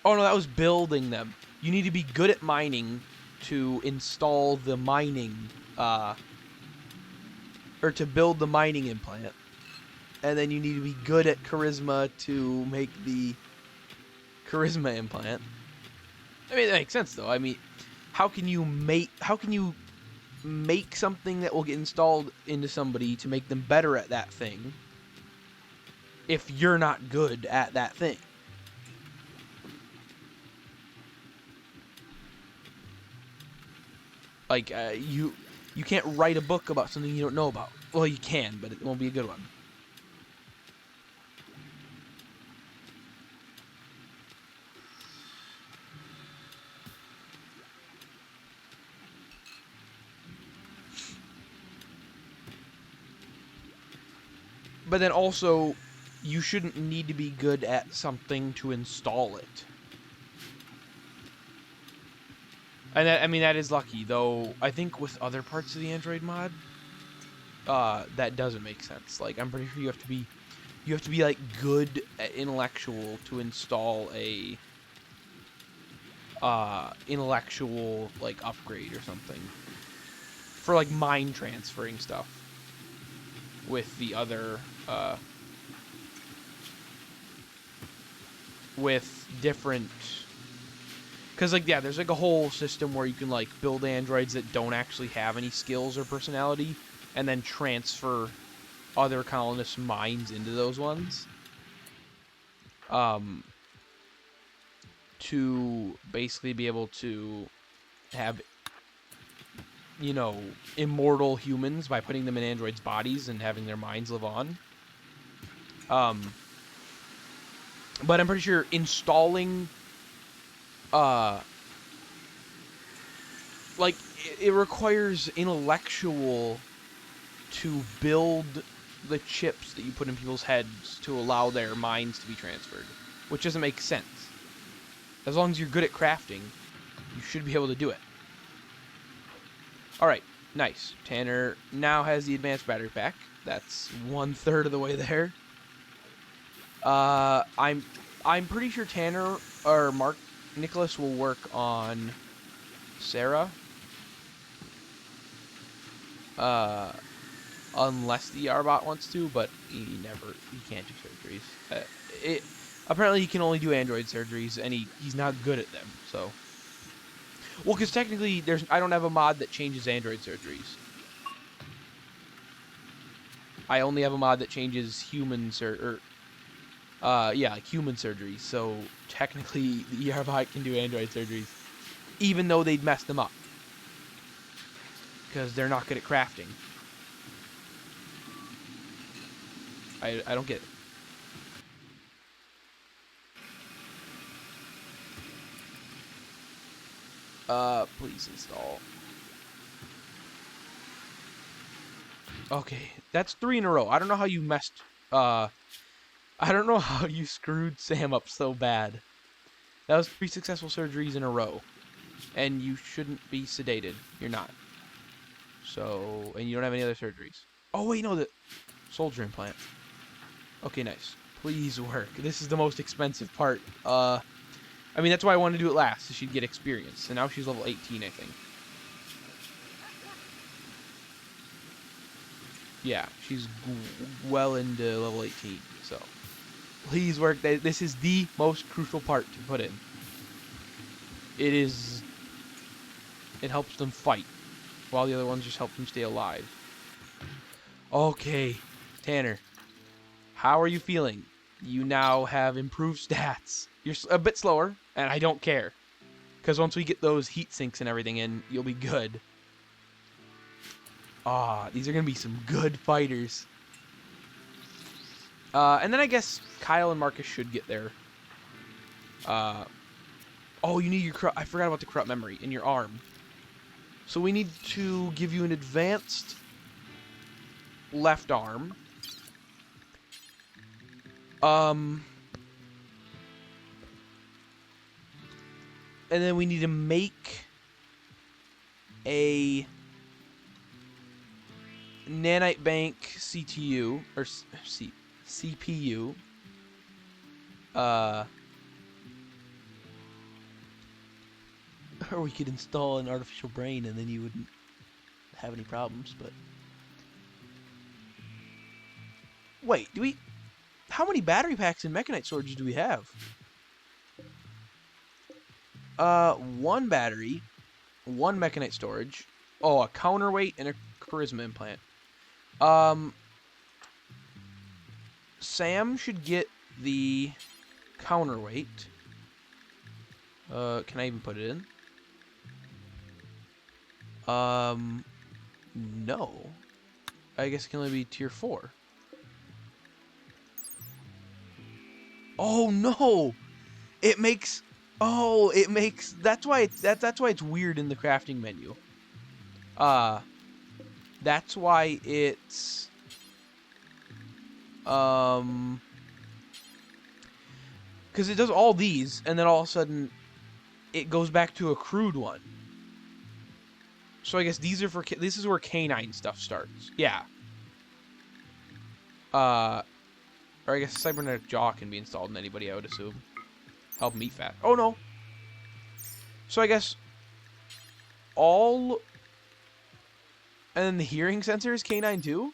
Oh, no, that was building them. You need to be good at mining to install the mining... or to build the mining implant. And then you need to be good at charisma to make the charisma implant. I mean, that makes sense, though. I mean, how can you make something that will get installed into somebody to make them better at that thing if you're not good at that thing? Like, you can't write a book about something you don't know about. Well, you can, but it won't be a good one. But then also, you shouldn't need to be good at something to install it. And that, I mean, that is lucky, though I think with other parts of the Android mod, that doesn't make sense. Like, I'm pretty sure you have to be like good at intellectual to install a intellectual, like, upgrade or something. For, like, mind transferring stuff with the other with different... Because, like, yeah, there's, like, a whole system where you can, like, build androids that don't actually have any skills or personality, and then transfer other colonists' minds into those ones. To basically be able to have, you know, immortal humans by putting them in androids' bodies and having their minds live on. But I'm pretty sure installing, like, it requires intellectual to build the chips that you put in people's heads to allow their minds to be transferred, which doesn't make sense. As long as you're good at crafting, you should be able to do it. Alright, nice. Tanner now has the advanced battery pack. That's 1/3 of the way there. I'm pretty sure Tanner or Nicholas will work on Sarah. Unless the Arbot wants to, but he can't do surgeries. Apparently he can only do android surgeries, and he's not good at them, so. Well, because technically I don't have a mod that changes android surgeries. I only have a mod that changes human human surgeries. So technically the Arbot can do android surgeries, even though they'd mess them up, because they're not good at crafting. I don't get it. Please install. Okay, that's 3 in a row. I don't know how you I don't know how you screwed Sam up so bad. That was 3 successful surgeries in a row. And you shouldn't be sedated. You're not. So, and you don't have any other surgeries. Oh, wait, no, the soldier implant. Okay, nice. Please work. This is the most expensive part. I mean, that's why I wanted to do it last, so she'd get experience. And now she's level 18, I think. Yeah, she's well into level 18, so. Please work. This is the most crucial part to put in. It helps them fight, while the other ones just help them stay alive. Okay, Tanner. How are you feeling? You now have improved stats. You're a bit slower, and I don't care. Because once we get those heat sinks and everything in, you'll be good. These are going to be some good fighters. And then I guess Kyle and Marcus should get there. Oh, you need your I forgot about the corrupt memory in your arm. So we need to give you an advanced left arm. And then we need to make a nanite bank CTU or CPU. Or we could install an artificial brain and then you wouldn't have any problems, but wait, how many battery packs and mechanite storage do we have? 1 battery, 1 mechanite storage. Oh, a counterweight and a charisma implant. Sam should get the counterweight. Can I even put it in? No. I guess it can only be tier 4. Oh no! It makes that's why it's weird in the crafting menu. That's why it's because it does all these and then all of a sudden it goes back to a crude one. So I guess these are this is where canine stuff starts. Yeah. Or I guess cybernetic jaw can be installed in anybody, I would assume. Help them eat fat. Oh no. So I guess all, and then the hearing sensor is canine too?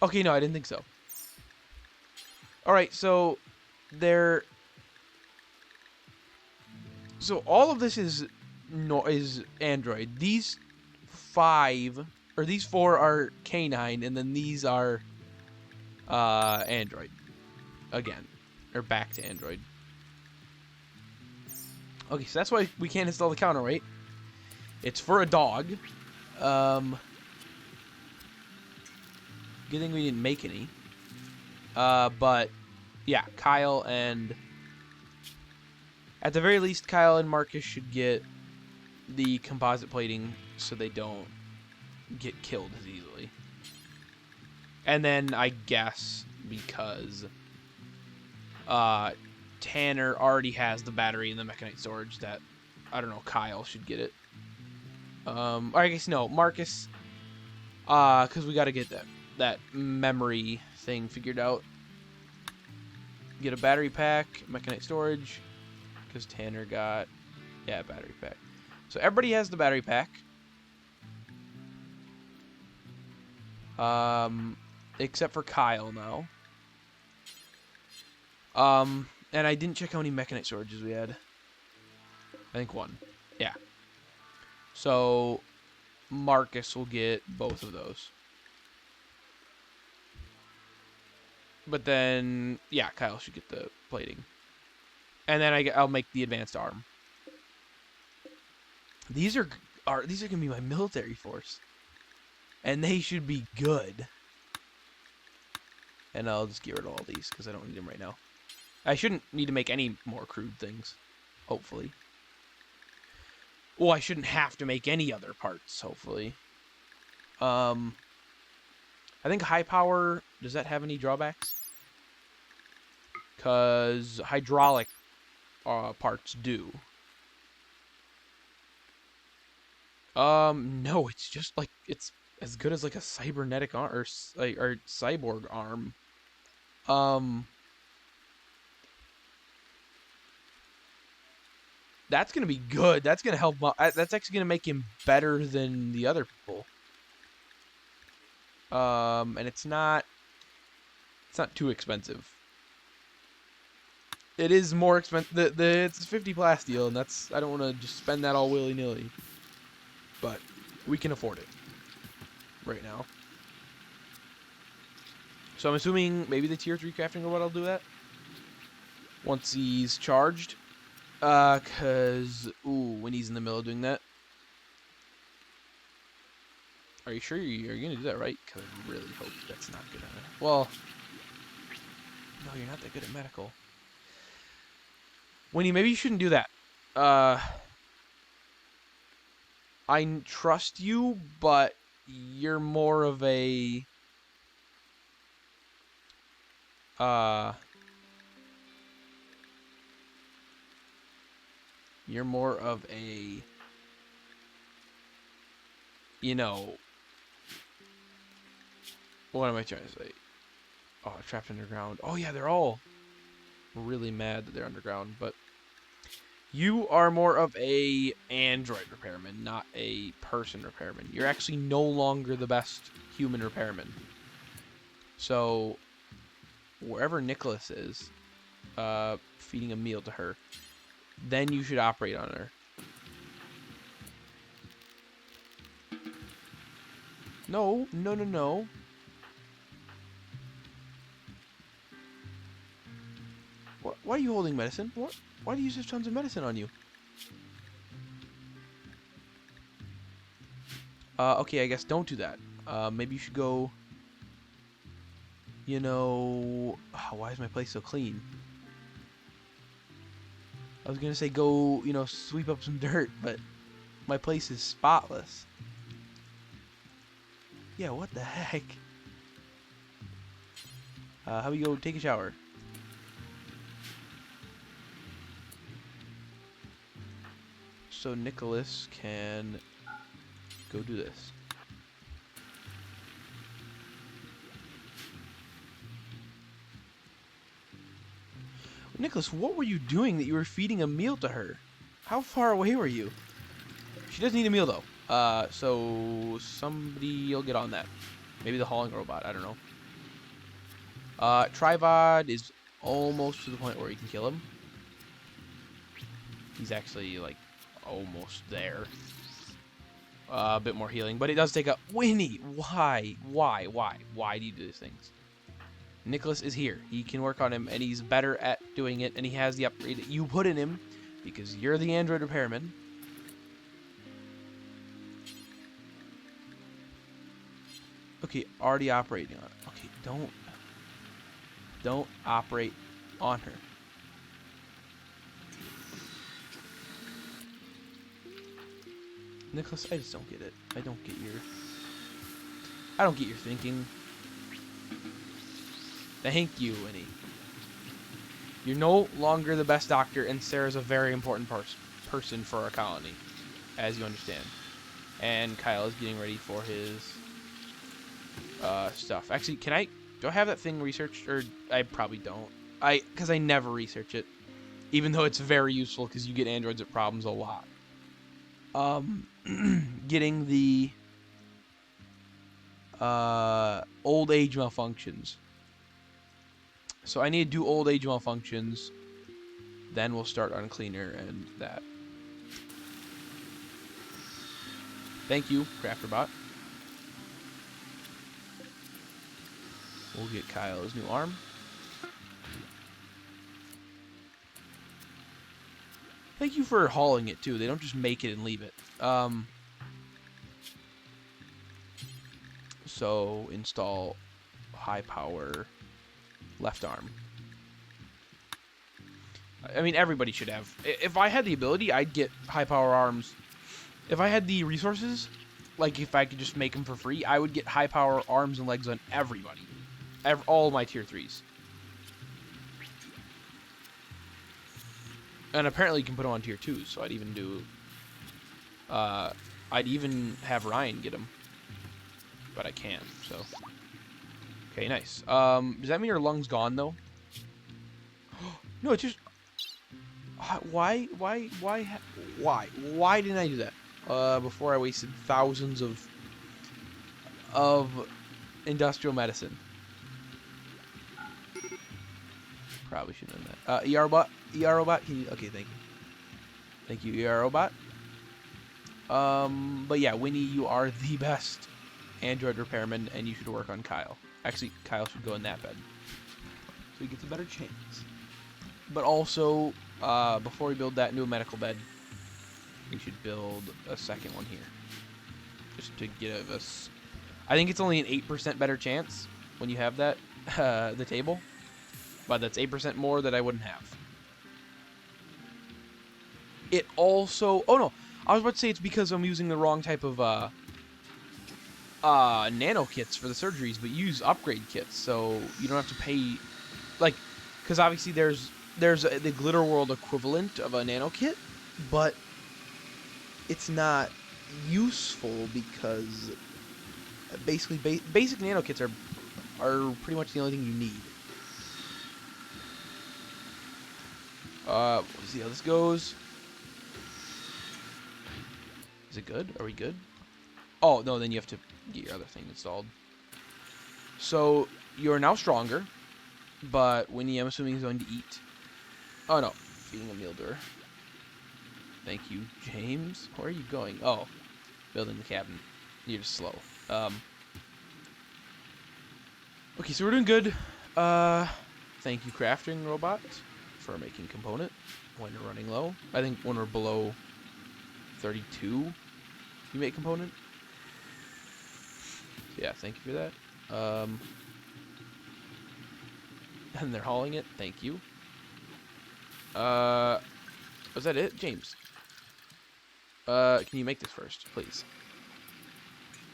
Okay, no, I didn't think so. Alright, so so all of this is Android. These 5 or these 4 are canine, and then these are android again, or back to android. Okay, so that's why we can't install the counterweight. It's for a dog. Good thing we didn't make any. But yeah, Kyle and at the very least, Kyle and Marcus should get the composite plating so they don't get killed as easily. And then I guess because Tanner already has the battery in the mechanite storage, that I don't know, Kyle should get it. Or I guess no, Marcus, because we got to get that memory thing figured out. Get a battery pack, mechanite storage, because Tanner got, yeah, battery pack. So everybody has the battery pack. Except for Kyle now. And I didn't check how many mechanite storages we had. I think 1. Yeah. So Marcus will get both of those. But then, yeah, Kyle should get the plating. And then I'll make the advanced arm. These are gonna be my military force, and they should be good. And I'll just get rid of all these because I don't need them right now. I shouldn't need to make any more crude things, hopefully. Well, I shouldn't have to make any other parts, hopefully. I think high power, does that have any drawbacks? Because hydraulic parts do. No, it's just like, it's as good as like a cybernetic arm, or cyborg arm. That's gonna be good. That's gonna help. That's actually gonna make him better than the other people. And it's not too expensive. It is more expensive. It's 50 plasteel, and that's, I don't want to just spend that all willy-nilly. But we can afford it right now. So I'm assuming maybe the tier 3 crafting robot will do that once he's charged. Cause when he's in the middle of doing that. Are you sure you're gonna do that right? Cause I really hope that's not good at it. Well, no, you're not that good at medical. Winnie, maybe you shouldn't do that. I trust you, but you're more of a you know, what am I trying to say? Oh, trapped underground. Oh yeah, they're all really mad that they're underground, but you are more of a android repairman, not a person repairman. You're actually no longer the best human repairman. So wherever Nicholas is, feeding a meal to her, then you should operate on her. No, no, no, no. Why are you holding medicine? What? Why do you have tons of medicine on you? Okay, I guess don't do that. Maybe you should go, you know... why is my place so clean? I was gonna say go, you know, sweep up some dirt, but my place is spotless. Yeah, what the heck? How about you go take a shower? So Nicholas can go do this. Nicholas, what were you doing that you were feeding a meal to her? How far away were you? She doesn't need a meal, though. So somebody will get on that. Maybe the hauling robot, I don't know. Trivod is almost to the point where you can kill him. He's actually, like, almost there. a bit more healing, but it does take up. Winnie, why do you do these things? Nicholas is here. He can work on him, and he's better at doing it, and he has the upgrade that you put in him because you're the android repairman. Okay, already operating on it. Okay, don't operate on her. Nicholas, I just don't get it. I don't get your thinking. Thank you, Winnie. You're no longer the best doctor, and Sarah's a very important person for our colony, as you understand. And Kyle is getting ready for his stuff. Actually, do I have that thing researched? Or I probably don't. Because I never research it. Even though it's very useful, because you get androids at problems a lot. Getting the old age malfunctions. So I need to do old age malfunctions. Then we'll start on cleaner and that. Thank you, Crafterbot. We'll get Kyle his new arm. Thank you for hauling it too. They don't just make it and leave it. So install high power left arm. I mean, everybody should have. If I had the ability, I'd get high power arms. If I had the resources, like if I could just make them for free, I would get high power arms and legs on everybody. All my tier 3s. And apparently you can put them on tier 2s, so I'd even do... I'd even have Ryan get them. But I can't, so... Okay, nice. Does that mean your lung's gone, though? No, it's just... Why didn't I do that? Before I wasted thousands of industrial medicine. Probably shouldn't have done that. ER robot, can you... Okay, thank you. Thank you, ER robot. But yeah, Winnie, you are the best android repairman, and you should work on Kyle. Actually, Kyle should go in that bed, so he gets a better chance. But also, before we build that new medical bed, we should build a second one here, just to give us... I think it's only an 8% better chance when you have that, the table, but that's 8% more that I wouldn't have. It also... Oh no, I was about to say it's because I'm using the wrong type of nano kits for the surgeries, but use upgrade kits, so you don't have to pay, like, because obviously there's the Glitter World equivalent of a nano kit, but it's not useful because basically basic nano kits are pretty much the only thing you need. We'll see how this goes. Is it good? Are we good? Oh, no, then you have to get your other thing installed. So, you're now stronger, but Winnie, I'm assuming, is going to eat. Oh, no. Feeding a meal to her. Thank you, James. Where are you going? Oh, building the cabin. You're just slow. Okay, so we're doing good. Thank you, crafting robot, for making component when you're running low. I think when we're below 32, you make component. So yeah, thank you for that. And they're hauling it. Thank you. Was that it, James? Can you make this first, please?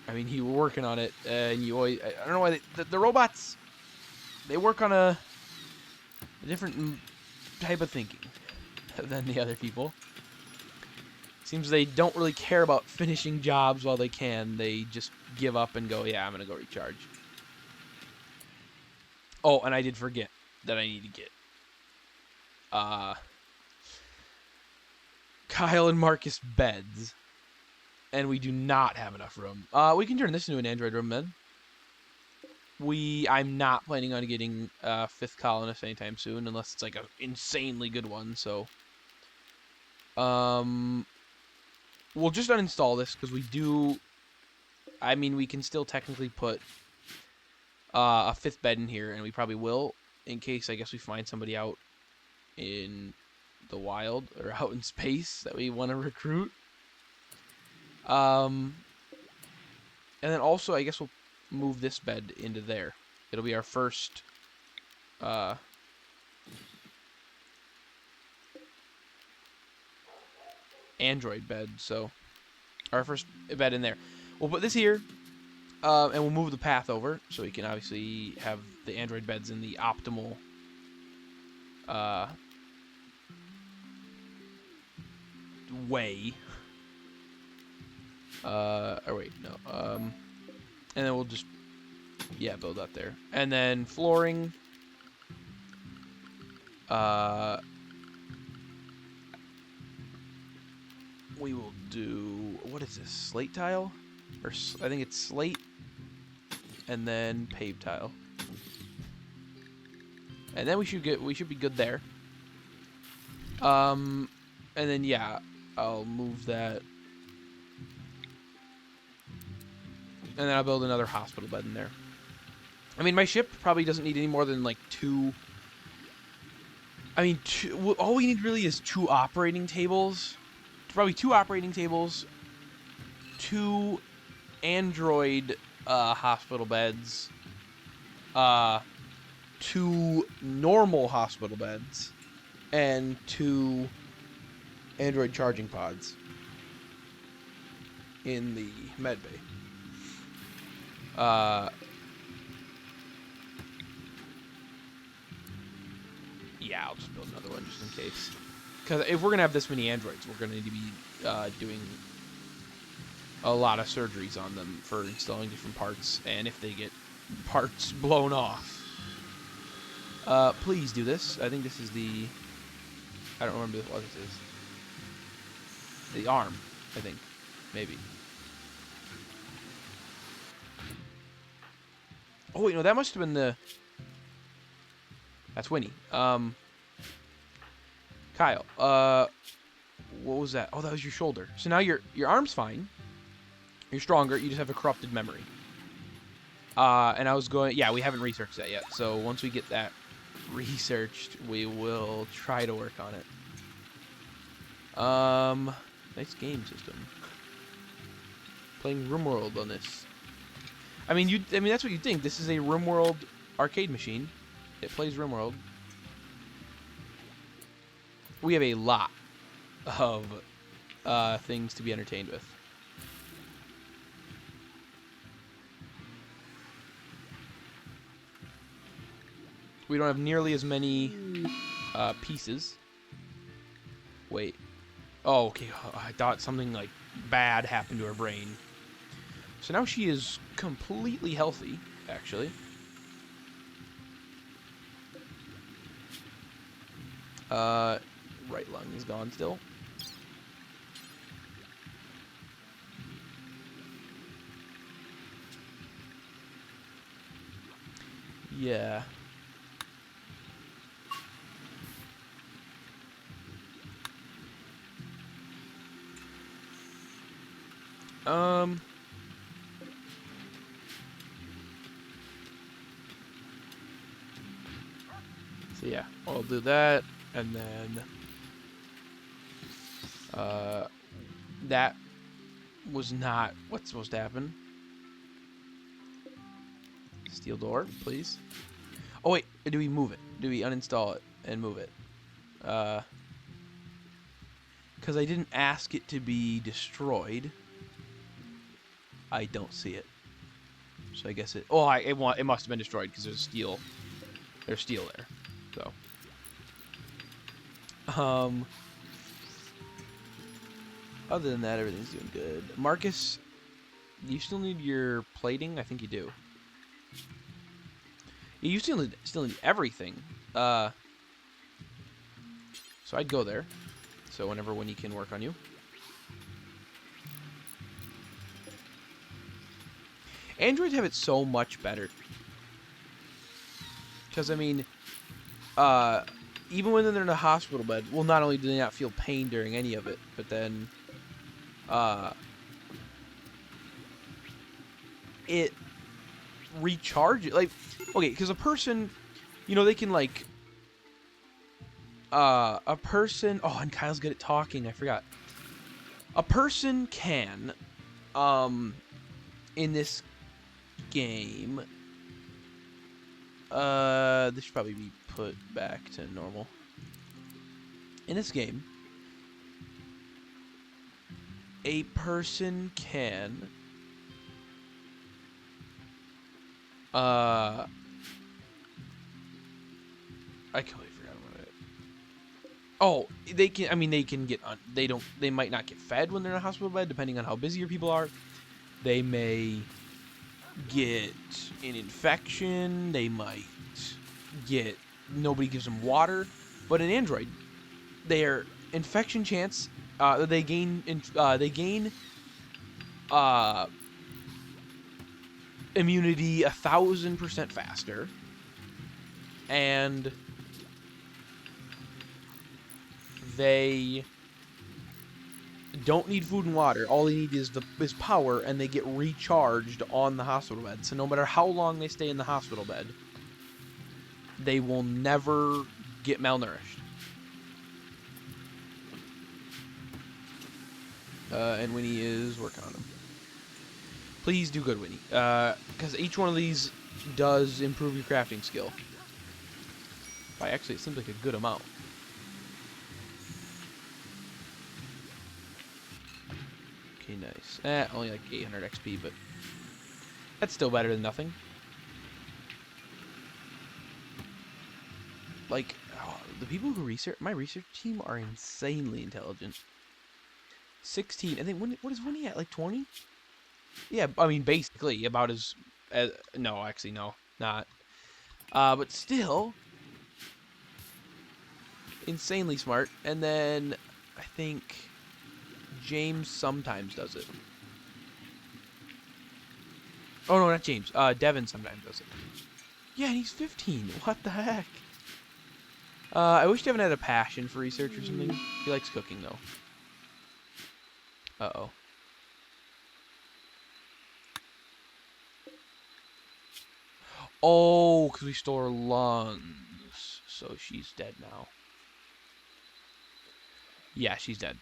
I mean, you were working on it, and you always... I don't know why the robots, they work on a different type of thinking than the other people. Seems they don't really care about finishing jobs while they can. They just give up and go, yeah, I'm going to go recharge. Oh, and I did forget that I need to get Kyle and Marcus beds. And we do not have enough room. We can turn this into an android room, then. I'm not planning on getting a 5th colonist anytime soon, unless it's like an insanely good one, so... we'll just uninstall this because we do. I mean, we can still technically put a 5th bed in here, and we probably will, in case I guess we find somebody out in the wild or out in space that we want to recruit. And then also, I guess we'll move this bed into there. It'll be our first Android bed, so our first bed in there. We'll put this here, and we'll move the path over so we can obviously have the Android beds in the optimal way. Or wait, no. And then we'll just, yeah, build that there. And then flooring. We will do, what is this, slate tile? Or I think it's slate, and then paved tile. And then we should be good there. And then yeah, I'll move that. And then I'll build another hospital bed in there. I mean, my ship probably doesn't need any more than like 2. I mean, all we need really is 2 operating tables. Probably 2 operating tables, 2 Android hospital beds, 2 normal hospital beds, and 2 Android charging pods in the med bay. Yeah, I'll just build another one just in case. Because if we're going to have this many androids, we're going to need to be doing a lot of surgeries on them for installing different parts, and if they get parts blown off. Please do this. I think this is the... I don't remember what this is. The arm, I think. Maybe. Oh, wait, no, that must have been the... That's Winnie. Kyle, what was that? Oh, that was your shoulder. So now your arm's fine. You're stronger. You just have a corrupted memory. And I was going... Yeah, we haven't researched that yet. So once we get that researched, we will try to work on it. Nice game system. Playing RimWorld on this. I mean, that's what you think. This is a RimWorld arcade machine. It plays RimWorld. We have a lot of things to be entertained with. We don't have nearly as many pieces. Wait. Oh, okay. I thought something like bad happened to her brain. So now she is completely healthy, actually. Right lung is gone still. Yeah. So yeah, I'll do that, and then that was not what's supposed to happen. Steel door, please. Oh wait, do we move it? Do we uninstall it and move it? Because I didn't ask it to be destroyed. I don't see it. So I guess it... Oh, it must have been destroyed because there's steel. There's steel there. So... Other than that, everything's doing good. Marcus, do you still need your plating? I think you do. You still need everything. So I'd go there. So whenever Winnie can work on you. Androids have it so much better. Because, I mean, even when they're in a hospital bed, well, not only do they not feel pain during any of it, but then it recharges. Like, okay, because a person, you know, they can like a person. Oh, and Kyle's good at talking. I forgot. A person can, in this game. This should probably be put back to normal. In this game, a person can I completely forgot about it. Oh, they can. I mean, they can get. They don't. They might not get fed when they're in a hospital bed, depending on how busy your people are. They may get an infection. They might get. Nobody gives them water. But an android, their infection chance. They gain. They gain. Immunity 1,000% faster, and they don't need food and water. All they need is power, and they get recharged on the hospital bed. So no matter how long they stay in the hospital bed, they will never get malnourished. And Winnie is working on them. Please do good, Winnie. Because each one of these does improve your crafting skill. Actually, it seems like a good amount. Okay, nice. Only like 800 XP, but that's still better than nothing. Like, the people who my research team are insanely intelligent. 16. I think, what is Winnie at? Like 20? Yeah, I mean, basically, about as no, actually, no, not. But still, insanely smart. And then, I think James sometimes does it. Oh, no, not James. Devin sometimes does it. Yeah, and he's 15. What the heck? I wish Devin had a passion for research or something. He likes cooking, though. Uh-oh. Oh, because we stole her lungs. So she's dead now. Yeah, she's dead.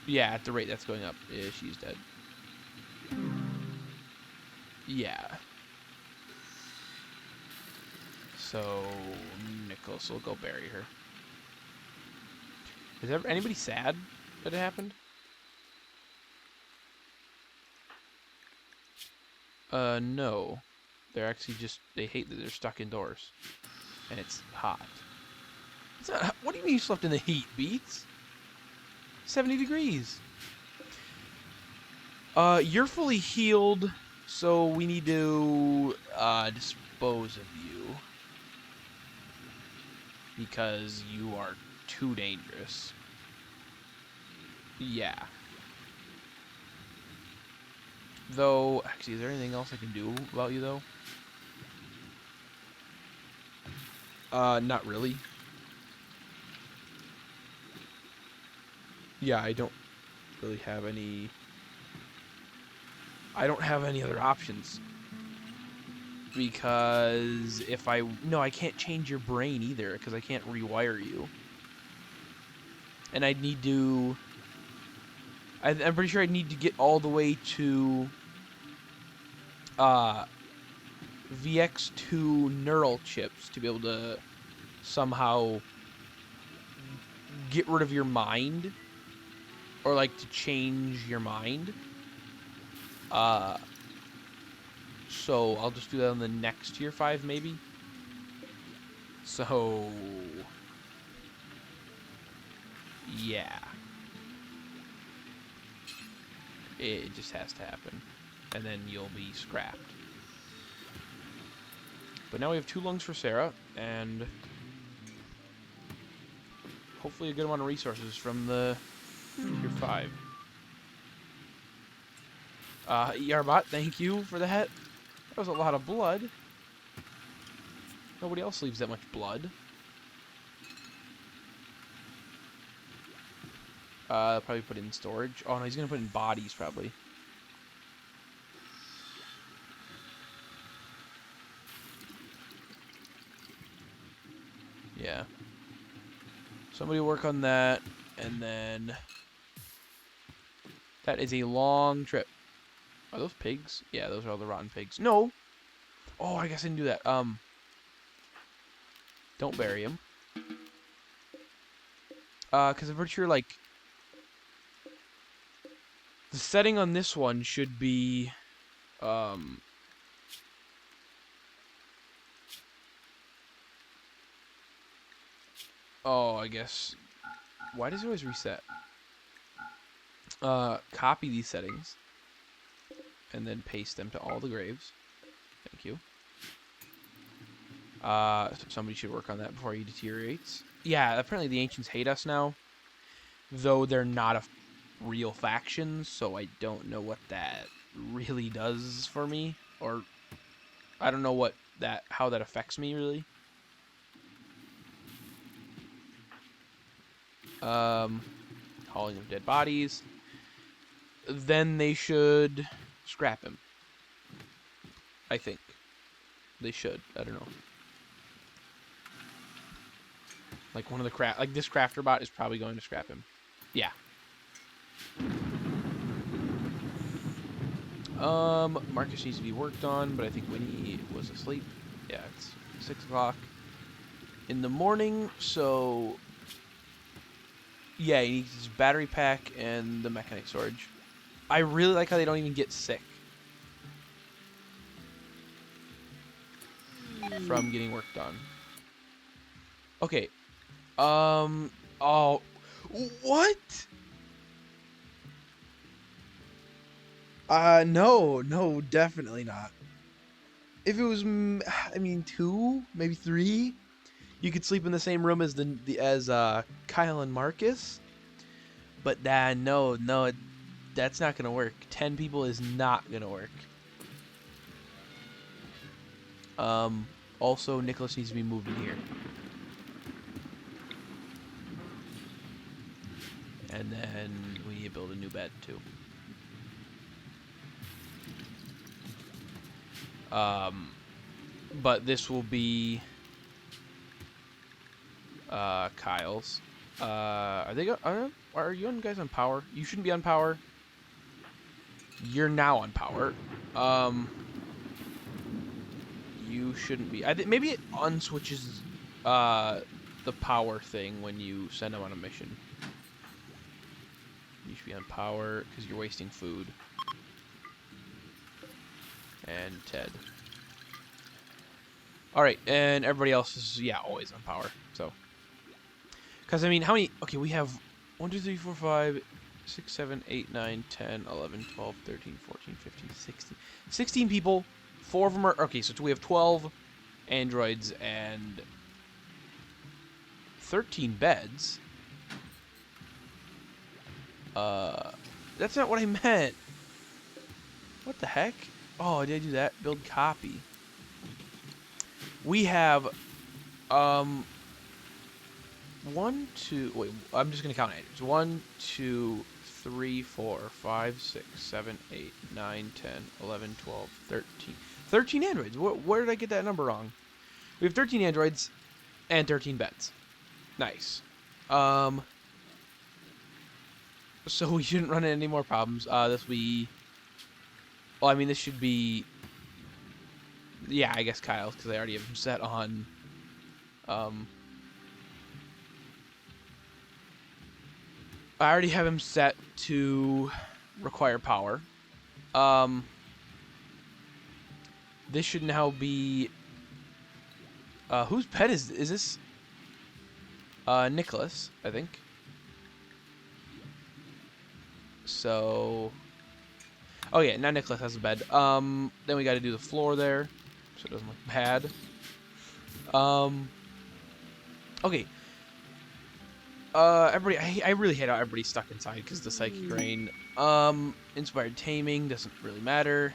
Yeah, at the rate that's going up, yeah, she's dead. Yeah. So, Nicholas will go bury her. Is anybody sad that it happened? No. They're actually just, they hate that they're stuck indoors. And it's hot. What do you mean you slept in the heat, Beats? 70 degrees. You're fully healed, so we need to, dispose of you. Because you are too dangerous. Yeah. Though, actually, is there anything else I can do about you, though? Not really. Yeah, I don't really have any... I don't have any other options. Because if I... No, I can't change your brain either, because I can't rewire you. And I'd need to... I'm pretty sure I'd need to get all the way to... VX2 neural chips to be able to somehow get rid of your mind, or like to change your mind. So I'll just do that on the next tier 5 maybe. So yeah, it just has to happen, and then you'll be scrapped. But now we have 2 lungs for Sarah, and hopefully a good amount of resources from the tier 5. Yarbot, thank you for that. That was a lot of blood. Nobody else leaves that much blood. Probably put in storage. Oh no, he's gonna put in bodies probably. Yeah. Somebody work on that, and then that is a long trip. Are those pigs? Yeah, those are all the rotten pigs. No. Oh, I guess I didn't do that. Don't bury him. Because I'm pretty sure like the setting on this one should be oh, I guess. Why does it always reset? Copy these settings and then paste them to all the graves. Thank you. Somebody should work on that before he deteriorates. Yeah, apparently the ancients hate us now, though they're not a real faction, so I don't know what that really does for me, or I don't know how that affects me really. Hauling of dead bodies. Then they should scrap him. I think they should. I don't know. Like one of the like this crafter bot is probably going to scrap him. Yeah. Marcus needs to be worked on, but I think Winnie was asleep. Yeah, it's 6 o'clock in the morning, so yeah, he needs his battery pack and the mechanic storage. I really like how they don't even get sick from getting work done. Okay. Oh, what? No, definitely not. If it was, I mean, 2, maybe 3, you could sleep in the same room as Kyle and Marcus. But no, that's not gonna work. 10 people is not gonna work. Also, Nicholas needs to be moved in here. And then we need to build a new bed, too. But this will be Kyle's. Are you guys on power? You shouldn't be on power. You're now on power. You shouldn't be. I think maybe it unswitches the power thing when you send them on a mission. You should be on power because you're wasting food. And Ted. Alright, and everybody else is, yeah, always on power. So. Because, I mean, how many. Okay, we have 1, 2, 3, 4, 5, 6, 7, 8, 9, 10, 11, 12, 13, 14, 15, 16. 16 people. 4 of them are. Okay, so we have 12 androids and 13 beds. That's not what I meant. What the heck? Oh, did I do that? Build copy. We have 1, 2. Wait, I'm just gonna count androids. 1, 2, 3, 4, 5, 6, 7, 8, 9, 10, 11, 12, 13. 13 androids. Where did I get that number wrong? We have 13 androids and 13 beds. Nice. So we shouldn't run into any more problems. Well, I mean, this should be. Yeah, I guess Kyle's because I already have him set on. I already have him set to require power. This should now be. Whose pet is this? Nicholas, I think. So. Oh yeah, now Nicholas has a bed. Then we got to do the floor there, so it doesn't look bad. Okay. Everybody, I really hate how everybody's stuck inside because the psychic rain. Inspired taming doesn't really matter.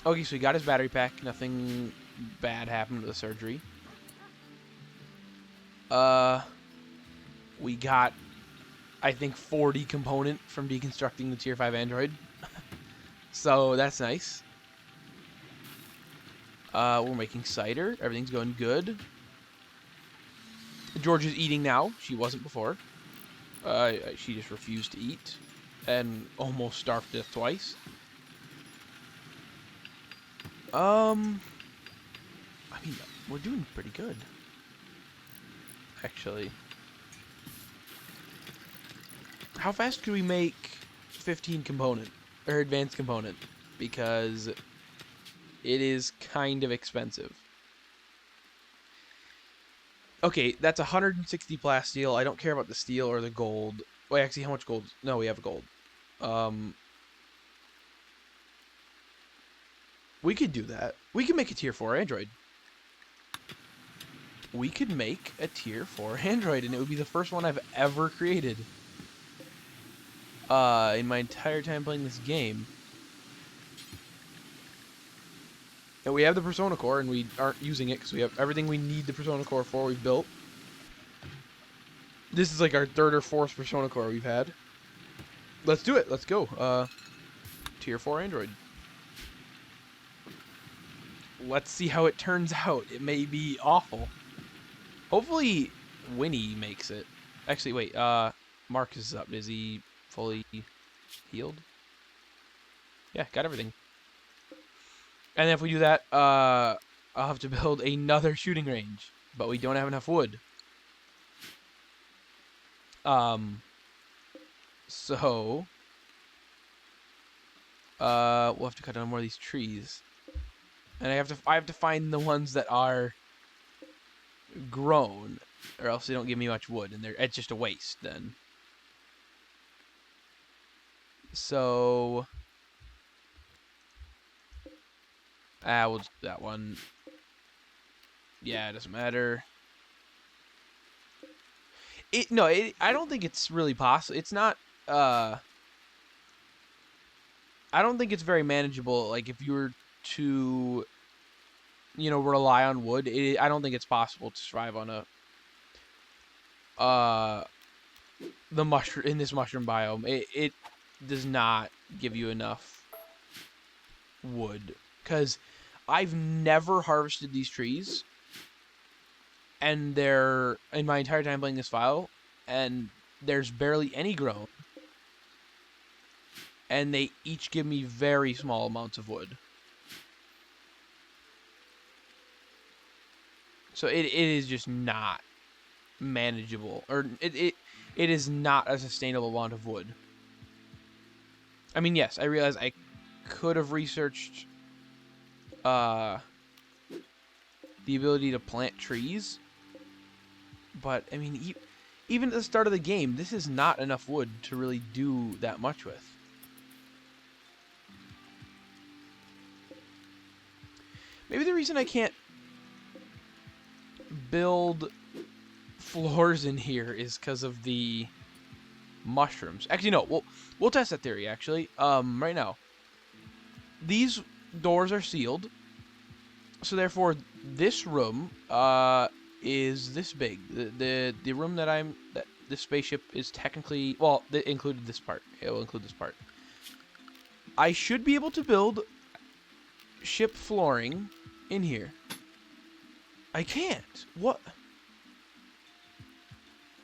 Okay, so he got his battery pack. Nothing bad happened with the surgery. We got, I think, 40 component from deconstructing the tier 5 android. So that's nice. We're making cider. Everything's going good. George is eating now. She wasn't before. She just refused to eat and almost starved to death twice. I mean, we're doing pretty good, actually. How fast could we make 15 component or advanced component? Because it is kind of expensive. Okay, that's 160 plasteel. I don't care about the steel or the gold. Wait, actually, how much gold? No, we have gold. We could do that. We could make a tier 4 android. We could make a tier 4 android, and it would be the first one I've ever created. In my entire time playing this game. And we have the Persona Core, and we aren't using it because we have everything we need the Persona Core for. We've built. This is like our third or fourth Persona Core we've had. Let's do it. Let's go. Tier 4 android. Let's see how it turns out. It may be awful. Hopefully, Winnie makes it. Actually, wait. Marcus is up. Is he fully healed? Yeah, got everything. And then if we do that, I'll have to build another shooting range. But we don't have enough wood. So we'll have to cut down more of these trees. And I have to find the ones that are grown, or else they don't give me much wood, and it's just a waste then. So we'll just do that one. Yeah, it doesn't matter. I don't think it's really possible. It's not. I don't think it's very manageable. Like if you were to, rely on wood, I don't think it's possible to survive on in this mushroom biome. It does not give you enough wood, because I've never harvested these trees, and they're in my entire time playing this file, and there's barely any grown, and they each give me very small amounts of wood. So it is just not manageable, or it is not a sustainable amount of wood. I mean, yes, I realize I could have researched the ability to plant trees, but I mean, even at the start of the game, this is not enough wood to really do that much with. Maybe the reason I can't build floors in here is because of the mushrooms. Actually, no. We'll test that theory. Actually, right now, these doors are sealed, so therefore, this room is this big. The room that this spaceship is technically, well, it included this part. It will include this part. I should be able to build ship flooring in here. I can't. What?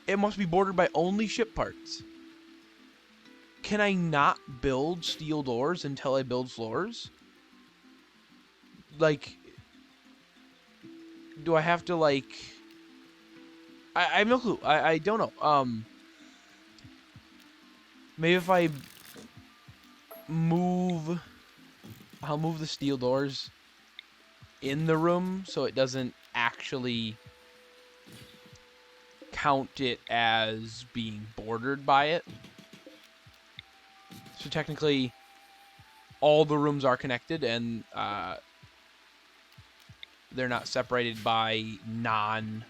It must be bordered by only ship parts. Can I not build steel doors until I build floors? Like, do I have to, like... I have no clue. I don't know. Maybe if I move... I'll move the steel doors in the room so it doesn't actually count it as being bordered by it. So technically, all the rooms are connected, and they're not separated by non-ship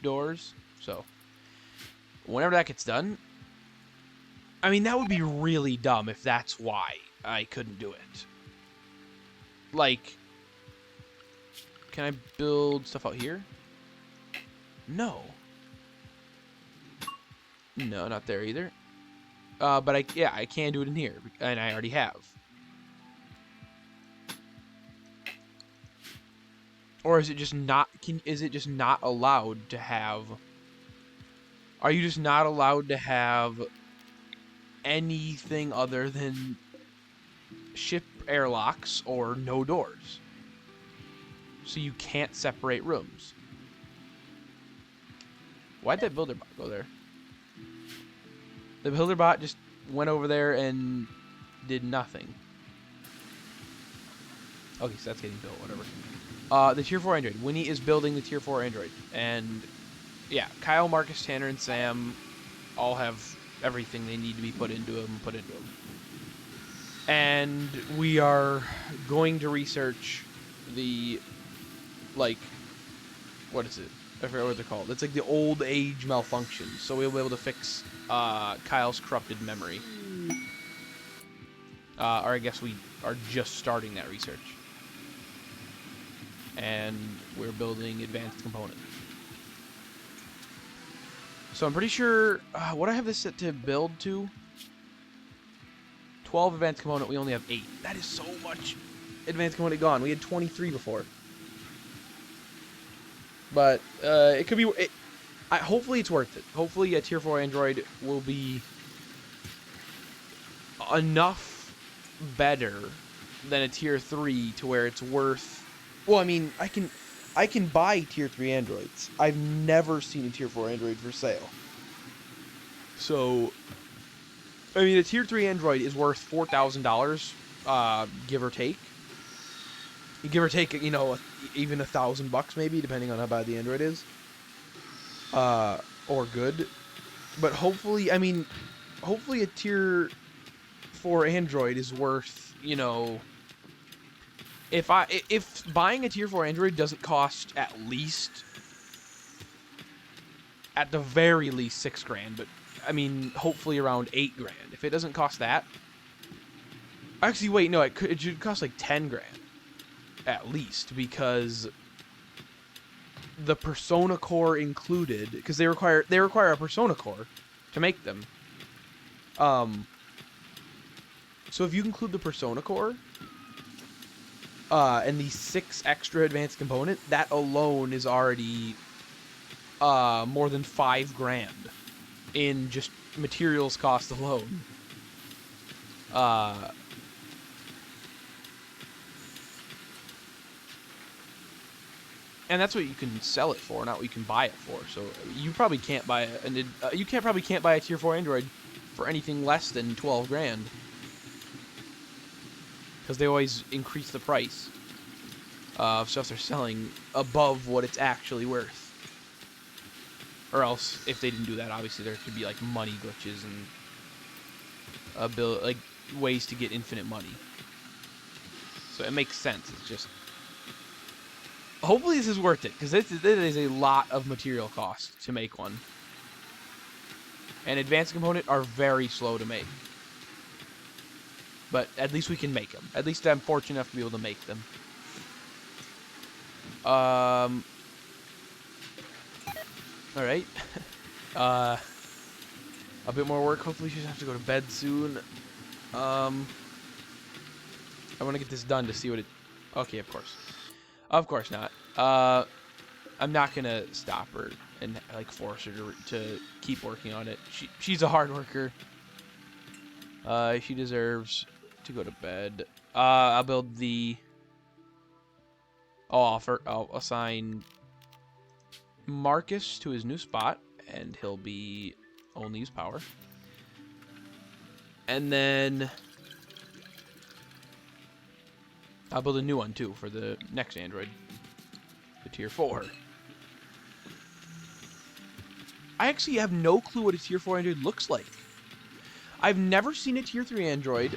doors. So whenever that gets done, I mean, that would be really dumb if that's why I couldn't do it. Like, Can I build stuff out here? No. No, not there either. But I can do it in here, and I already have. Or is it just not? Is it just not allowed to have? Are you just not allowed to have anything other than ship airlocks or no doors? So you can't separate rooms. Why'd that builder bot go there? The builder bot just went over there and did nothing. Okay, so that's getting built, whatever. The Tier 4 Android. Winnie is building the Tier 4 Android. And, yeah, Kyle, Marcus, Tanner, and Sam all have everything they need to be put into them. And we are going to research the, like, what is it? I forget what they're called. It's like the old age malfunctions. So we'll be able to fix Kyle's corrupted memory. Or I guess we are just starting that research. And we're building advanced components. So I'm pretty sure... what do I have this set to build to? 12 advanced component. We only have 8. That is so much advanced component gone. We had 23 before. But it could be... hopefully it's worth it. Hopefully a Tier 4 Android will be enough better than a Tier 3 to where it's worth... Well, I mean, I can buy Tier 3 Androids. I've never seen a Tier 4 Android for sale. So, I mean, a Tier 3 Android is worth $4,000, give or take. Give or take, you know, even $1,000 maybe, depending on how bad the Android is. Or good. But hopefully, I mean, hopefully a Tier 4 Android is worth, you know... If buying a Tier 4 Android doesn't cost at the very least $6,000, but I mean hopefully around $8,000. If it doesn't cost that, actually wait, no, it should cost like $10,000 at least, because the Persona core included, because they require a Persona core to make them. So if you include the Persona core. And the 6 extra advanced component, that alone is already more than $5,000 in just materials cost alone. And that's what you can sell it for, not what you can buy it for. So you probably can't buy probably can't buy a Tier 4 Android for anything less than $12,000. Because they always increase the price of stuff they're selling above what it's actually worth. Or else, if they didn't do that, obviously there could be like money glitches and like ways to get infinite money. So it makes sense. It's just hopefully this is worth it, because this is a lot of material cost to make one. And advanced component are very slow to make. But at least we can make them. At least I'm fortunate enough to be able to make them. Alright. A bit more work. Hopefully she doesn't have to go to bed soon. I want to get this done to see what it... Okay, of course. Of course not. I'm not going to stop her and like force her to keep working on it. She's a hard worker. She deserves... to go to bed. I'll build the... I'll assign Marcus to his new spot, and he'll be only use power. And then I'll build a new one too for the next Android, the Tier 4. I actually have no clue what a Tier 4 Android looks like. I've never seen a Tier 3 Android,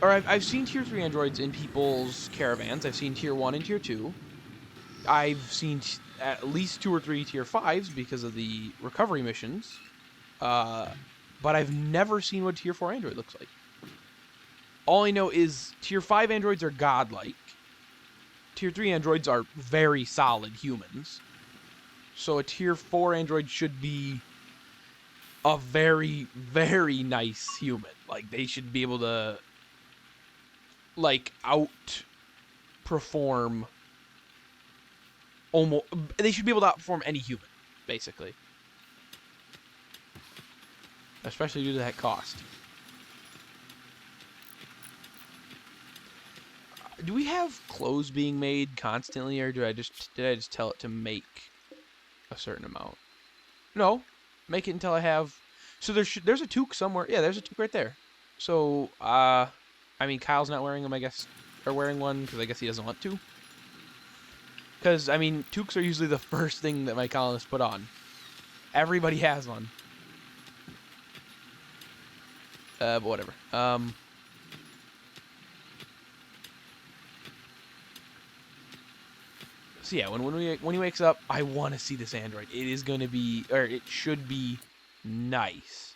or I've seen Tier 3 Androids in people's caravans. I've seen Tier 1 and Tier 2. I've seen at least 2 or 3 Tier 5s because of the recovery missions. But I've never seen what Tier 4 Android looks like. All I know is Tier 5 Androids are godlike. tier 3 androids are very solid humans. So a tier 4 android should be a very, very nice human. Like, they should be able to, like, outperform almost. They should be able to outperform any human, basically. Especially due to that cost. Do we have clothes being made constantly, or did I just tell it to make a certain amount? No, make it until I have. So there's a toque somewhere. Yeah, there's a toque right there. So I mean, Kyle's not wearing them, I guess, or wearing one because I guess he doesn't want to. Because I mean, toques are usually the first thing that my colonists put on. Everybody has one. But whatever. So yeah, when he wakes up, I want to see this android. It is going to be, or it should be, nice.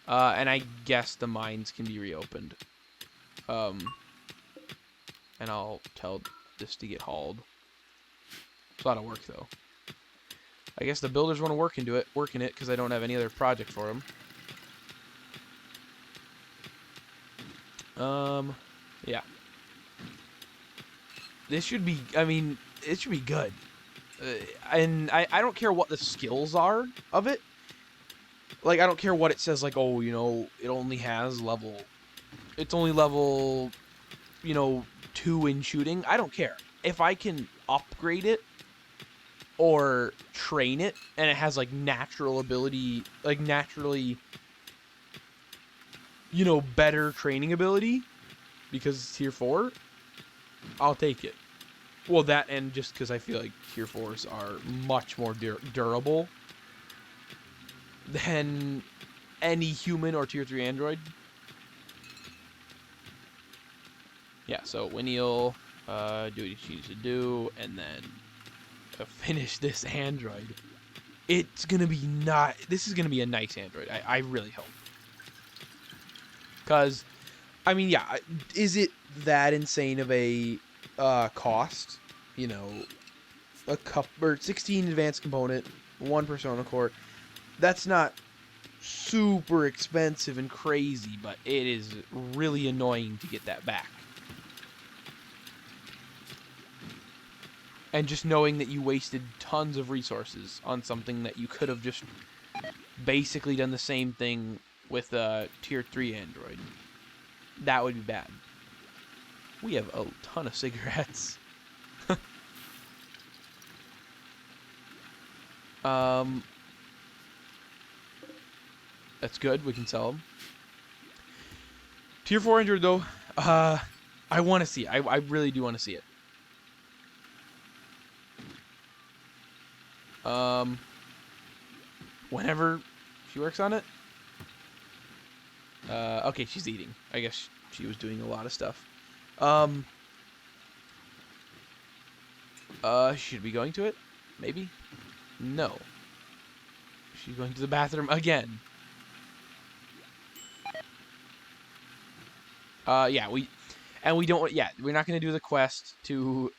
And I guess the mines can be reopened. And I'll tell this to get hauled. It's a lot of work though. I guess the builders want to work in it because I don't have any other project for them. Yeah. This should be, I mean, it should be good. And I don't care what the skills are of it. Like, I don't care what it says, like, oh, you know, it only has level... It's only level, you know, 2 in shooting. I don't care. If I can upgrade it or train it, and it has, like, natural ability, like, naturally, you know, better training ability, because it's tier 4, I'll take it. Well, that, and just because I feel like tier 4s are much more durable than any human or tier 3 android. Yeah, so Winnie'll do what he needs to do, and then finish this android. It's gonna be this is gonna be a nice android. I really hope. Because, I mean, yeah, is it that insane of a cost? You know, a or 16 advanced component, 1 persona core. That's not super expensive and crazy, but it is really annoying to get that back. And just knowing that you wasted tons of resources on something that you could have just basically done the same thing with a tier 3 android. That would be bad. We have a ton of cigarettes. That's good. We can sell them. Tier 4 android, though, I want to see it. I really do want to see it. Whenever she works on it. Okay, she's eating. I guess she was doing a lot of stuff. Should we be going to it? Maybe? No. She's going to the bathroom again. Yeah, we don't, yeah, we're not going to do the quest to,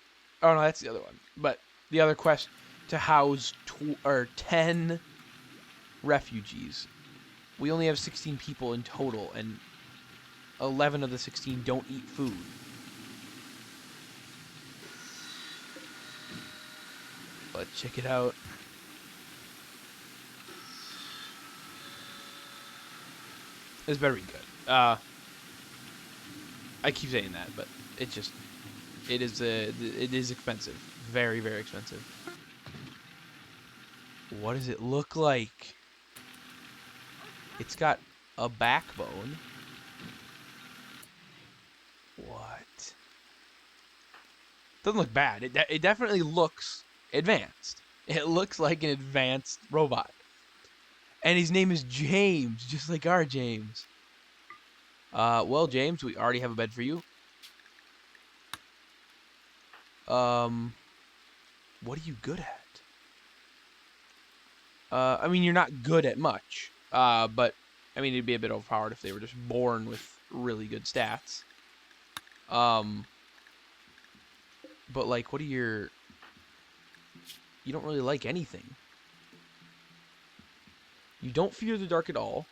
oh no, that's the other one. But the other quest to house 10 refugees. We only have 16 people in total, and 11 of the 16 don't eat food. Let's check it out. It's very good. I keep saying that, but it is expensive. Very, very expensive. What does it look like? It's got a backbone. What? Doesn't look bad. It definitely looks advanced. It looks like an advanced robot. And his name is James, just like our James. Well, James, we already have a bed for you. What are you good at? I mean, you're not good at much. But, I mean, it'd be a bit overpowered if they were just born with really good stats. But, like, what are your... You don't really like anything. You don't fear the dark at all.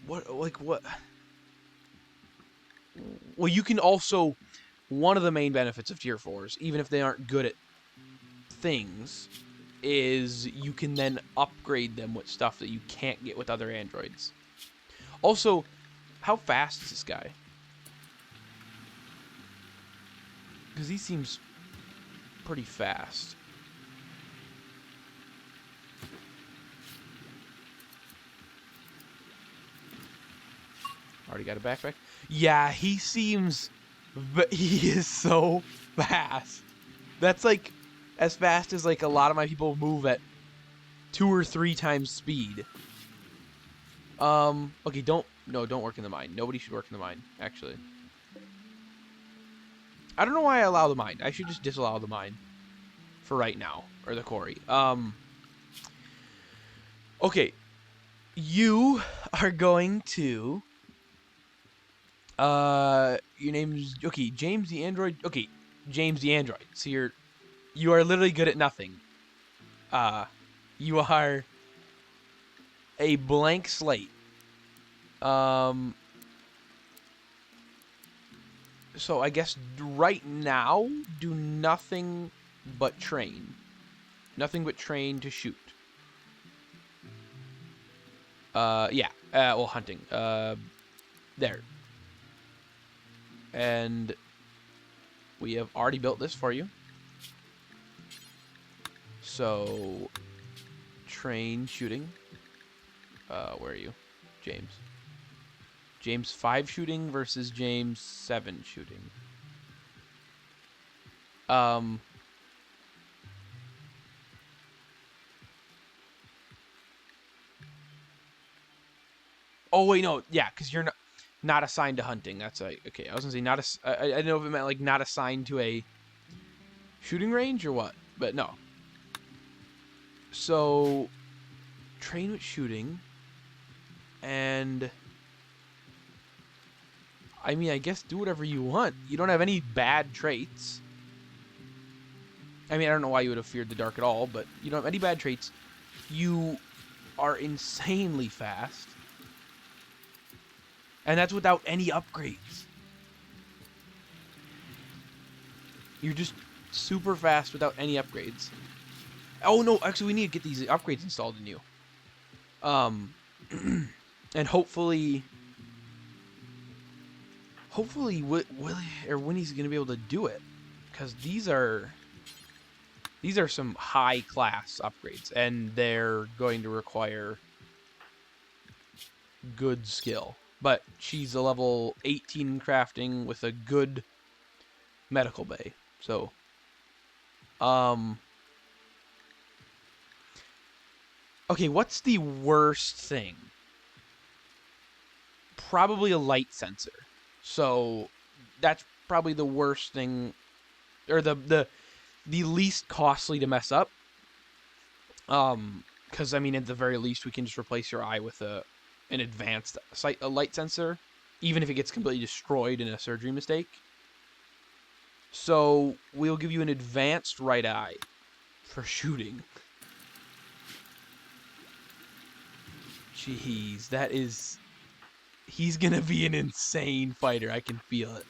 What, like, what? Well, you can also... One of the main benefits of tier 4s, even if they aren't good at things, is you can then upgrade them with stuff that you can't get with other androids. Also, how fast is this guy? Because he seems pretty fast. Already got a backpack. Yeah, he seems... He is so fast. That's like as fast as like a lot of my people move at 2 or 3 times speed. Okay, don't work in the mine. Nobody should work in the mine, actually. I don't know why I allow the mine. I should just disallow the mine for right now, or the quarry. Okay, you are going to your name's okay, James the Android. Okay, James the Android. So you are literally good at nothing. You are a blank slate. So I guess right now, do nothing but train. Nothing but train to shoot. Yeah. Well, hunting. There. And we have already built this for you. So, train shooting. Where are you? James. James 5 shooting versus James 7 shooting. Oh wait, no, yeah, because you're not assigned to hunting. That's like okay. I was gonna say not I didn't know if it meant like not assigned to a shooting range or what, but no. So train with shooting, and I mean, I guess do whatever you want. You don't have any bad traits. I mean, I don't know why you would have feared the dark at all, but you don't have any bad traits. You are insanely fast. And that's without any upgrades. You're just super fast without any upgrades. Oh no, actually we need to get these upgrades installed in you. And hopefully Winnie's gonna be able to do it. Because these are some high class upgrades, and they're going to require good skill. But she's a level 18 crafting with a good medical bay. So, okay, what's the worst thing? Probably a light sensor. So, that's probably the worst thing, or the least costly to mess up. Because I mean, at the very least, we can just replace your eye with an advanced light sensor, even if it gets completely destroyed in a surgery mistake. So we'll give you an advanced right eye for shooting. Jeez, he's gonna be an insane fighter. I can feel it.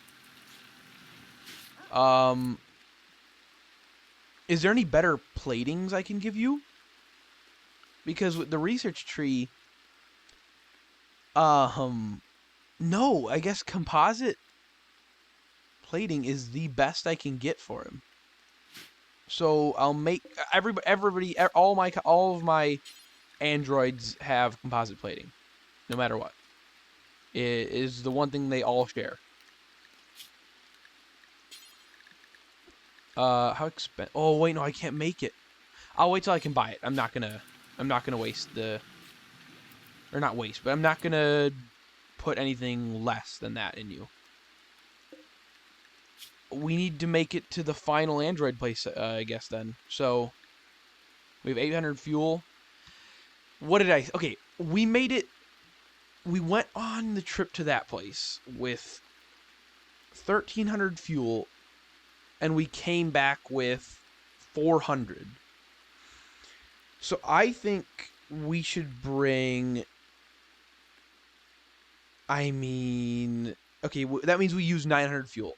Is there any better platings I can give you? Because with the research tree, no, I guess composite plating is the best I can get for him. So I'll make everybody, all of my androids have composite plating, no matter what. It is the one thing they all share. How expensive? Oh wait, no, I can't make it. I'll wait till I can buy it. I'm not gonna waste or not waste, but I'm not gonna put anything less than that in you. We need to make it to the final android place, I guess then. So we have 800 fuel. What did I? Okay, we made it. We went on the trip to that place with 1,300 fuel, and we came back with 400. So I think we should bring... I mean... Okay, that means we use 900 fuel.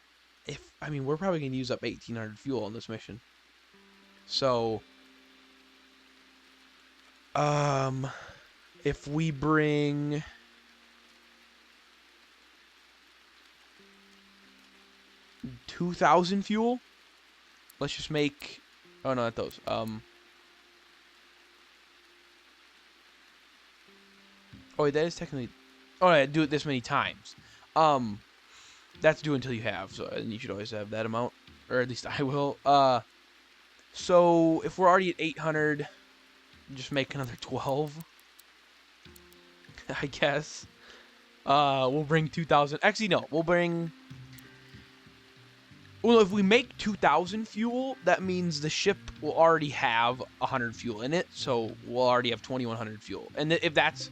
We're probably going to use up 1,800 fuel on this mission. So... if we bring... 2,000 fuel, let's just make... Oh, no, not those. Oh, wait, that is technically... Oh, I do it this many times. That's due until you have, so and you should always have that amount. Or at least I will. So, if we're already at 800, just make another 12. I guess. We'll bring 2,000. Actually, no. We'll bring... Well, if we make 2,000 fuel, that means the ship will already have 100 fuel in it, so we'll already have 2,100 fuel. And if that's...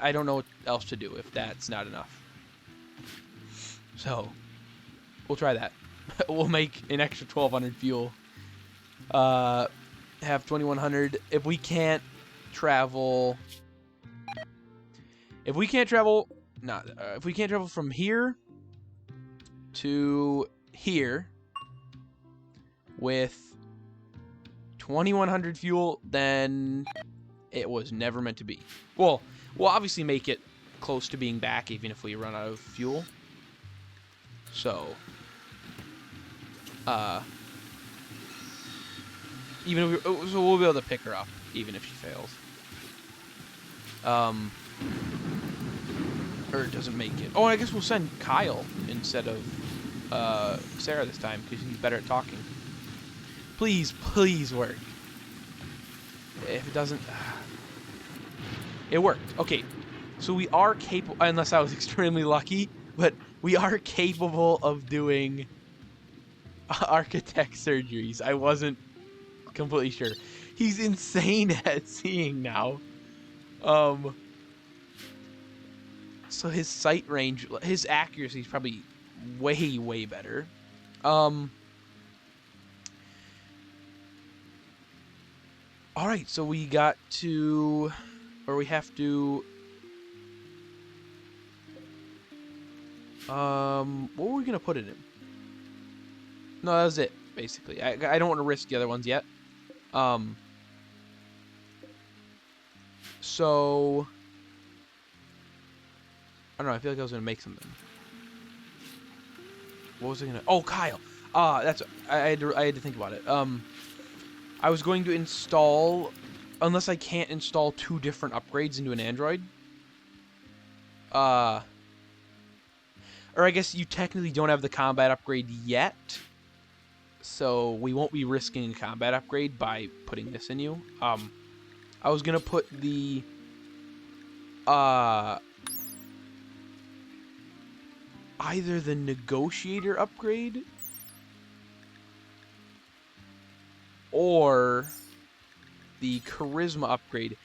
I don't know what else to do if that's not enough. So, we'll try that. We'll make an extra 1,200 fuel. Have 2,100. If we can't travel... If we can't travel from here to here with 2,100 fuel, then it was never meant to be. Well, we'll obviously make it close to being back, even if we run out of fuel. So, so we'll be able to pick her up, even if she fails. Or doesn't make it. Oh, I guess we'll send Kyle instead of Sarah this time, because he's better at talking. Please, please work. If it doesn't... It worked. Okay, so we are capable, unless I was extremely lucky, but we are capable of doing architect surgeries. I wasn't completely sure. He's insane at seeing now. So his sight range, his accuracy is probably way, way better. Alright, so we got to... Or we have to... what were we going to put in him? No, that was it, basically. I don't want to risk the other ones yet. So... I don't know, I feel like I was going to make something. What was I going to... Oh, Kyle! I had to think about it. I was going to install... Unless I can't install 2 different upgrades into an android. Or I guess you technically don't have the combat upgrade yet. So we won't be risking a combat upgrade by putting this in you. I was going to put the... either the negotiator upgrade or the charisma upgrade,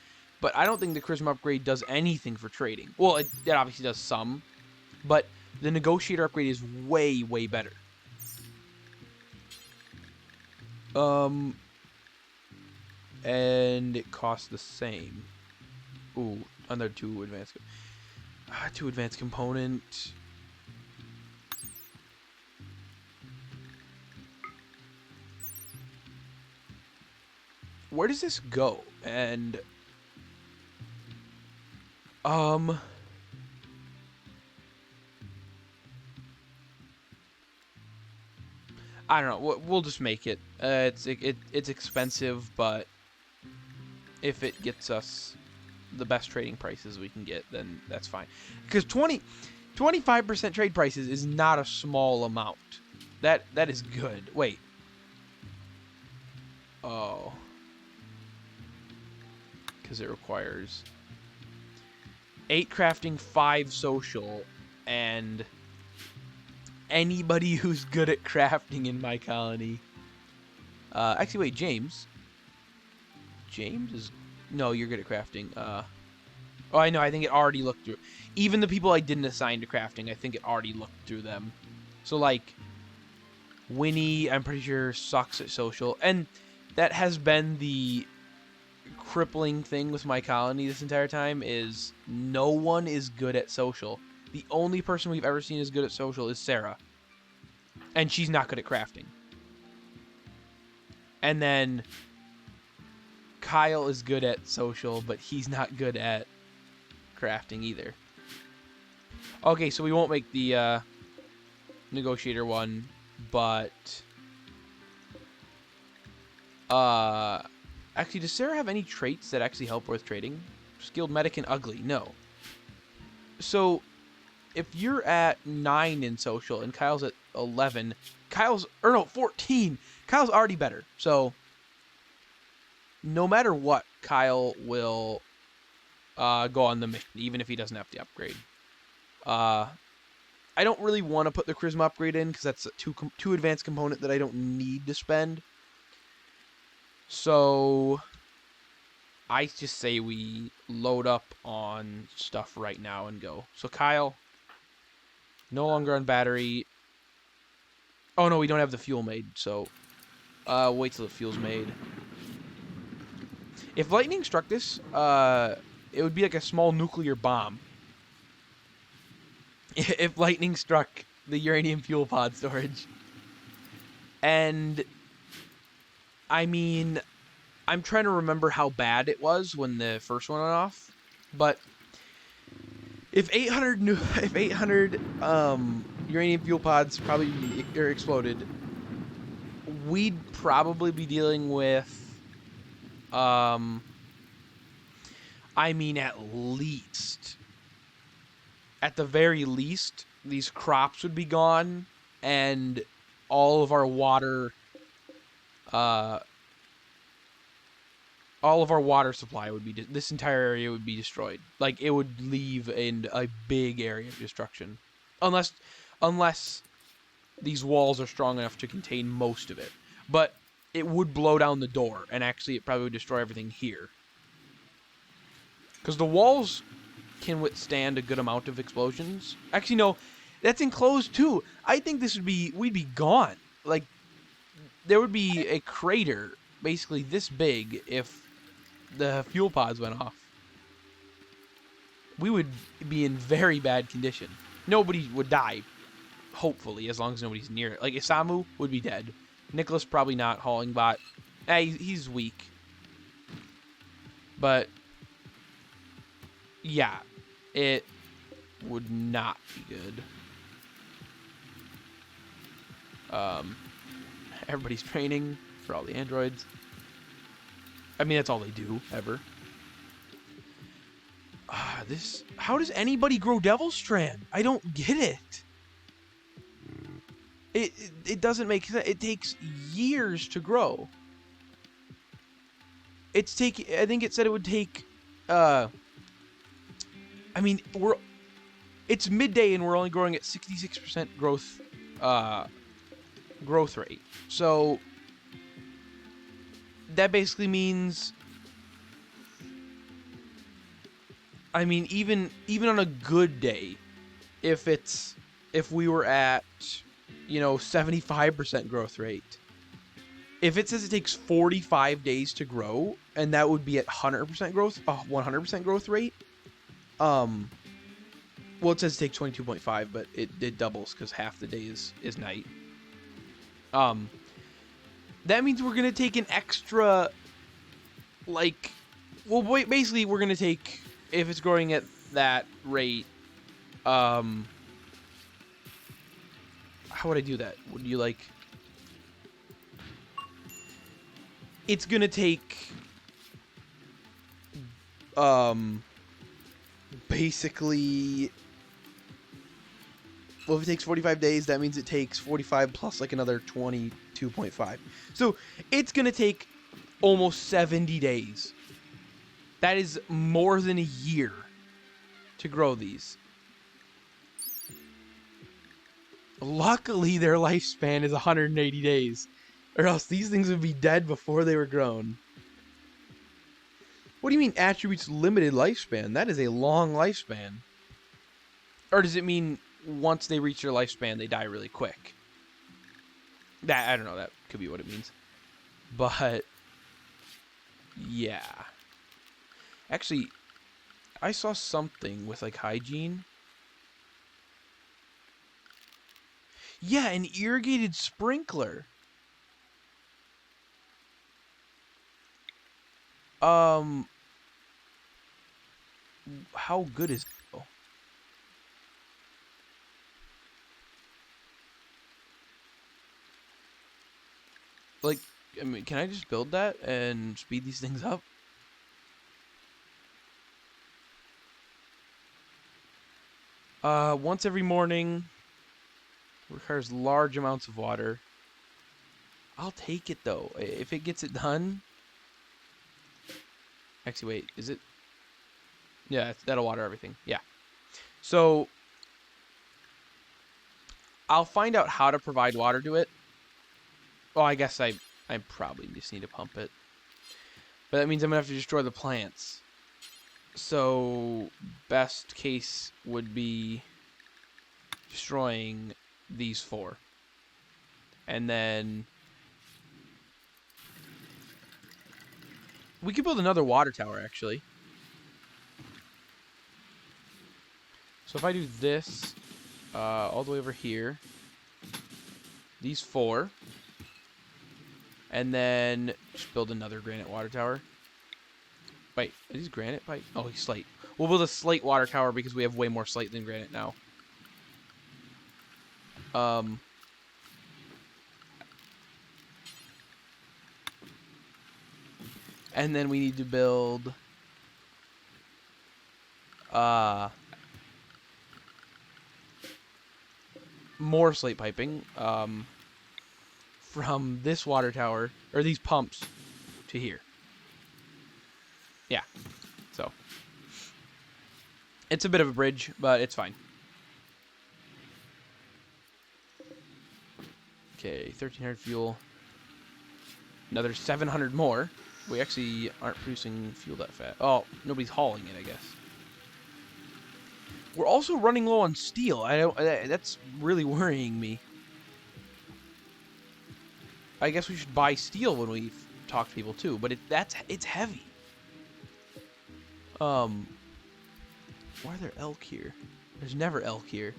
but I don't think the charisma upgrade does anything for trading. Well, it obviously does some, but the negotiator upgrade is way, way better. And it costs the same. Ooh, another 2 advanced. 2 advanced component. Where does this go? And I don't know. We'll just make it. It's expensive, but if it gets us the best trading prices we can get, then that's fine. Because 25% trade prices is not a small amount. That is good. Wait. Oh. Because it requires 8 crafting, 5 social, and anybody who's good at crafting in my colony. Actually, wait, James. James is... No, you're good at crafting. Oh, I know. I think it already looked through. Even the people I didn't assign to crafting, I think it already looked through them. So, like, Winnie, I'm pretty sure, sucks at social. And that has been the crippling thing with my colony this entire time, is no one is good at social. The only person we've ever seen is good at social is Sarah. And she's not good at crafting. And then Kyle is good at social, but he's not good at crafting either. Okay, so we won't make the negotiator one, but actually, does Sarah have any traits that actually help with trading? Skilled, medic, and ugly? No. So if you're at 9 in social and Kyle's at 11, 14. Kyle's already better. So no matter what, Kyle will go on the mission, even if he doesn't have the upgrade. I don't really want to put the charisma upgrade in because that's a too advanced component that I don't need to spend. So I just say we load up on stuff right now and go. So Kyle, no longer on battery. Oh no, we don't have the fuel made, so wait till the fuel's made. If lightning struck this, it would be like a small nuclear bomb. If lightning struck the uranium fuel pod storage. And I mean, I'm trying to remember how bad it was when the first one went off, but if 800 uranium fuel pods probably exploded, we'd probably be dealing with I mean, at the very least, these crops would be gone, and all of our water supply would be this entire area would be destroyed. Like, it would leave in a big area of destruction, unless these walls are strong enough to contain most of it. But it would blow down the door, and actually it probably would destroy everything here, because the walls can withstand a good amount of explosions. Actually, no, that's enclosed too. I think we'd be gone. Like, there would be a crater basically this big if the fuel pods went off. We would be in very bad condition. Nobody would die, hopefully, as long as nobody's near it. Like, Isamu would be dead. Nicholas probably not. Hauling bot, he's weak. But yeah, it would not be good. Everybody's training for all the androids. I mean, that's all they do, ever. How does anybody grow Devil Strand? I don't get it. It doesn't make sense. It takes years to grow. I think it said it would take, I mean, it's midday and we're only growing at 66% growth rate. So that basically means, I mean, even on a good day, if we were at, 75% growth rate, if it says it takes 45 days to grow, and that would be at 100% growth, 100% growth rate, well, it says it takes 22.5, but it doubles because half the day is night. That means we're gonna take an extra, basically we're gonna take, if it's growing at that rate, how would I do that? Would you it's gonna take, basically, well, if it takes 45 days, that means it takes 45 plus another 22.5. So it's gonna take almost 70 days. That is more than a year to grow these. Luckily, their lifespan is 180 days, or else these things would be dead before they were grown. What do you mean attributes limited lifespan? That is a long lifespan. Or does it mean once they reach their lifespan, they die really quick. That, I don't know, that could be what it means. But, yeah. Actually, I saw something with, like, hygiene. Yeah, an irrigated sprinkler. How good is it, though? Like, I mean, can I just build that and speed these things up? Once every morning. Requires large amounts of water. I'll take it, though. If it gets it done. Actually, wait. Is it? Yeah, that'll water everything. Yeah. So, I'll find out how to provide water to it. Oh, I guess I probably just need to pump it. But that means I'm going to have to destroy the plants. So, best case would be destroying these 4. And then we could build another water tower, actually. So if I do this all the way over here, these 4, and then just build another granite water tower. Wait, are these granite pipe? Oh, slate. We'll build a slate water tower because we have way more slate than granite now. And then we need to build more slate piping from this water tower, or these pumps, to here. Yeah, so it's a bit of a bridge, but it's fine. Okay, 1,300 fuel. Another 700 more. We actually aren't producing fuel that fast. Oh, nobody's hauling it, I guess. We're also running low on steel. That's really worrying me. I guess we should buy steel when we talk to people too, but it's heavy. Why are there elk here? There's never elk here.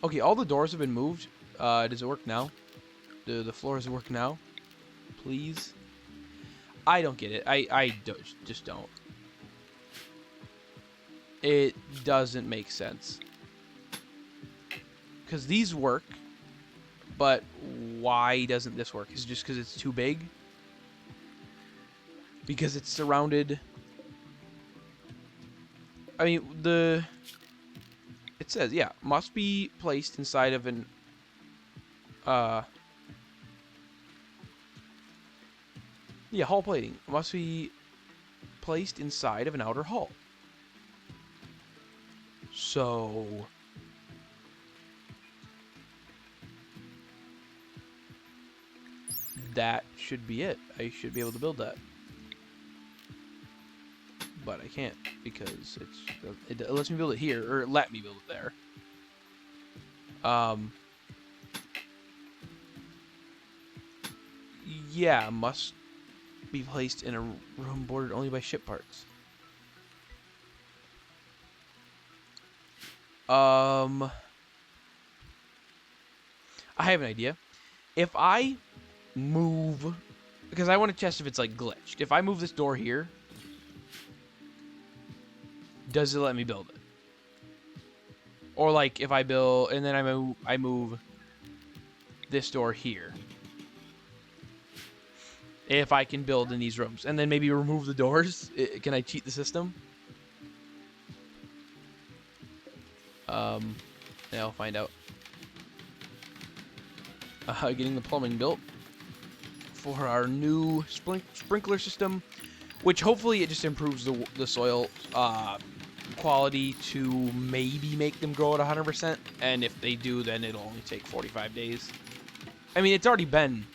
Okay, all the doors have been moved. Does it work now? Do the floors work now? Please? I don't get it. I just don't. It doesn't make sense. Because these work, but why doesn't this work? Is it just because it's too big? Because it's surrounded... I mean, it says, yeah, must be placed inside of an... Yeah, hull plating. Must be placed inside of an outer hull. So... that should be it. I should be able to build that. But I can't because it lets me build it here, or let me build it there. Yeah, must be placed in a room bordered only by ship parts. I have an idea. If I move, because I want to test if it's like glitched. If I move this door here, does it let me build it? Or like if I build and then I move this door here. If I can build in these rooms and then maybe remove the doors, can I cheat the system? Yeah, I'll find out. Getting the plumbing built for our new sprinkler system, which hopefully it just improves the soil quality to maybe make them grow at 100%, and if they do, then it'll only take 45 days. I mean, it's already been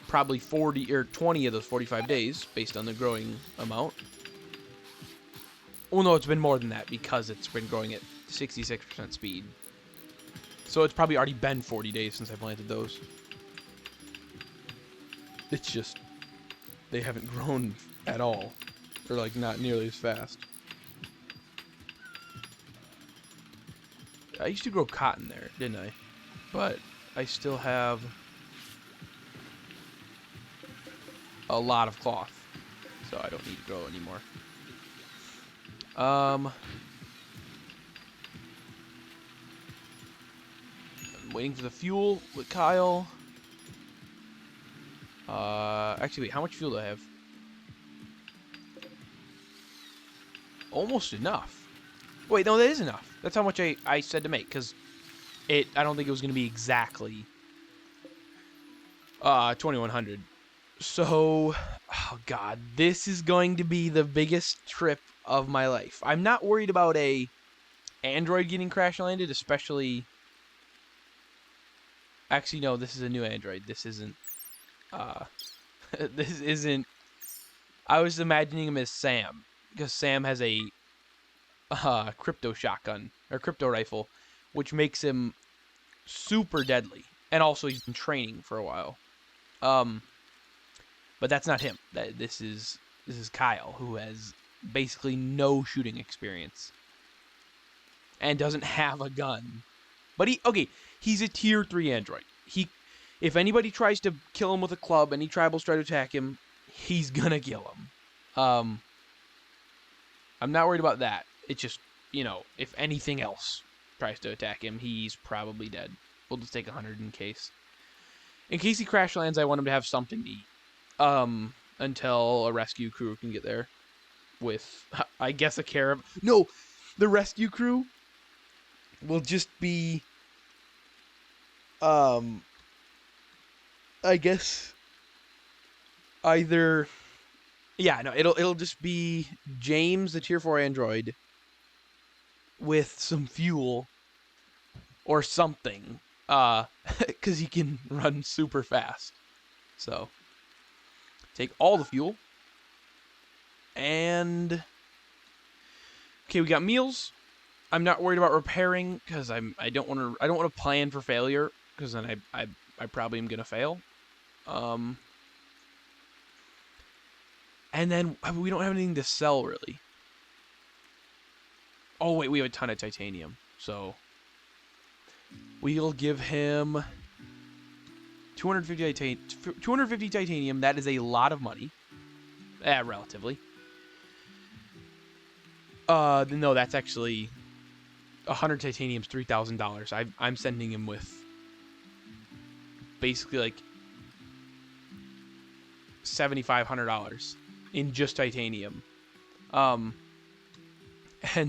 probably 40 or 20 of those 45 days based on the growing amount. Well, no, it's been more than that because it's been growing at 66% speed. So it's probably already been 40 days since I planted those. It's just they haven't grown at all, or like not nearly as fast. I used to grow cotton there, didn't I? But I still have a lot of cloth, so I don't need to grow anymore. I'm waiting for the fuel with Kyle. Actually, wait, how much fuel do I have? Almost enough. Wait, no, that is enough. That's how much I said to make, because I don't think it was going to be exactly 2100. So, oh god, this is going to be the biggest trip of my life. I'm not worried about a Android getting crash landed, especially... Actually, no, this is a new Android. This isn't... this isn't... I was imagining him as Sam, because Sam has a crypto shotgun, or crypto rifle, which makes him super deadly. And also, he's been training for a while. But that's not him. This is Kyle, who has basically no shooting experience. And doesn't have a gun. But he's a tier 3 android. If anybody tries to kill him with a club, any tribals try to attack him, he's gonna kill him. I'm not worried about that. It's just, if anything else tries to attack him, he's probably dead. We'll just take 100 in case. In case he crash lands, I want him to have something to eat. Until a rescue crew can get there. With, I guess, a caravan. No! The rescue crew will just be... I guess... Either... Yeah, no, it'll just be James, the tier 4 android, with some fuel or something, because he can run super fast. So, take all the fuel, and okay, we got meals. I'm not worried about repairing because I don't want to plan for failure, because then I probably am gonna fail. And then we don't have anything to sell, really. Oh, wait, we have a ton of titanium. So, we'll give him 250 titanium. That is a lot of money. Relatively. No, that's actually... 100 titanium is $3,000. I'm sending him with... basically, like... $7,500 in just titanium. And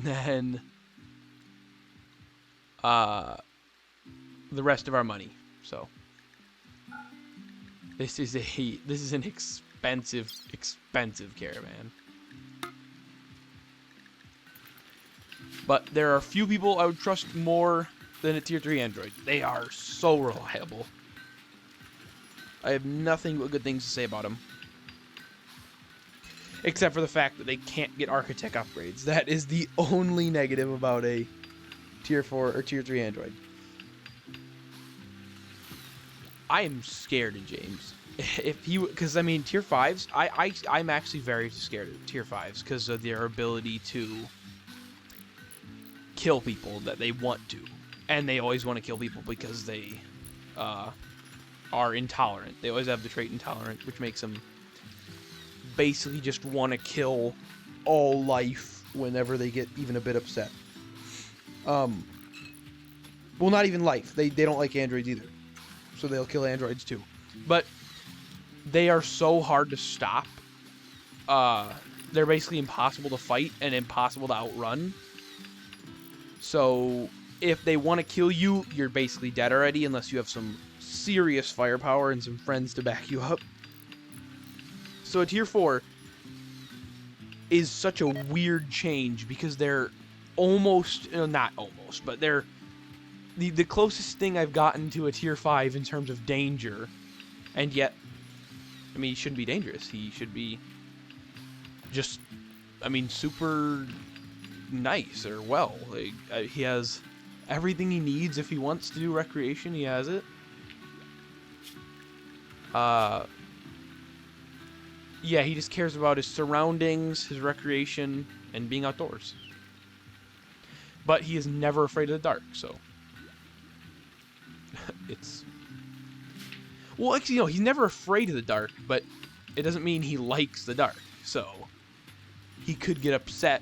then the rest of our money. So this is an expensive caravan. But there are a few people I would trust more than a tier 3 android. They are so reliable. I have nothing but good things to say about them. Except for the fact that they can't get architect upgrades. That is the only negative about a tier 4 or tier 3 android. I am scared of James. Because I mean, tier 5s, I'm actually very scared of tier 5s because of their ability to kill people that they want to. And they always want to kill people because they are intolerant. They always have the trait intolerant, which makes them basically just want to kill all life whenever they get even a bit upset. Well, not even life. They don't like androids either. So they'll kill androids too. But they are so hard to stop. They're basically impossible to fight and impossible to outrun. So if they want to kill you, you're basically dead already unless you have some serious firepower and some friends to back you up. So a tier 4 is such a weird change because they're almost, not almost, but they're the closest thing I've gotten to a tier 5 in terms of danger, and yet I mean, he shouldn't be dangerous. He should be just, I mean, super nice or well. Like, he has everything he needs if he wants to do recreation. He has it. Yeah, he just cares about his surroundings, his recreation, and being outdoors. But he is never afraid of the dark, so it's... Well, actually, no, he's never afraid of the dark, but it doesn't mean he likes the dark, so he could get upset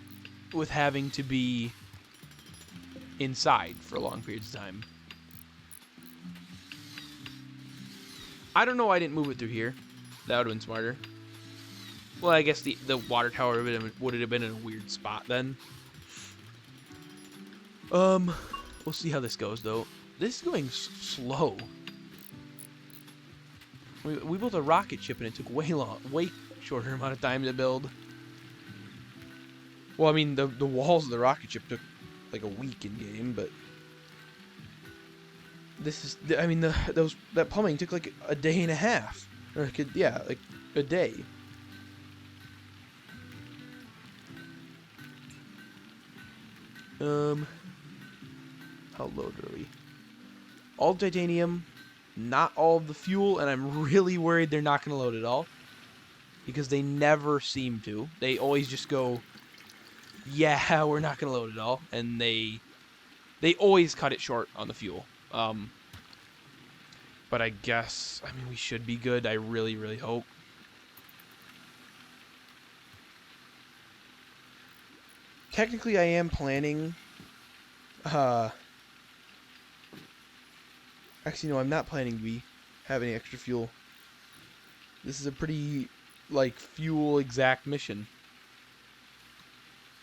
with having to be inside for long periods of time. I don't know why I didn't move it through here. That would have been smarter. Well, I guess the water tower would have been in a weird spot then. We'll see how this goes, though. This is going slow. We built a rocket ship, and it took way shorter amount of time to build. Well, I mean, the walls of the rocket ship took like a week in game, but this is, I mean, that plumbing took like a day and a half, or yeah, like a day. How low are we? All titanium, not all of the fuel, and I'm really worried they're not going to load it all. Because they never seem to. They always just go, yeah, we're not going to load it all. And they always cut it short on the fuel. But I guess, I mean, we should be good. I really, really hope. Technically, I am planning... Actually, no, I'm not planning to be having extra fuel. This is a pretty, like, fuel exact mission.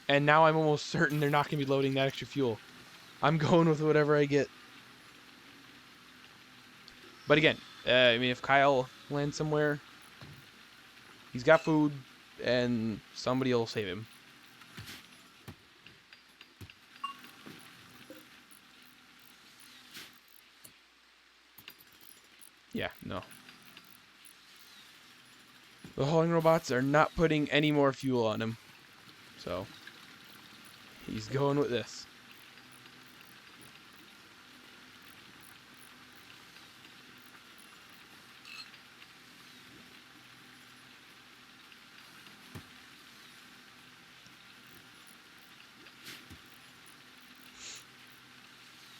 And now I'm almost certain they're not going to be loading that extra fuel. I'm going with whatever I get. But again, I mean, if Kyle lands somewhere, he's got food, and somebody will save him. Yeah, no. The hauling robots are not putting any more fuel on him. So, he's going with this.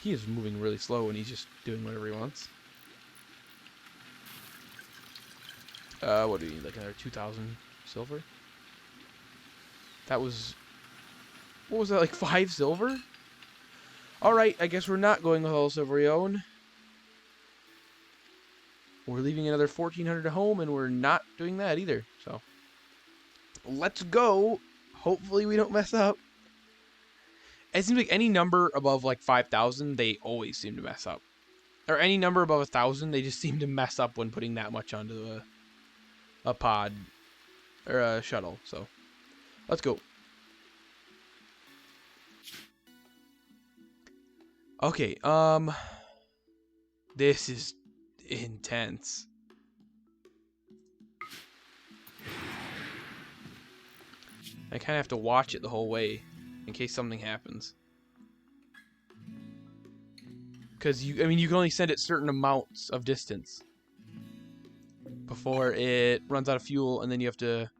He is moving really slow and he's just doing whatever he wants. What do we need? Like another 2,000 silver? That was... What was that, like 5 silver? Alright, I guess we're not going with all the silver we own. We're leaving another 1,400 at home and we're not doing that either. So, let's go. Hopefully we don't mess up. It seems like any number above like 5,000, they always seem to mess up. Or any number above 1,000, they just seem to mess up when putting that much onto a pod or a shuttle. So, let's go. Okay, this is intense. I kind of have to watch it the whole way in case something happens. Because you can only send it certain amounts of distance before it runs out of fuel, and then you have to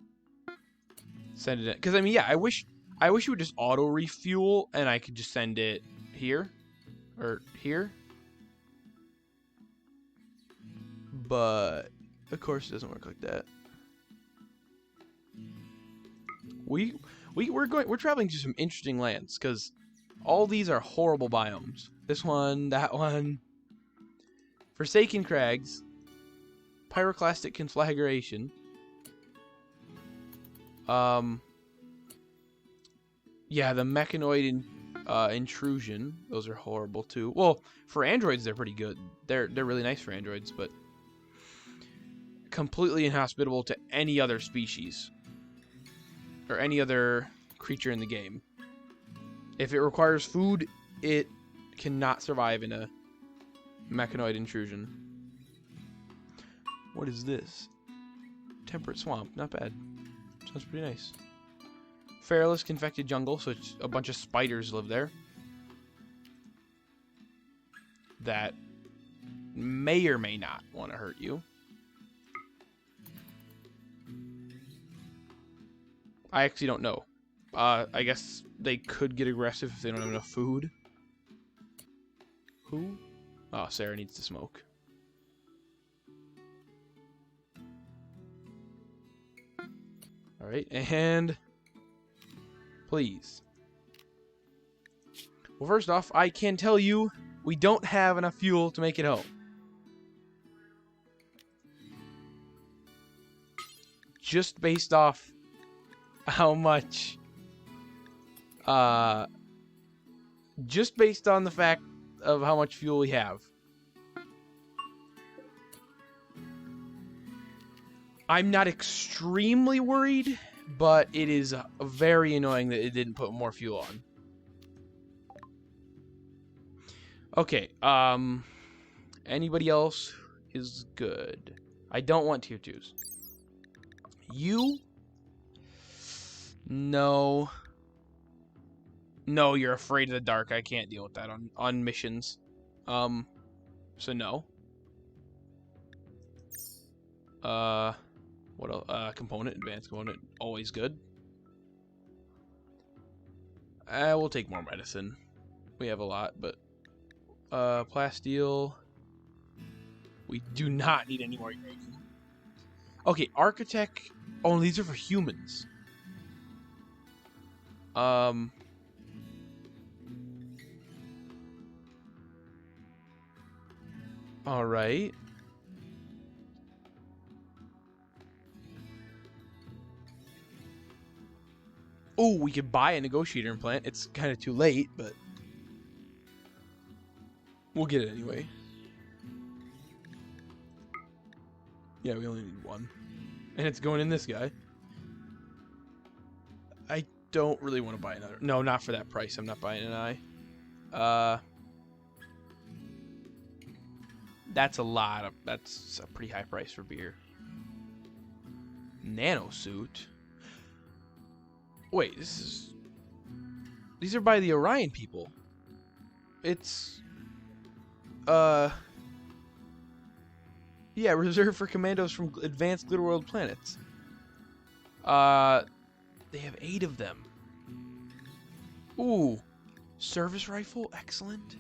send it in. Because I mean, yeah, I wish it would just auto refuel, and I could just send it here or here. But of course, it doesn't work like that. We're traveling to some interesting lands because all these are horrible biomes. This one, that one, Forsaken Crags, Pyroclastic Conflagration. Yeah, the Mechanoid Intrusion. Those are horrible too. Well, for androids, they're pretty good. They're really nice for androids, but completely inhospitable to any other species or any other creature in the game. If it requires food, it cannot survive in a Mechanoid Intrusion. What is this? temperate swamp. Not bad. Sounds pretty nice. Fairless confected jungle, so it's a bunch of spiders live there. That may or may not want to hurt you. I actually don't know. I guess they could get aggressive if they don't have enough food. Who? Oh, Sarah needs to smoke. Alright, and... please. Well, first off, I can tell you we don't have enough fuel to make it home. Just based off how much... just based on the fact of how much fuel we have. I'm not extremely worried, but it is very annoying that it didn't put more fuel on. Okay, anybody else is good. I don't want tier 2s. You? No. No, you're afraid of the dark. I can't deal with that on missions. So no. What else? Component, advanced component, always good. We'll take more medicine. We have a lot, but plasteel. We do not need any more uranium. Okay, architect. Oh, these are for humans. All right. Oh, we could buy a negotiator implant. It's kind of too late, but we'll get it anyway. Yeah, we only need one. And it's going in this guy. I don't really want to buy another. No, not for that price. I'm not buying an eye. That's a lot of... that's a pretty high price for beer. Nanosuit? Wait, this is... these are by the Orion people. It's... yeah, reserved for commandos from advanced RimWorld planets. They have 8 of them. Ooh. Service rifle? Excellent.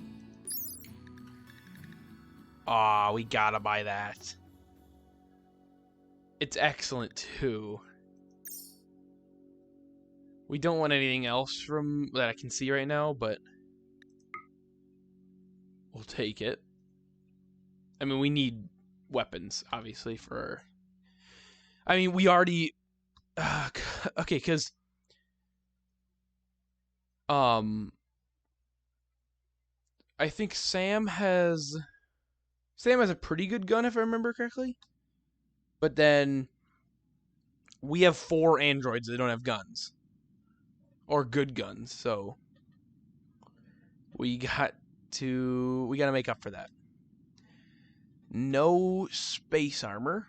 Aw, we gotta buy that. It's excellent, too. We don't want anything else from that I can see right now, but we'll take it. I mean, we need weapons, obviously, for... I mean, we already... okay, because... I think Sam has a pretty good gun, if I remember correctly. But then... we have 4 androids that don't have guns. Or good guns, so... we gotta make up for that. No space armor.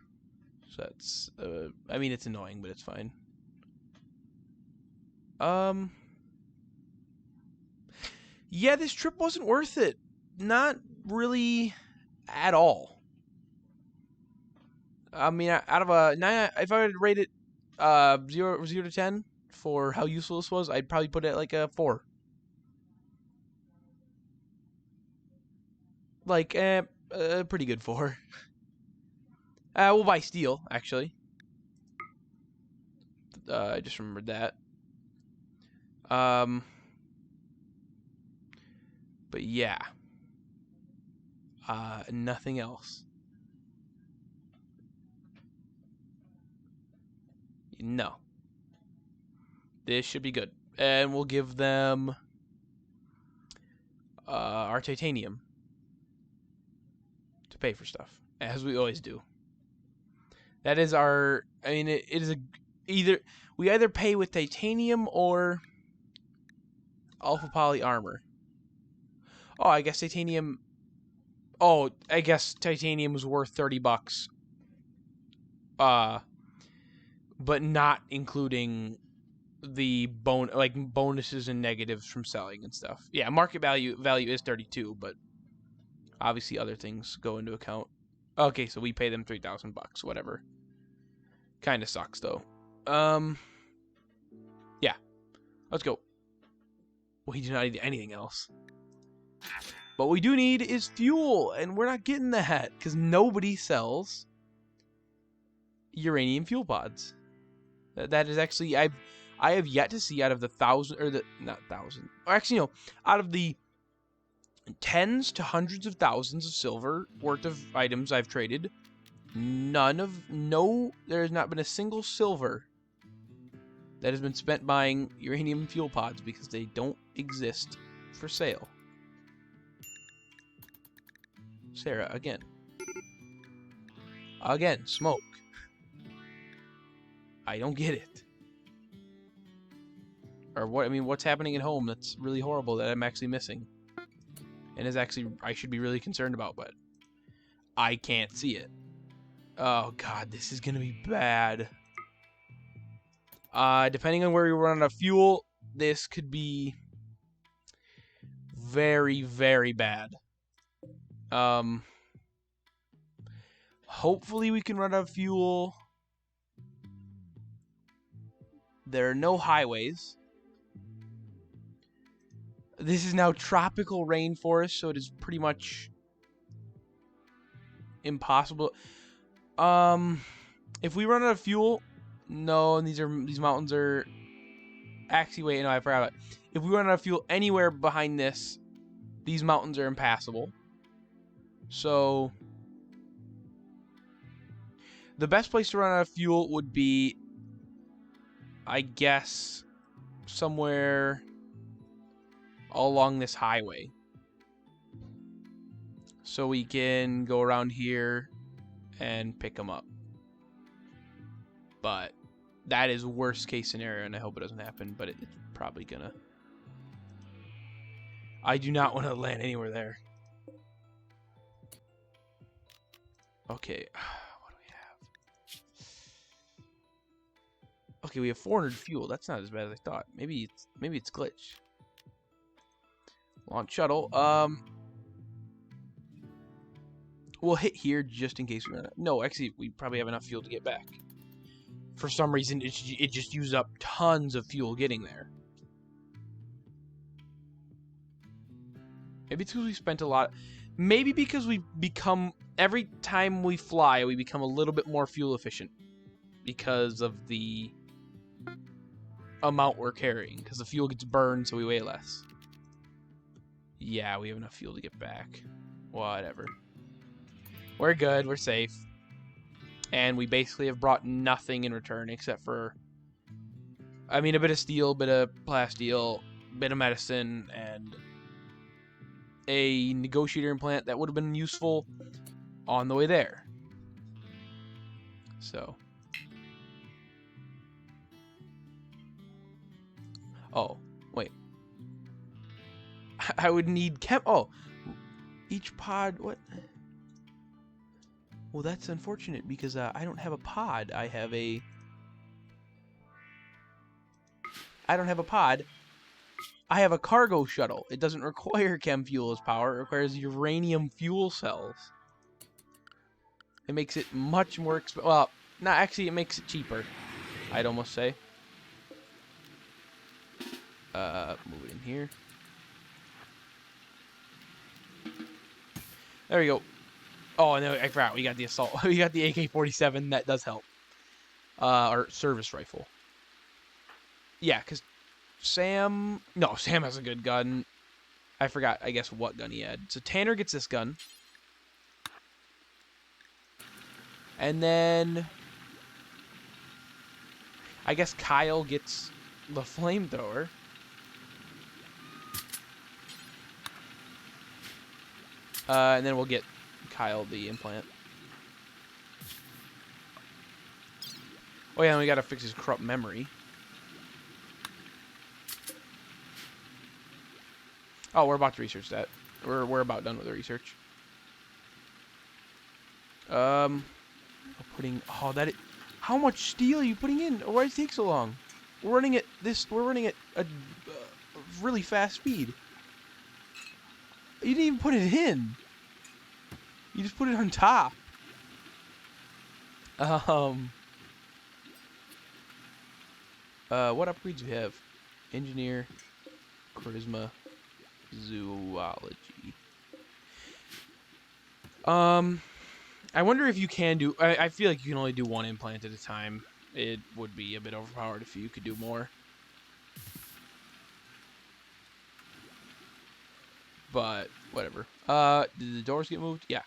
So that's... I mean, it's annoying, but it's fine. Yeah, this trip wasn't worth it. Not really at all. I mean, out of a 9, if I were to rate it 0 to 10 for how useful this was, I'd probably put it at like a 4. Like, a pretty good 4. We'll buy steel, actually. I just remembered that. But yeah. Nothing else. No. This should be good. And we'll give them our titanium to pay for stuff, as we always do. That is our... I mean, it is we either pay with titanium or alpha poly armor. Oh, I guess titanium... oh, I guess titanium was worth $30. but not including the bonuses and negatives from selling and stuff. Yeah, market value is 32, but obviously other things go into account. Okay, so we pay them $3,000, whatever. Kind of sucks though. Yeah, let's go. We do not need anything else. What we do need is fuel, and we're not getting that because nobody sells uranium fuel pods. That is actually I have yet to see out of the thousand or the not thousand. Or actually, no, out of the tens to hundreds of thousands of silver worth of items I've traded, there has not been a single silver that has been spent buying uranium fuel pods because they don't exist for sale. Sarah, again. Again, smoke. I don't get it. Or what? I mean, what's happening at home that's really horrible that I'm actually missing? And is actually, I should be really concerned about, but I can't see it. Oh, God, this is going to be bad. Depending on where we run out of fuel, this could be very, very bad. Hopefully we can run out of fuel. There are no highways. This is now tropical rainforest, so it is pretty much impossible. If we run out of fuel, no, and these mountains are actually wait, no, I forgot about it. If we run out of fuel anywhere behind this, these mountains are impassable. So the best place to run out of fuel would be, I guess, somewhere along this highway. So we can go around here and pick them up. But that is worst case scenario, and I hope it doesn't happen, but it's probably gonna. I do not want to land anywhere there. Okay, what do we have? Okay, we have 400 fuel. That's not as bad as I thought. Maybe it's glitch. Launch shuttle. We'll hit here just in case we run out. No, actually, we probably have enough fuel to get back. For some reason, it just used up tons of fuel getting there. Maybe it's because we spent a lot. Maybe because we become, every time we fly, we become a little bit more fuel efficient. Because of the amount we're carrying. Because the fuel gets burned, so we weigh less. Yeah, we have enough fuel to get back. Whatever. We're good. We're safe. And we basically have brought nothing in return except for, I mean, a bit of steel, a bit of plasteel, a bit of medicine, and a negotiator implant that would have been useful on the way there. So. Oh, wait. I would need oh, each pod, what? Well, that's unfortunate because I don't have a pod. I don't have a pod. I have a cargo shuttle. It doesn't require chem fuel as power. It requires uranium fuel cells. It makes it much more expensive. Well, no, actually, it makes it cheaper. I'd almost say. Move it in here. There we go. Oh, and then I forgot. We got the assault. We got the AK-47. That does help. Or service rifle. Yeah, because Sam has a good gun. I forgot, I guess, what gun he had. So Tanner gets this gun. And then I guess Kyle gets the flamethrower. And then we'll get Kyle the implant. Oh yeah, and we gotta fix his corrupt memory. Oh, we're about to research that. We're about done with the research. Putting How much steel are you putting in? Or why does it take so long? We're running at a really fast speed. You didn't even put it in. You just put it on top. Um. What upgrades do you have? Engineer, charisma, zoology. I wonder if you can do. I feel like you can only do one implant at a time. It would be a bit overpowered if you could do more. But whatever. Did the doors get moved? Yeah.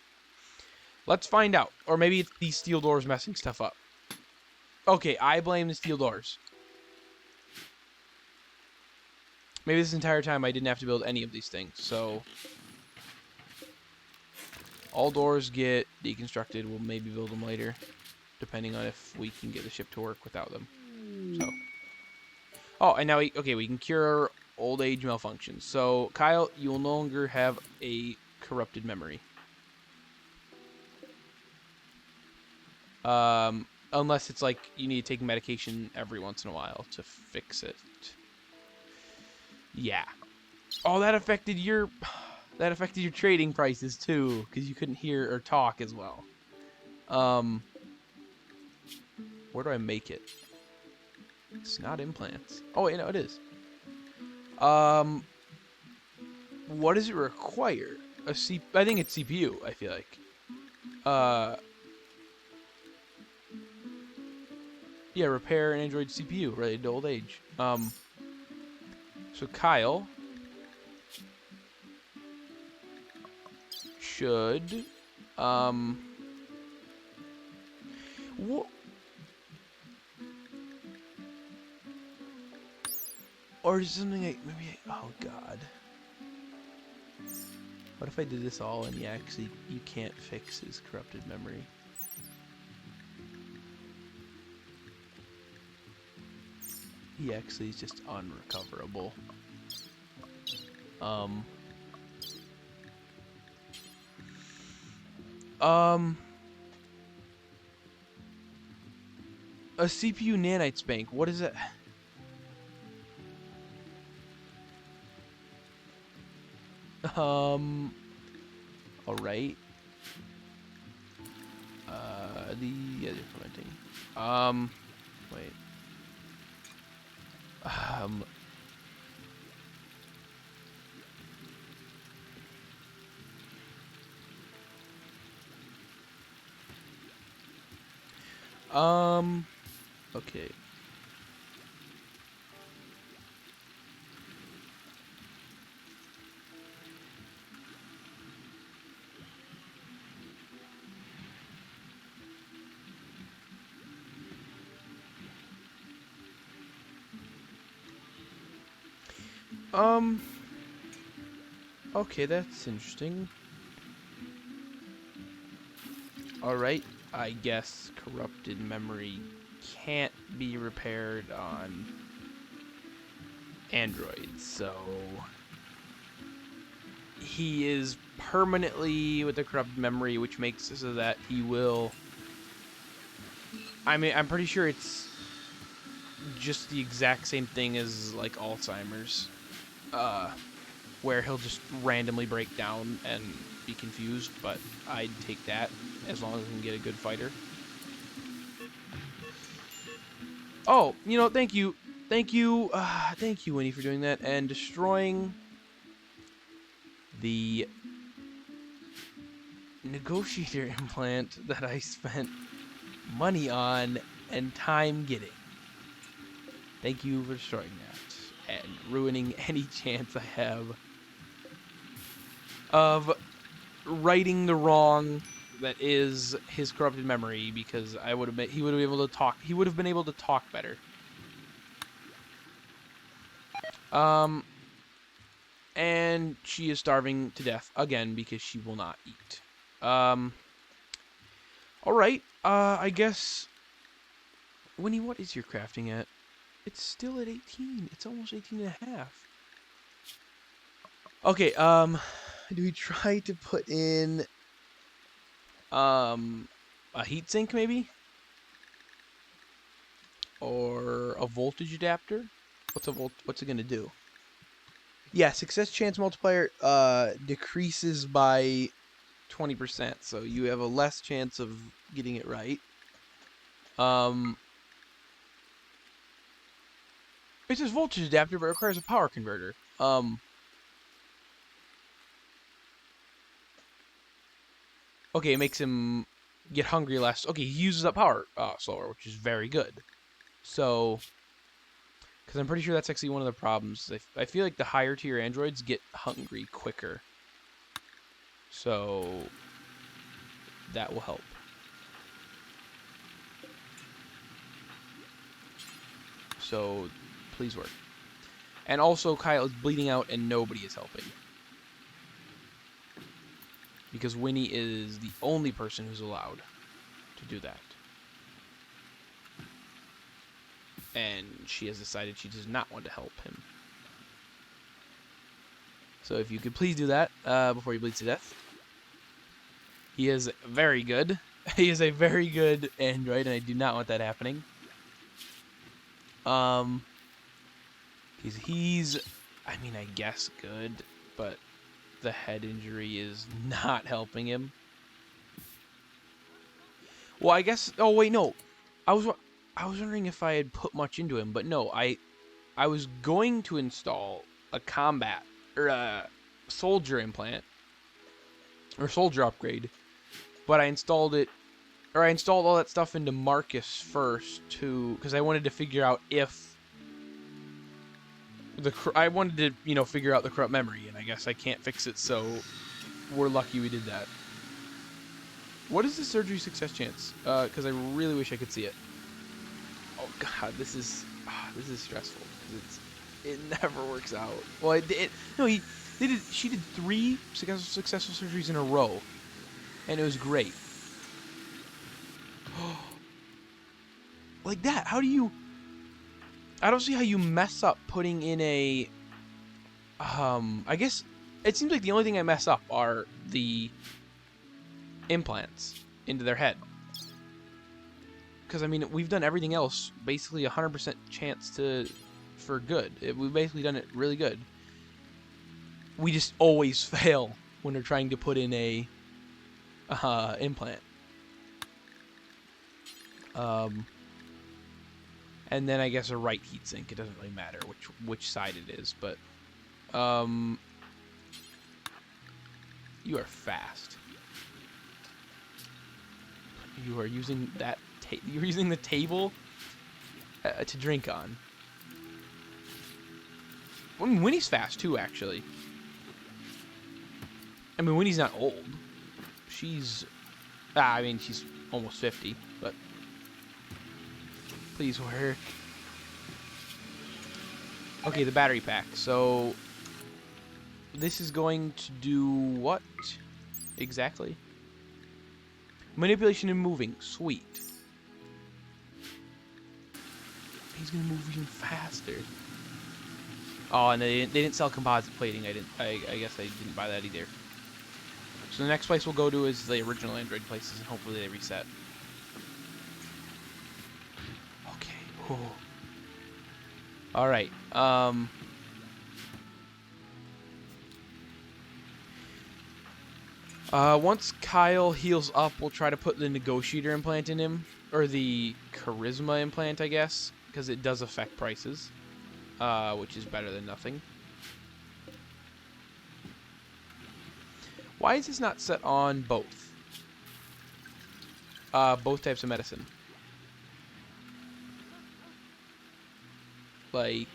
Let's find out. Or maybe it's these steel doors messing stuff up. Okay, I blame the steel doors. Maybe this entire time I didn't have to build any of these things. So all doors get deconstructed. We'll maybe build them later, depending on if we can get the ship to work without them. So. Oh, and now we can cure old age malfunctions. So Kyle, you will no longer have a corrupted memory. Unless it's like you need to take medication every once in a while to fix it. Yeah. Oh, that affected your trading prices too, because you couldn't hear or talk as well. Where do I make it? It's not implants. Oh wait, no, it is. What does it require? I think it's CPU. I feel like. Yeah, repair an Android CPU related to old age. So Kyle should, or is something like oh god. What if I did this all and you can't fix his corrupted memory? He actually is just unrecoverable. A CPU nanites bank. What is it? All right. The other implementing. Wait. Okay. Okay, that's interesting. Alright, I guess corrupted memory can't be repaired on Android, so he is permanently with a corrupted memory, which makes it so that he will... I mean, I'm pretty sure it's just the exact same thing as, like, Alzheimer's. Where he'll just randomly break down and be confused, but I'd take that as long as we can get a good fighter. Oh, thank you, Winnie, for doing that and destroying the negotiator implant that I spent money on and time getting. Thank you for destroying that and ruining any chance I have of righting the wrong that is his corrupted memory, because he would have been able to talk. He would have been able to talk better. And she is starving to death again because she will not eat. All right. I guess. Winnie, what is your crafting at? It's still at 18. It's almost 18 and a half. Okay. Do we try to put in a heatsink maybe? or a voltage adapter. What's it gonna do? Yeah, success chance multiplier decreases by 20%, so you have a less chance of getting it right. Um, it says voltage adapter, but it requires a power converter. Okay, it makes him get hungry less. Okay, he uses up power slower, which is very good. So, because I'm pretty sure that's actually one of the problems. I feel like the higher tier androids get hungry quicker. So, that will help. So, please work. And also, Kyle is bleeding out and nobody is helping. Because Winnie is the only person who's allowed to do that. And she has decided she does not want to help him. So if you could please do that before he bleeds to death. He is very good. He is a very good android, and I do not want that happening. He's I mean, I guess good, but the head injury is not helping him. Well, I guess. Oh wait, no. I was wondering if I had put much into him, but no. I was going to install a combat or a soldier implant or soldier upgrade, but I installed all that stuff into Marcus first because I wanted to figure out if I wanted to figure out the corrupt memory, and I guess I can't fix it, so we're lucky we did that. What is the surgery success chance? Because I really wish I could see it. Oh god, this is stressful because it never works out. Well, she did 3 successful surgeries in a row, and it was great. Like that, how do you? I don't see how you mess up putting in a. I guess it seems like the only thing I mess up are the implants into their head. Because I mean, we've done everything else basically 100% chance for good. We've basically done it really good. We just always fail when we're trying to put in a implant. And then I guess a right heatsink. It doesn't really matter which side it is, but you are fast. You are using that. You're using the table to drink on. I mean, Winnie's fast too, actually. I mean, Winnie's not old. She's almost 50, but please work. Okay, the battery pack. So this is going to do what exactly? Manipulation and moving. Sweet. He's gonna move even faster. Oh, and they didn't sell composite plating. I guess I didn't buy that either. So the next place we'll go to is the original Android places, and hopefully they reset. Okay. Whew. All right. Once Kyle heals up, we'll try to put the negotiator implant in him, or the charisma implant, I guess, because it does affect prices, which is better than nothing. Why is this not set on both? Both types of medicine. Like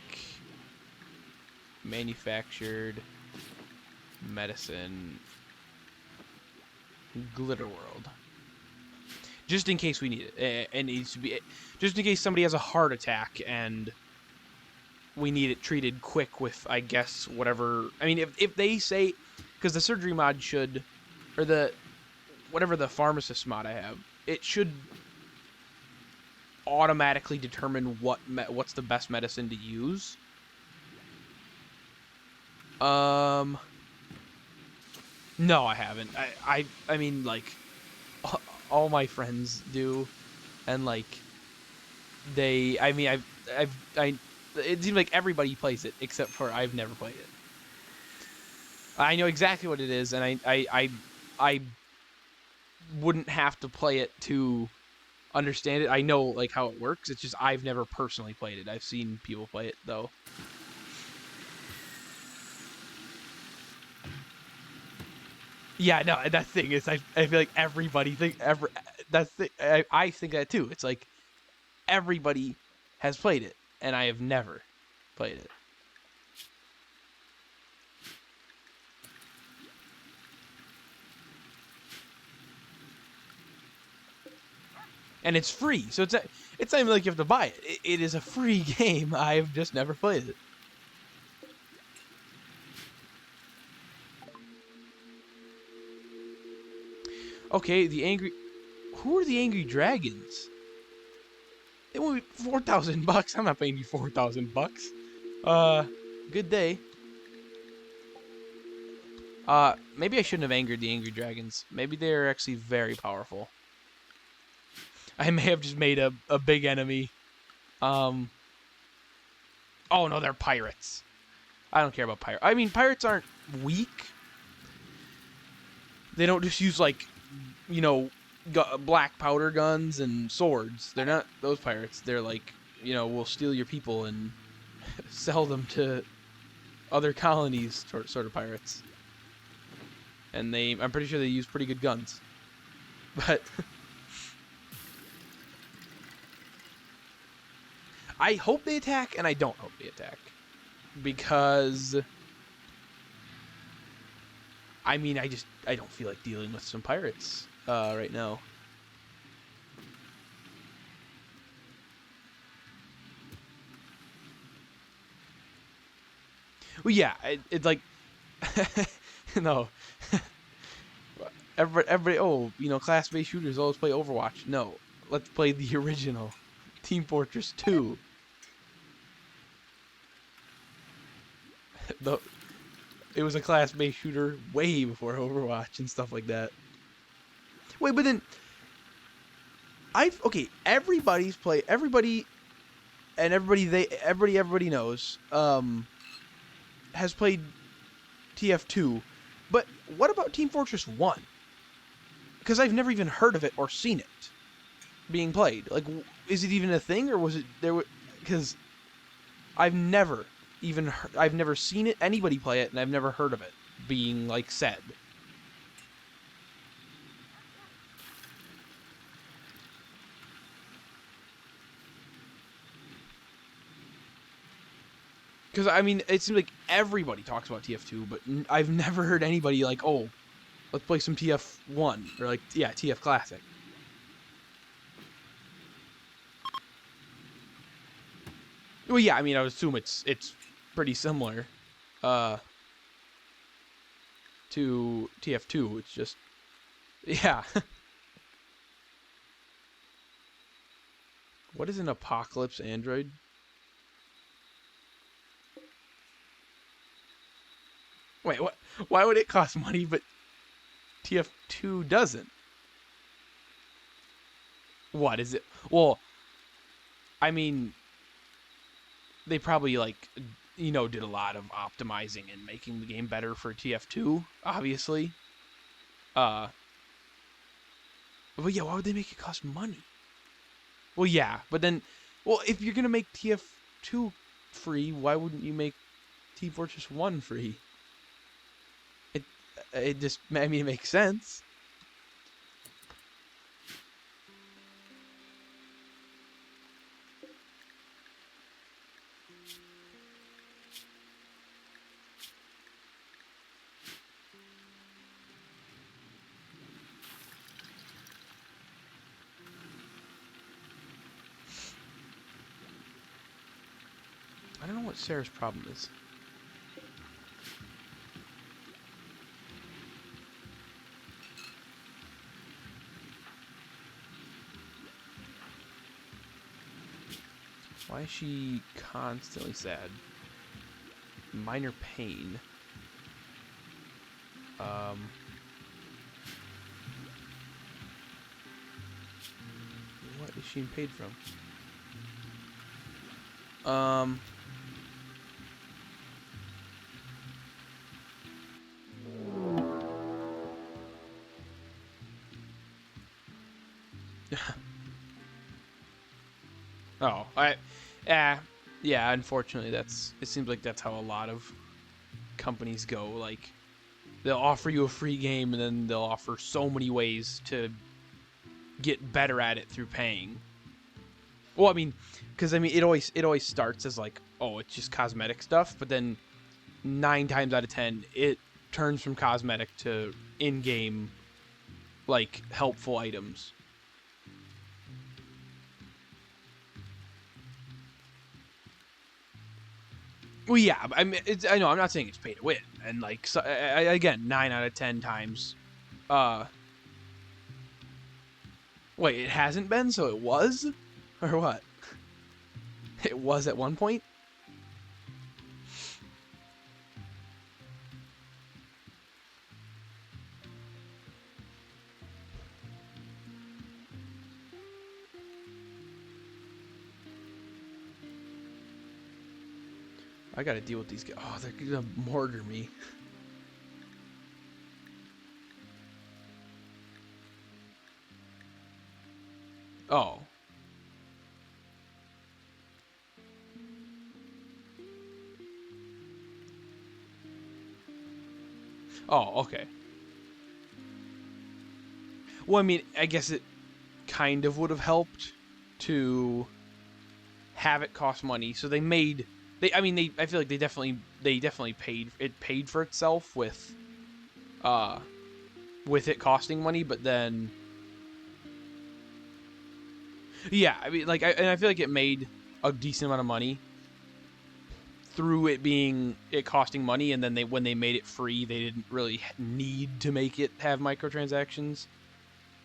manufactured medicine glitter world. Just in case we need it. It needs to be just in case somebody has a heart attack and we need it treated quick with, I guess, whatever. I mean, if they say, because the surgery mod should, or whatever the pharmacist mod I have, it should automatically determine what's the best medicine to use. No, I haven't. I mean, like, all my friends do, and like, I mean, I, it seems like everybody plays it except for I've never played it. I know exactly what it is, and I wouldn't have to play it to understand it. I know like how it works. It's just I've never personally played it. I've seen people play it though. Yeah, no, that thing is I feel like everybody think that's the I think that too. It's like everybody has played it, and I have never played it. And it's free, so it's not even like you have to buy it. It is a free game. I've just never played it. Okay, the angry. Who are the angry dragons? They want me $4,000. I'm not paying you $4,000. Uh, good day. Maybe I shouldn't have angered the angry dragons. Maybe they're actually very powerful. I may have just made a big enemy. Um. Oh no, they're pirates. I don't care about pirates. I mean, pirates aren't weak. They don't just use like, you know, black powder guns and swords. They're not those pirates. They're like, you know, we'll steal your people and sell them to other colonies, sort of pirates. And I'm pretty sure they use pretty good guns. But I hope they attack, and I don't hope they attack. Because, I mean, I don't feel like dealing with some pirates right now. Well, yeah, it's like, no. Everybody, oh, you know, class-based shooters always play Overwatch. No, let's play the original Team Fortress 2. the It was a class-based shooter way before Overwatch and stuff like that. Wait, but then okay, everybody and everybody knows has played TF2, but what about Team Fortress 1? Because I've never even heard of it or seen it being played. Like, is it even a thing, or was it there? Because I've never seen it anybody play it, and I've never heard of it being like said. Because I mean, it seems like everybody talks about TF2, but I've never heard anybody like, oh, let's play some TF1 or like, yeah, TF Classic. Well, yeah, I mean, I would assume it's pretty similar uh, to TF2. It's just, yeah. What is an apocalypse android? Wait, what? Why would it cost money, but TF2 doesn't? What is it? Well, I mean, they probably like, you know, did a lot of optimizing and making the game better for TF2, obviously. Uh, but yeah, why would they make it cost money? Well, yeah, but then, well, if you're gonna make TF2 free, why wouldn't you make Team Fortress 1 free? It it just, I mean, it makes sense. I don't know what Sarah's problem is. Why is she constantly sad? Minor pain. Um, what is she in pain from? Um. Oh, yeah. Unfortunately, it seems like that's how a lot of companies go. Like, they'll offer you a free game, and then they'll offer so many ways to get better at it through paying. Well, I mean, because I mean, it always starts as like, oh, it's just cosmetic stuff, but then 9 times out of 10, it turns from cosmetic to in-game like helpful items. Well, yeah, I mean, I know I'm not saying it's pay to win, and like so, again, 9 out of 10 times. Uh, wait, it hasn't been, so it was, or what? It was at one point. I gotta deal with these guys. Oh, they're gonna mortar me. Oh. Oh, okay. Well, I mean, I guess it kind of would have helped to have it cost money. So they made they. I mean, I feel like they definitely paid for itself uh with it costing money. But then, yeah, I mean, like, I feel like it made a decent amount of money through it costing money, and then when they made it free, they didn't really need to make it have microtransactions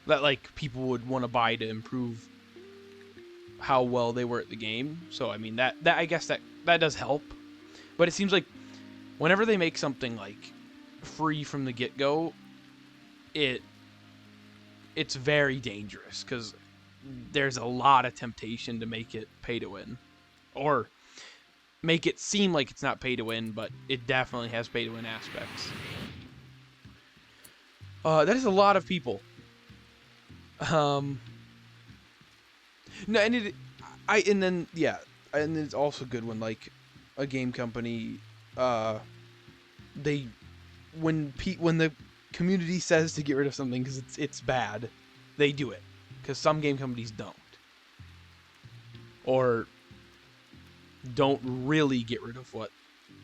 that like people would want to buy to improve how well they were at the game. So I mean that I guess that does help. But it seems like whenever they make something like free from the get-go, it it's very dangerous cuz there's a lot of temptation to make it pay to win or make it seem like it's not pay to win, but it definitely has pay to win aspects. That is a lot of people. Um no, and then yeah, and it's also good when like a game company uh they when the community says to get rid of something because it's bad, they do it. Because some game companies don't, or don't really get rid of what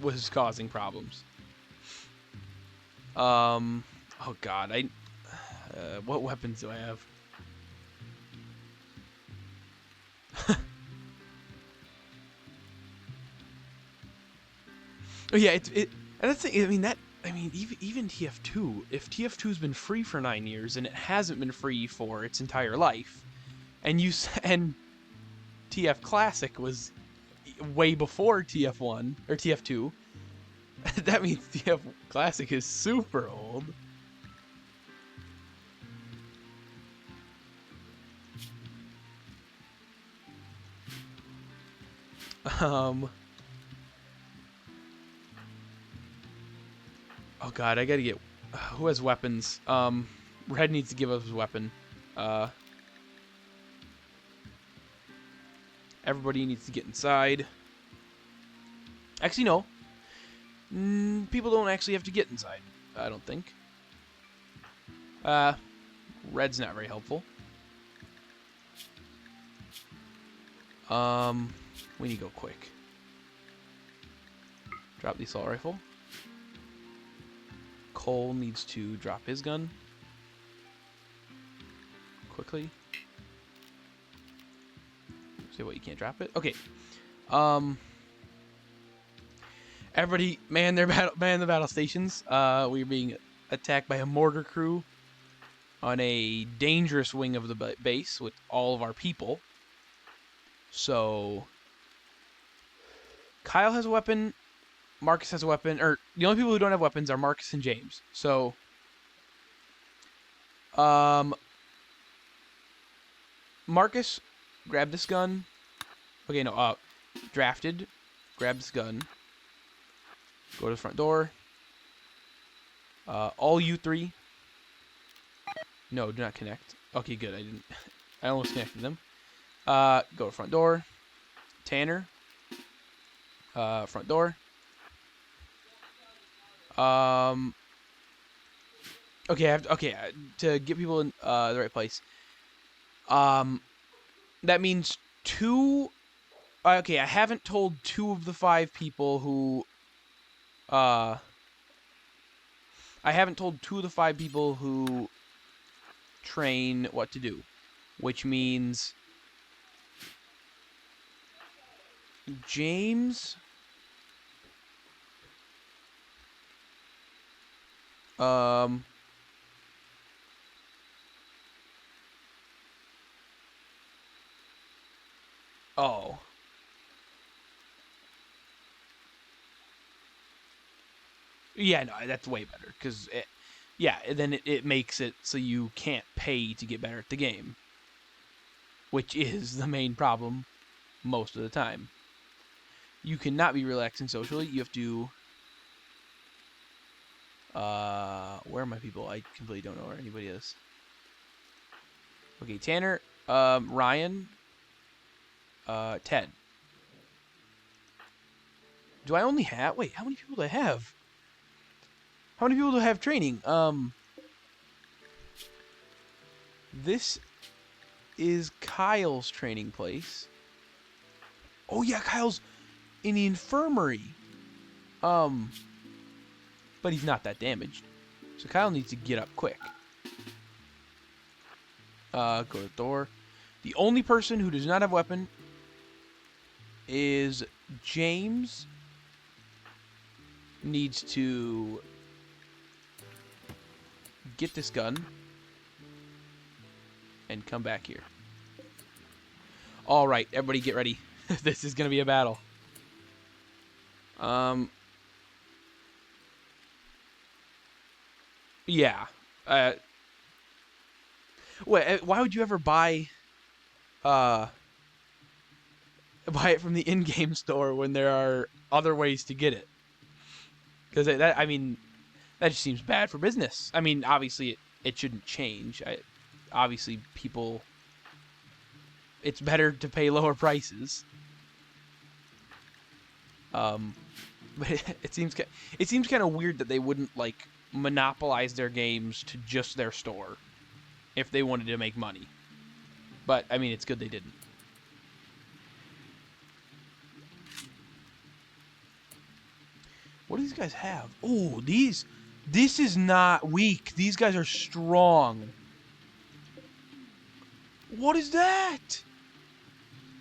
was causing problems. Um, oh god, what weapons do I have? Oh yeah, and that's the, I mean that I mean even TF2, if TF2's been free for 9 years and it hasn't been free for its entire life, and TF Classic was way before TF1 or TF2, that means TF Classic is super old. Um. Oh god, I gotta get. Who has weapons? Red needs to give us his weapon. Uh. Everybody needs to get inside. Actually, no. People don't actually have to get inside. I don't think. Uh. Red's not very helpful. We need to go quick. Drop the assault rifle. Cole needs to drop his gun. Quickly. Say what, you can't drop it? Okay. Everybody man the battle stations. We're being attacked by a mortar crew on a dangerous wing of the base with all of our people. So Kyle has a weapon, Marcus has a weapon, or the only people who don't have weapons are Marcus and James. So Marcus, grab this gun. Okay, no, Drafted. Grab this gun. Go to the front door. All you three. No, do not connect. Okay, good. I didn't. I almost connected them. Go to front door. Tanner. Front door. Okay, to get people in the right place. That means two. Okay, I haven't told 2 of the 5 people who. I haven't told 2 of the 5 people who train what to do, which means James. Um. Oh. Yeah, no, that's way better because then it makes it so you can't pay to get better at the game, which is the main problem most of the time. You cannot be relaxing socially. You have to. Where are my people? I completely don't know where anybody is. Okay, Tanner, Ryan, Ted. Do I only have? Wait, how many people do I have? How many people do I have training? This is Kyle's training place. Oh yeah, Kyle's in the infirmary. But he's not that damaged. So Kyle needs to get up quick. Go to the door. The only person who does not have a weapon is James. Needs to get this gun and come back here. All right, everybody get ready. This is going to be a battle. Yeah. Wait, why would you ever buy it from the in-game store when there are other ways to get it? Because that just seems bad for business. I mean, obviously it shouldn't change. Obviously, people, it's better to pay lower prices. But it seems kind of weird that they wouldn't like monopolize their games to just their store if they wanted to make money. But I mean, it's good they didn't. What do these guys have? Oh, this is not weak. These guys are strong. What is that?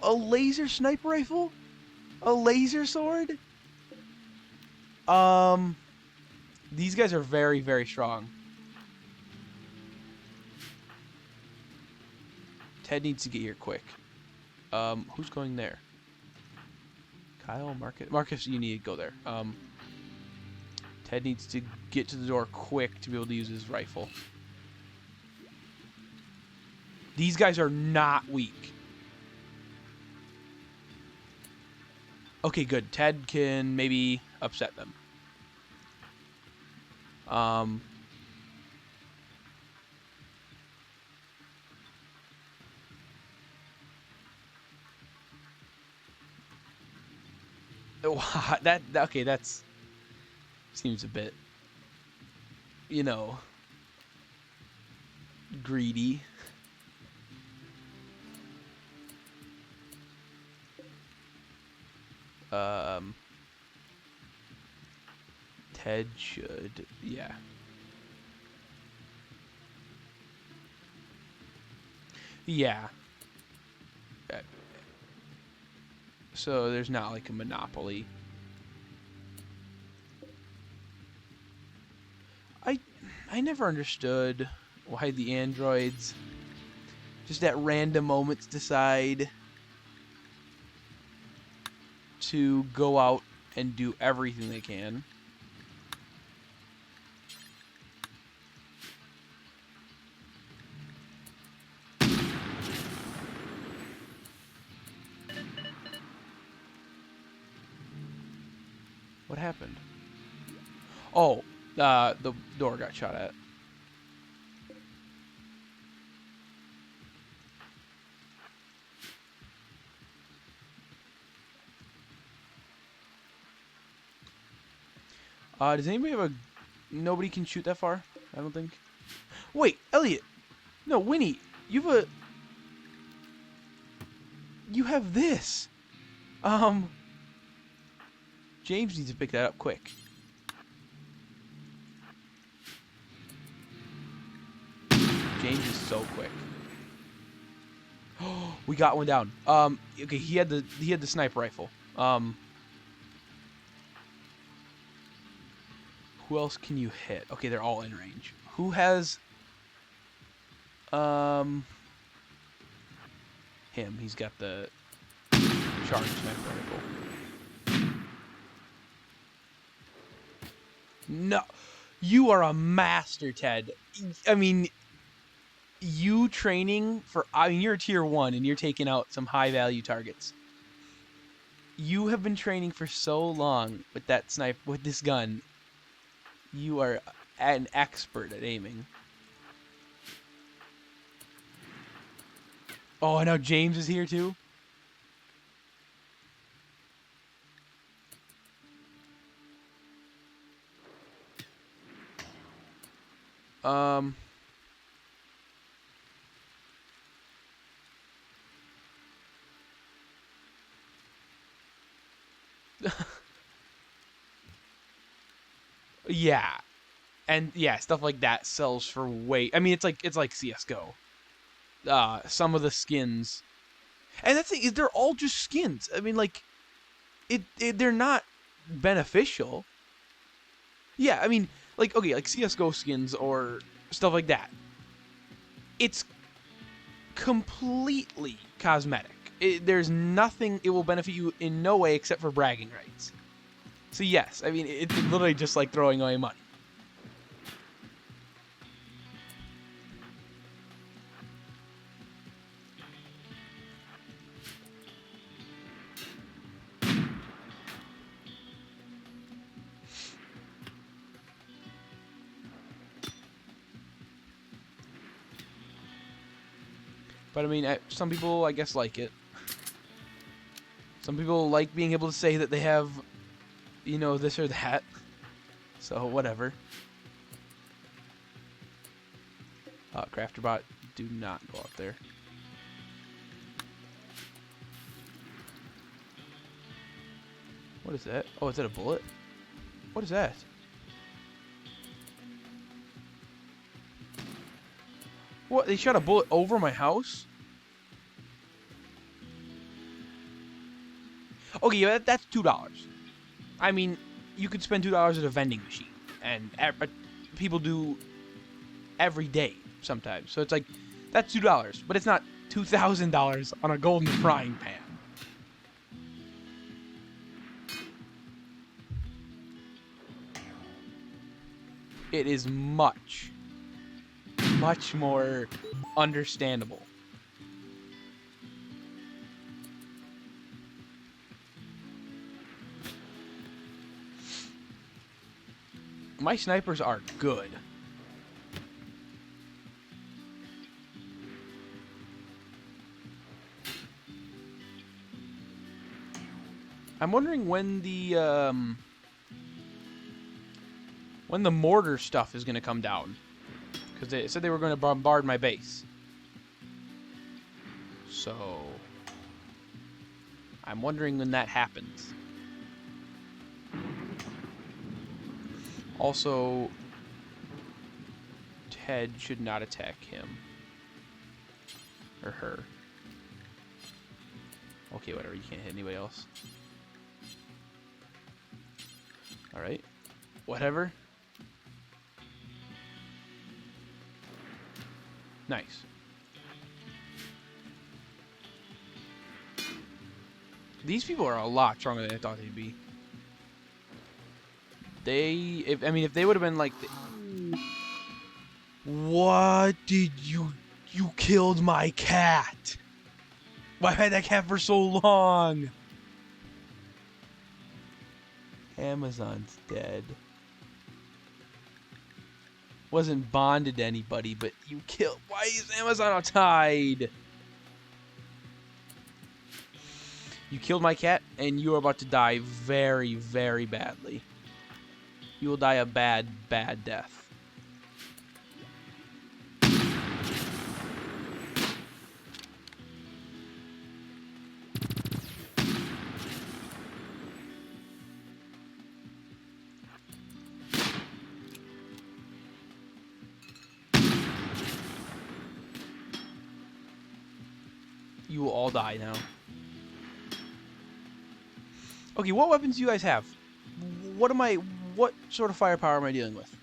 A laser sniper rifle? A laser sword? These guys are very, very strong. Ted needs to get here quick. Who's going there? Kyle, Marcus, you need to go there. Ted needs to get to the door quick to be able to use his rifle. These guys are not weak. Okay, good. Ted can maybe upset them. Okay, that's seems a bit, greedy. Ted should, yeah. Yeah. So there's not like a monopoly. I never understood why the androids just at random moments decide to go out and do everything they can. happened? Oh, the door got shot at. Does anybody have a... Nobody can shoot that far? I don't think. Wait, Elliot! No, Winnie! You have this! James needs to pick that up quick. James is so quick. We got one down. Okay, he had the sniper rifle. Who else can you hit? Okay, they're all in range. Who has him? He's got the charged sniper rifle. No. You are a master, Ted. I mean, you training for... I mean, you're tier 1 and you're taking out some high-value targets. You have been training for so long with that sniper, with this gun. You are an expert at aiming. Oh, and now James is here too? Yeah. And yeah, stuff like that sells for way... I mean, it's like CS:GO. Some of the skins... And that's the thing, is they're all just skins. I mean, like, they're not beneficial. Yeah, I mean, like, okay, like CS:GO skins or stuff like that. It's completely cosmetic. There's nothing... It will benefit you in no way except for bragging rights. So yes, I mean, it's literally just like throwing away money. But I mean, some people, I guess, like it. Some people like being able to say that they have, you know, this or that. So, whatever. CrafterBot, do not go out there. What is that? Oh, is that a bullet? What is that? What? They shot a bullet over my house? Okay, yeah, that's $2. I mean, you could spend $2 at a vending machine, and people do every day sometimes. So it's like, that's $2, but it's not $2,000 on a golden frying pan. It is much, much more understandable. My snipers are good. I'm wondering when the mortar stuff is going to come down. Because they said they were going to bombard my base. So, I'm wondering when that happens. Also, Ted should not attack him. Or her. Okay, whatever, you can't hit anybody else. Alright. Whatever. Nice. These people are a lot stronger than I thought they'd be. If they would have been like... What did you... You killed my cat! Why had that cat for so long? Amazon's dead. Wasn't bonded to anybody, but you killed. Why is Amazon outside? You killed my cat, and you are about to die very, very badly. You will die a bad, bad death. You will all die now. Okay, what weapons do you guys have? What sort of firepower am I dealing with?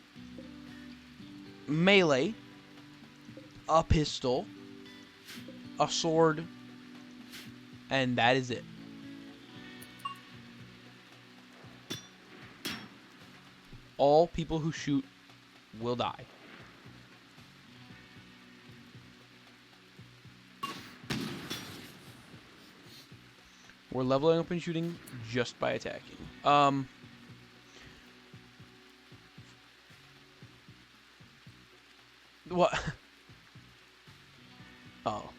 Melee, a pistol, a sword, and that is it. All people who shoot will die. We're leveling up and shooting just by attacking. What? Oh.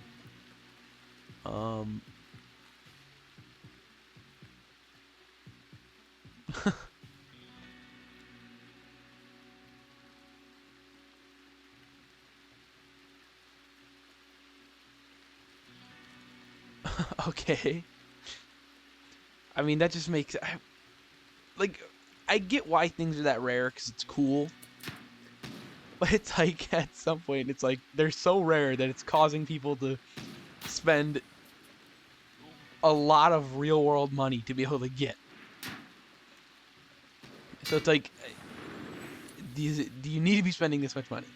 Okay. I mean, that just makes... I get why things are that rare, because it's cool. But it's like, at some point, it's like, they're so rare that it's causing people to spend a lot of real-world money to be able to get. So it's like, do you need to be spending this much money?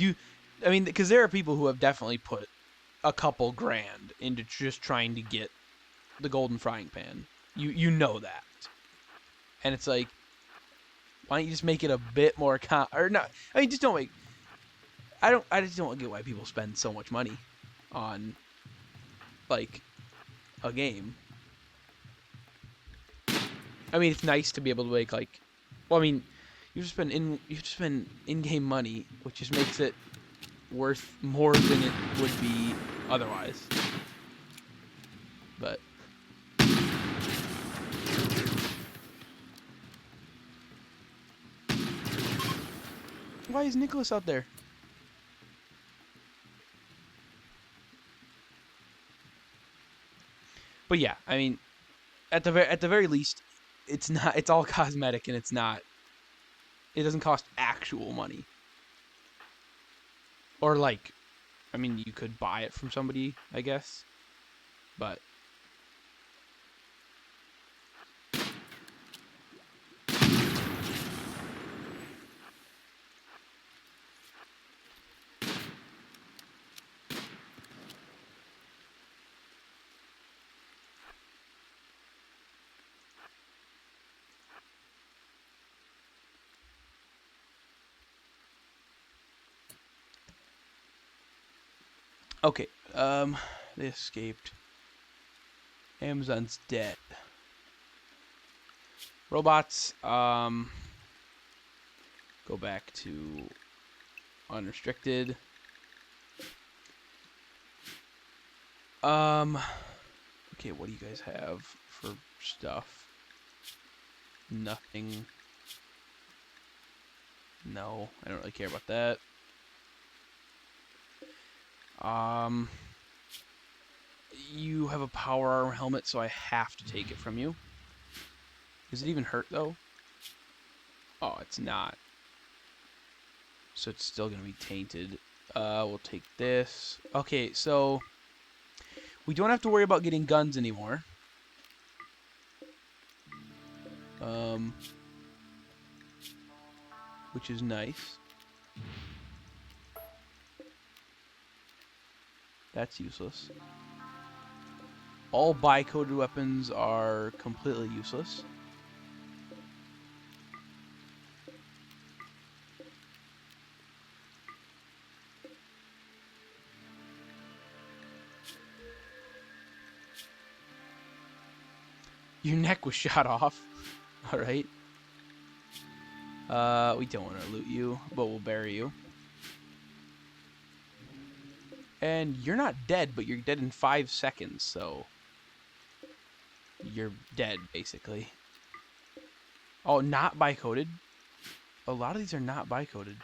I mean, because there are people who have definitely put a couple grand into just trying to get the golden frying pan. You know that. And it's like, why don't you just make it a bit more or not? I mean, just don't make. I just don't get why people spend so much money on like a game. I mean, it's nice to be able to make like. Well, I mean, you have to spend in-game money, which just makes it worth more than it would be otherwise. But why is Nicholas out there? But yeah, I mean, at the very least, it's all cosmetic, and it doesn't cost actual money. Or like, I mean, you could buy it from somebody, I guess. But okay, they escaped. Amazon's dead. Robots, go back to unrestricted. Okay, what do you guys have for stuff? Nothing. No, I don't really care about that. You have a power armor helmet, so I have to take it from you. Does it even hurt, though? Oh, it's not. So it's still going to be tainted. We'll take this. Okay, so we don't have to worry about getting guns anymore. Which is nice. That's useless. All bi-coded weapons are completely useless. Your neck was shot off. All right. We don't want to loot you, but we'll bury you. And you're not dead, but you're dead in 5 seconds, so you're dead, basically. Oh, not bi-coded? A lot of these are not bi-coded.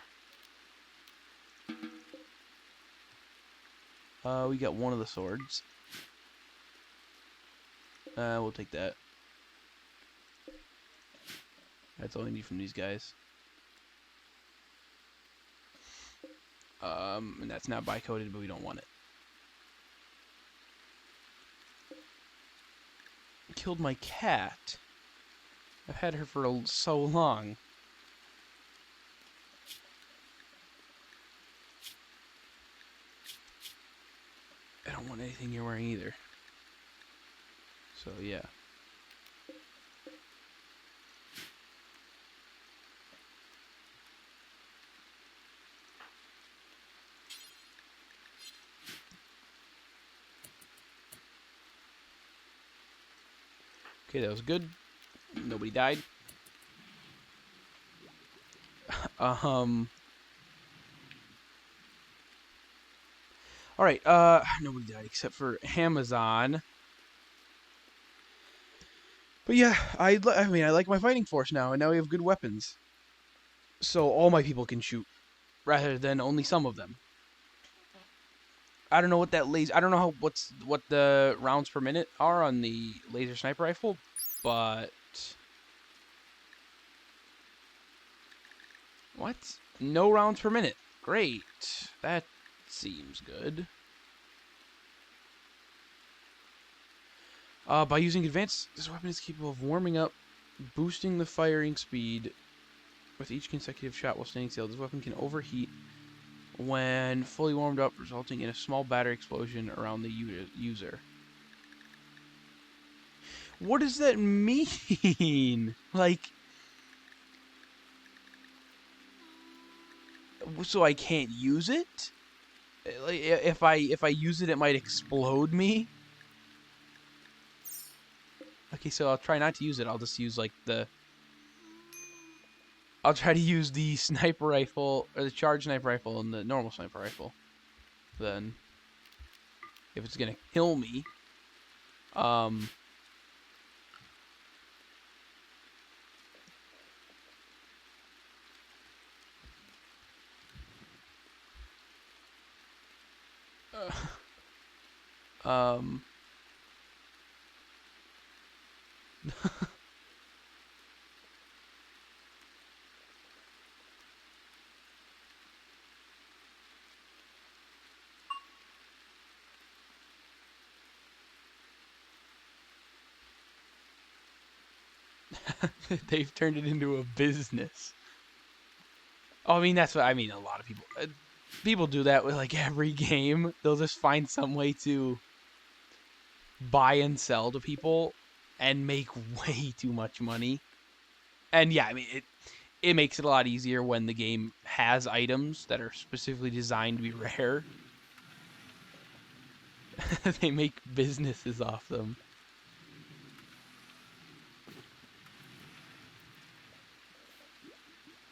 We got one of the swords. We'll take that. That's all I need from these guys. And that's not bi-coded, but we don't want it. Killed my cat. I've had her for so long. I don't want anything you're wearing either. So, yeah. Okay, that was good. Nobody died. Alright, nobody died except for Amazon. But yeah, I mean, I like my fighting force now, and now we have good weapons. So all my people can shoot, rather than only some of them. I don't know what that laser. I don't know what the rounds per minute are on the laser sniper rifle, but what? No rounds per minute. Great. That seems good. By using advanced, this weapon is capable of warming up, boosting the firing speed with each consecutive shot while standing still. This weapon can overheat when fully warmed up, resulting in a small battery explosion around the user. What does that mean? Like, so I can't use it? Like, if I use it, it might explode me. Okay, so I'll try not to use it. I'll just use like I'll try to use the sniper rifle or the charge sniper rifle and the normal sniper rifle. Then, if it's gonna kill me, um. They've turned it into a business. Oh, I mean, that's what I mean. A lot of people do that with like every game. They'll just find some way to buy and sell to people and make way too much money. And yeah, I mean, it makes it a lot easier when the game has items that are specifically designed to be rare. They make businesses off them.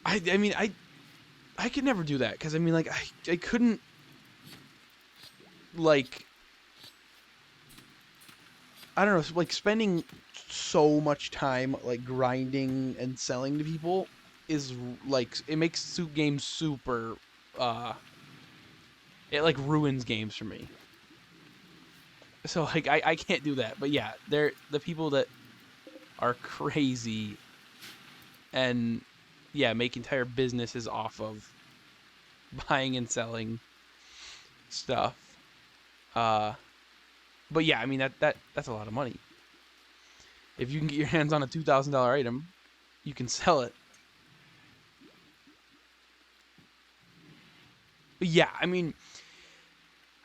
I mean, I could never do that because I mean, like, I couldn't like, I don't know, like spending so much time like grinding and selling to people is like, it makes games super it like ruins games for me. So like I can't do that. But yeah, they're the people that are crazy and yeah, make entire businesses off of buying and selling stuff. But yeah, I mean that's a lot of money. If you can get your hands on a $2,000 item, you can sell it. But yeah, I mean,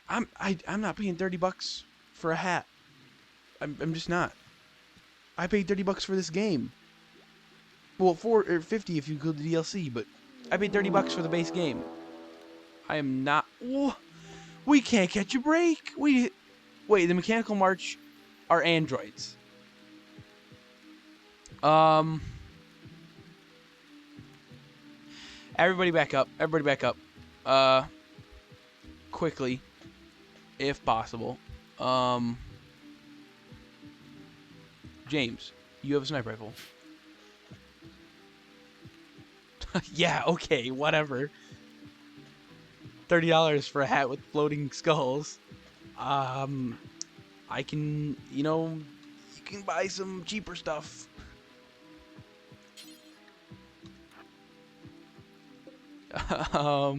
I'm not paying $30 for a hat. I'm just not. I paid $30 for this game. Well, 50 if you include the DLC, but I paid $30 for the base game. I am not. We can't catch a break. Wait. The Mechanical March are androids. Everybody back up. Everybody back up. Quickly, if possible. James, you have a sniper rifle. Yeah, okay, whatever. $30 for a hat with floating skulls. I can, you can buy some cheaper stuff. Oh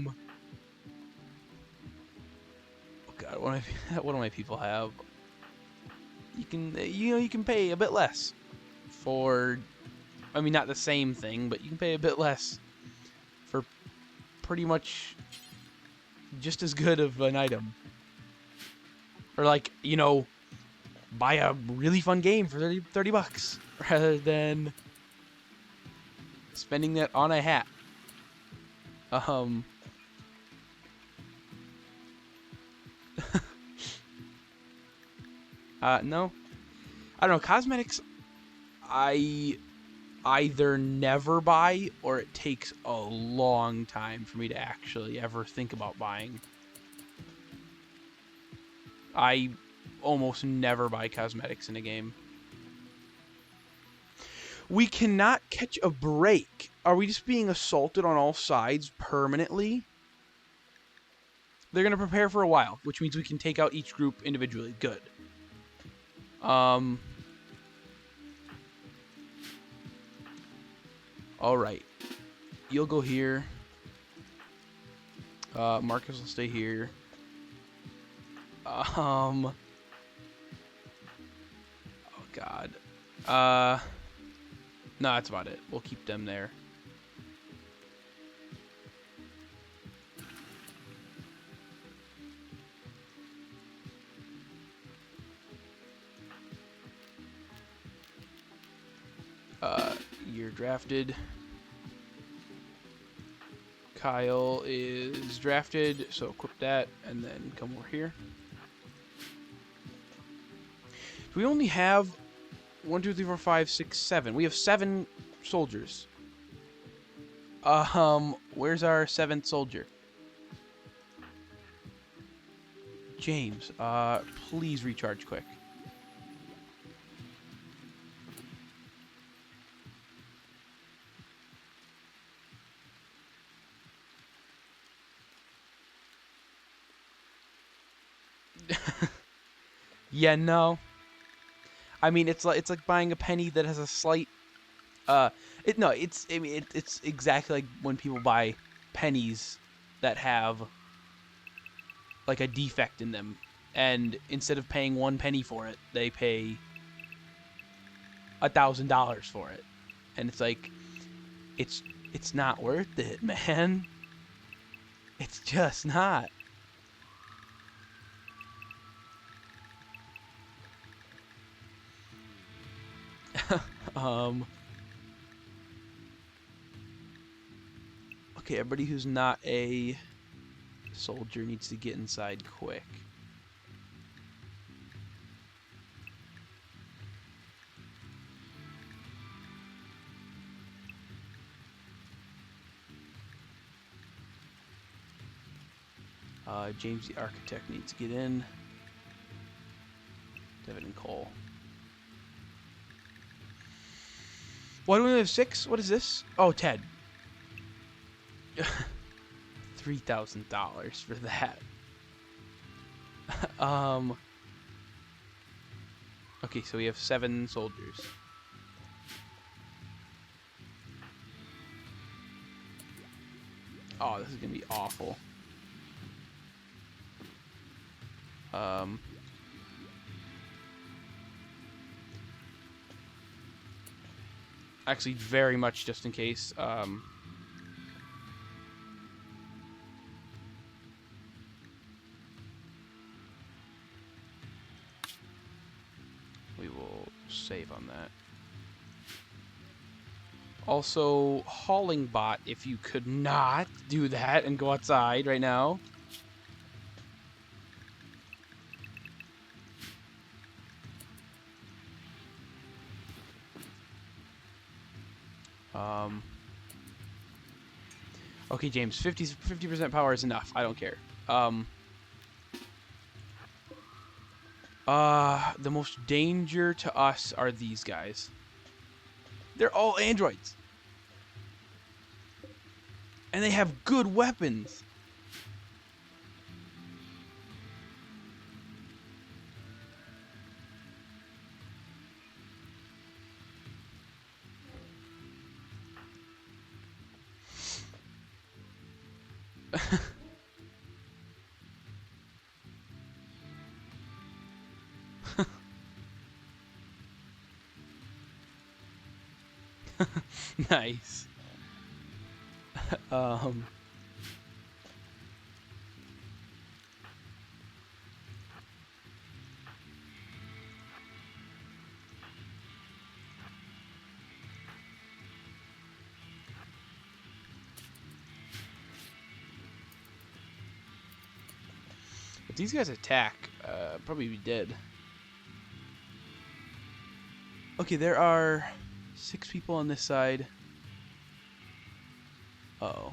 God, what do my people have? You can, you can pay a bit less for, I mean, not the same thing, but you can pay a bit less for pretty much just as good of an item. Or like, buy a really fun game for $30 rather than spending that on a hat. No. I don't know. Cosmetics, I either never buy or it takes a long time for me to actually ever think about buying. I almost never buy cosmetics in a game. We cannot catch a break. Are we just being assaulted on all sides permanently? They're going to prepare for a while, which means we can take out each group individually. Good. Alright. You'll go here. Marcus will stay here. Oh, God. No, that's about it. We'll keep them there. You're drafted. Kyle is drafted, so equip that, and then come over here. We only have 1, 2, 3, 4, 5, 6, 7. We have 7 soldiers. Where's our 7th soldier? James, please recharge quick. Yeah, no. I mean, it's like buying a penny that has a slight. It's exactly like when people buy pennies that have like a defect in them, and instead of paying 1 penny for it, they pay $1,000 for it, and it's like, it's not worth it, man. It's just not. Okay, everybody who's not a soldier needs to get inside quick. James the architect needs to get in. Devin and Cole. Why do we only have 6? What is this? Oh, Ted. $3,000 for that. Okay, so we have 7 soldiers. Oh, this is gonna be awful. Actually, very much just in case. We will save on that. Also, hauling bot, if you could not do that and go outside right now. Okay, James, 50% power is enough. I don't care. The most danger to us are these guys. They're all androids. And they have good weapons. Nice. Um, if these guys attack, probably be dead. Okay, there are 6 people on this side. Uh-oh.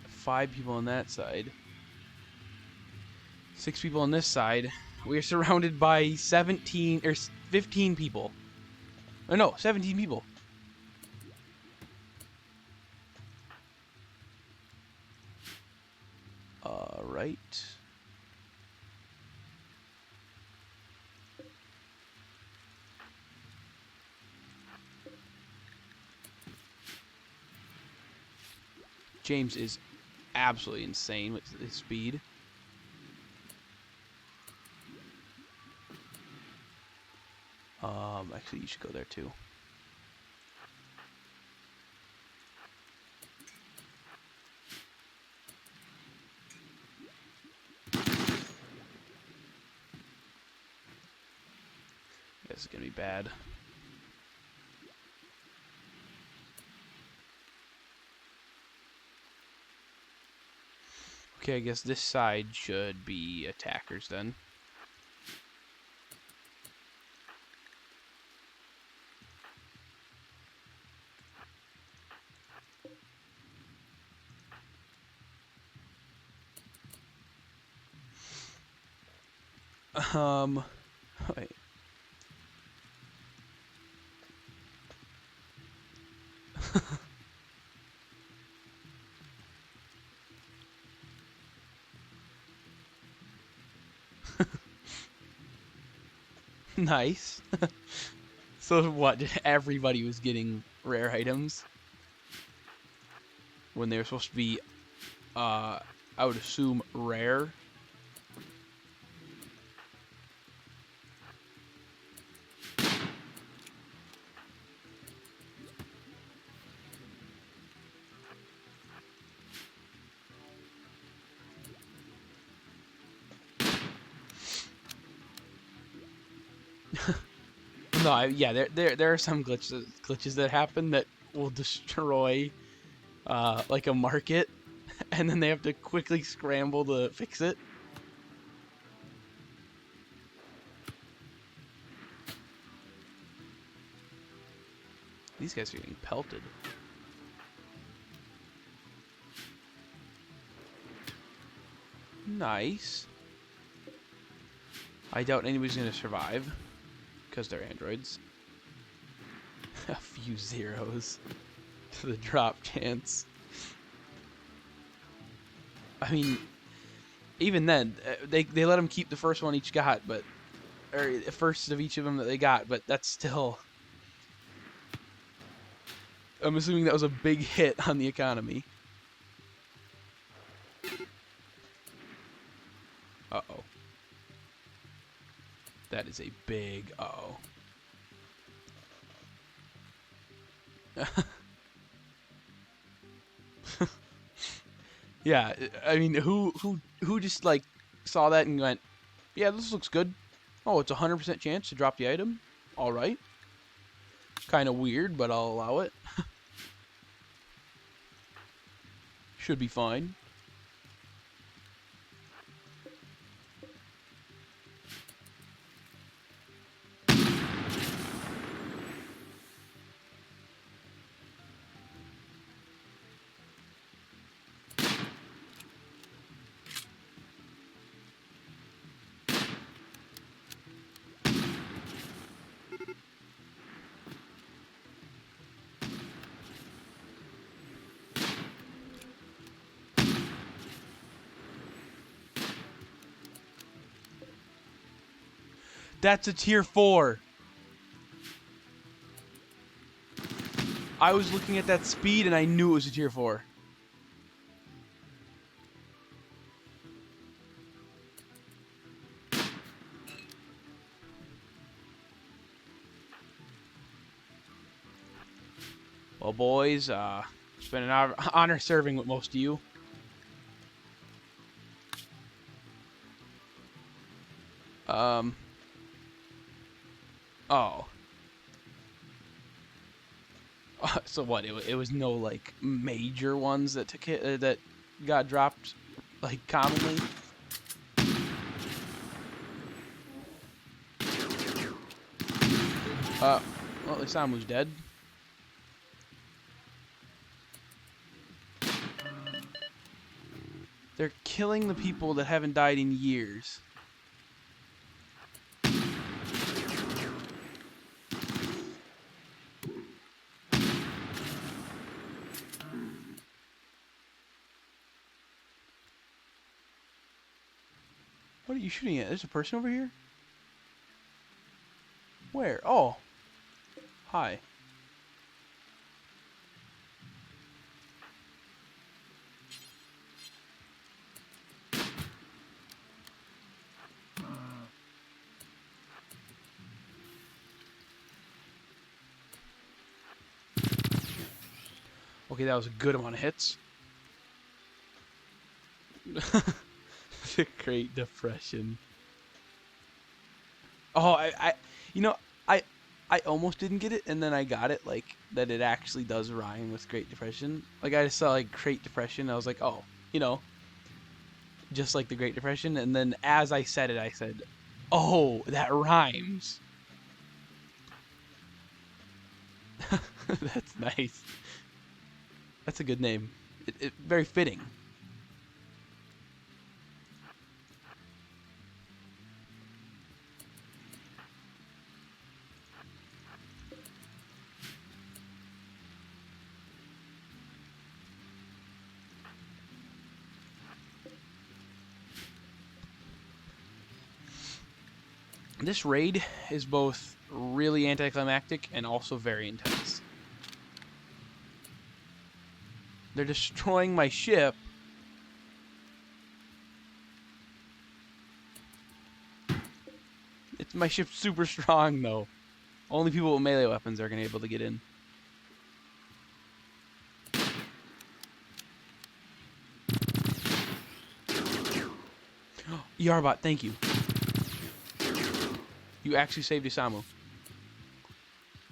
5 people on that side. 6 people on this side. We are surrounded by 17 or 15 people. Oh no, 17 people. Right. James is absolutely insane with his speed. Actually, you should go there too. This is gonna be bad. Okay, I guess this side should be attackers then. Wait. Nice. So what? Everybody was getting rare items when they were supposed to be, I would assume, rare. No, yeah, there are some glitches that happen that will destroy like a market, and then they have to quickly scramble to fix it. These guys are getting pelted. Nice. I doubt anybody's gonna survive because they're androids. A few zeros to the drop chance. I mean, even then, they let them keep the first one each got, but or first of each of them that they got, but that's still. I'm assuming that was a big hit on the economy. Uh-oh. That is a big uh-oh. Yeah, I mean, who just like saw that and went, "Yeah, this looks good. Oh, it's a 100% chance to drop the item. All right. Kind of weird, but I'll allow it. Should be fine." That's a tier 4. I was looking at that speed and I knew it was a tier 4. Well, boys, it's been an honor serving with most of you. Oh. So what? It was no like major ones that took hit, that got dropped like commonly. Well, at least Samu's dead. They're killing the people that haven't died in years. What are you shooting at? There's a person over here? Where? Oh. Hi. Okay, that was a good amount of hits. The Great Depression. Oh, you know, I, I almost didn't get it, and then I got it, like, that it actually does rhyme with Great Depression. Like, I just saw, like, Great Depression, I was like, oh, you know, just like the Great Depression, and then as I said it, I said, oh, that rhymes. That's nice. That's a good name. Very fitting. This raid is both really anticlimactic and also very intense. They're destroying my ship. My ship's super strong, though. Only people with melee weapons are going to be able to get in. Yarbot, thank you. You actually saved Isamu.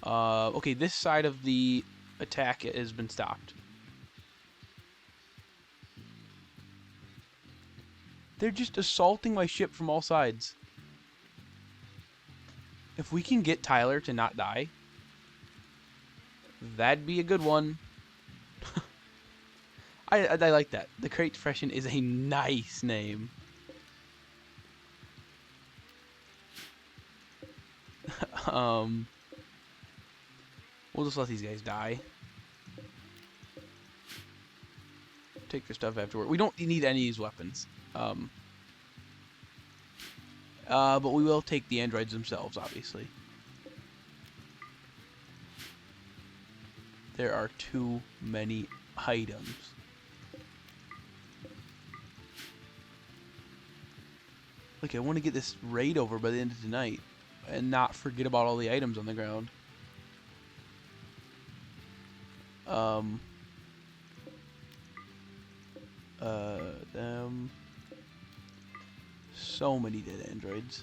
Okay, this side of the attack has been stopped. They're just assaulting my ship from all sides. If we can get Tyler to not die, that'd be a good one. I like that. The Great Depression is a nice name. We'll just let these guys die. Take their stuff afterward. We don't need any of these weapons. But we will take the androids themselves, obviously. There are too many items. Like, I want to get this raid over by the end of tonight and not forget about all the items on the ground. So many dead androids.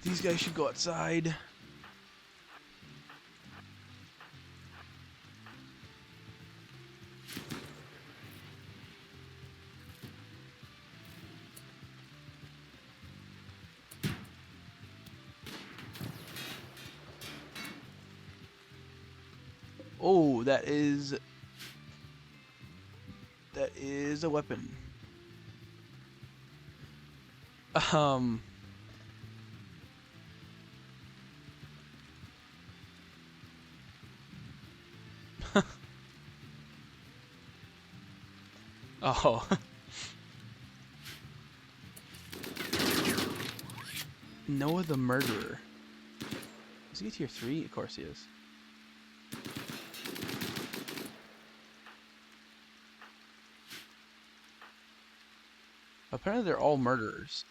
These guys should go outside. Oh, that is a weapon. Um. Oh. Noah the Murderer. Is he a tier 3? Of course he is. Apparently they're all murderers.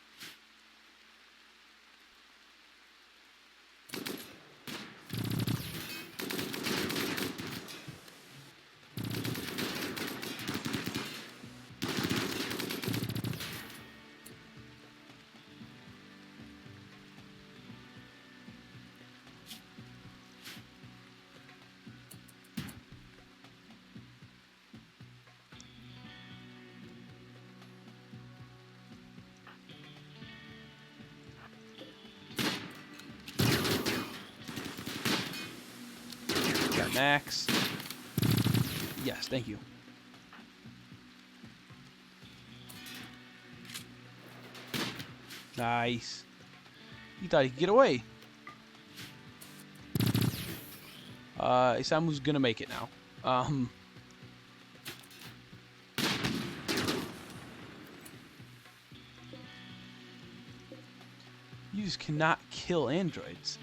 Got Max. Yes, thank you. Nice. He thought he could get away. Isamu's gonna make it now. You just cannot kill androids.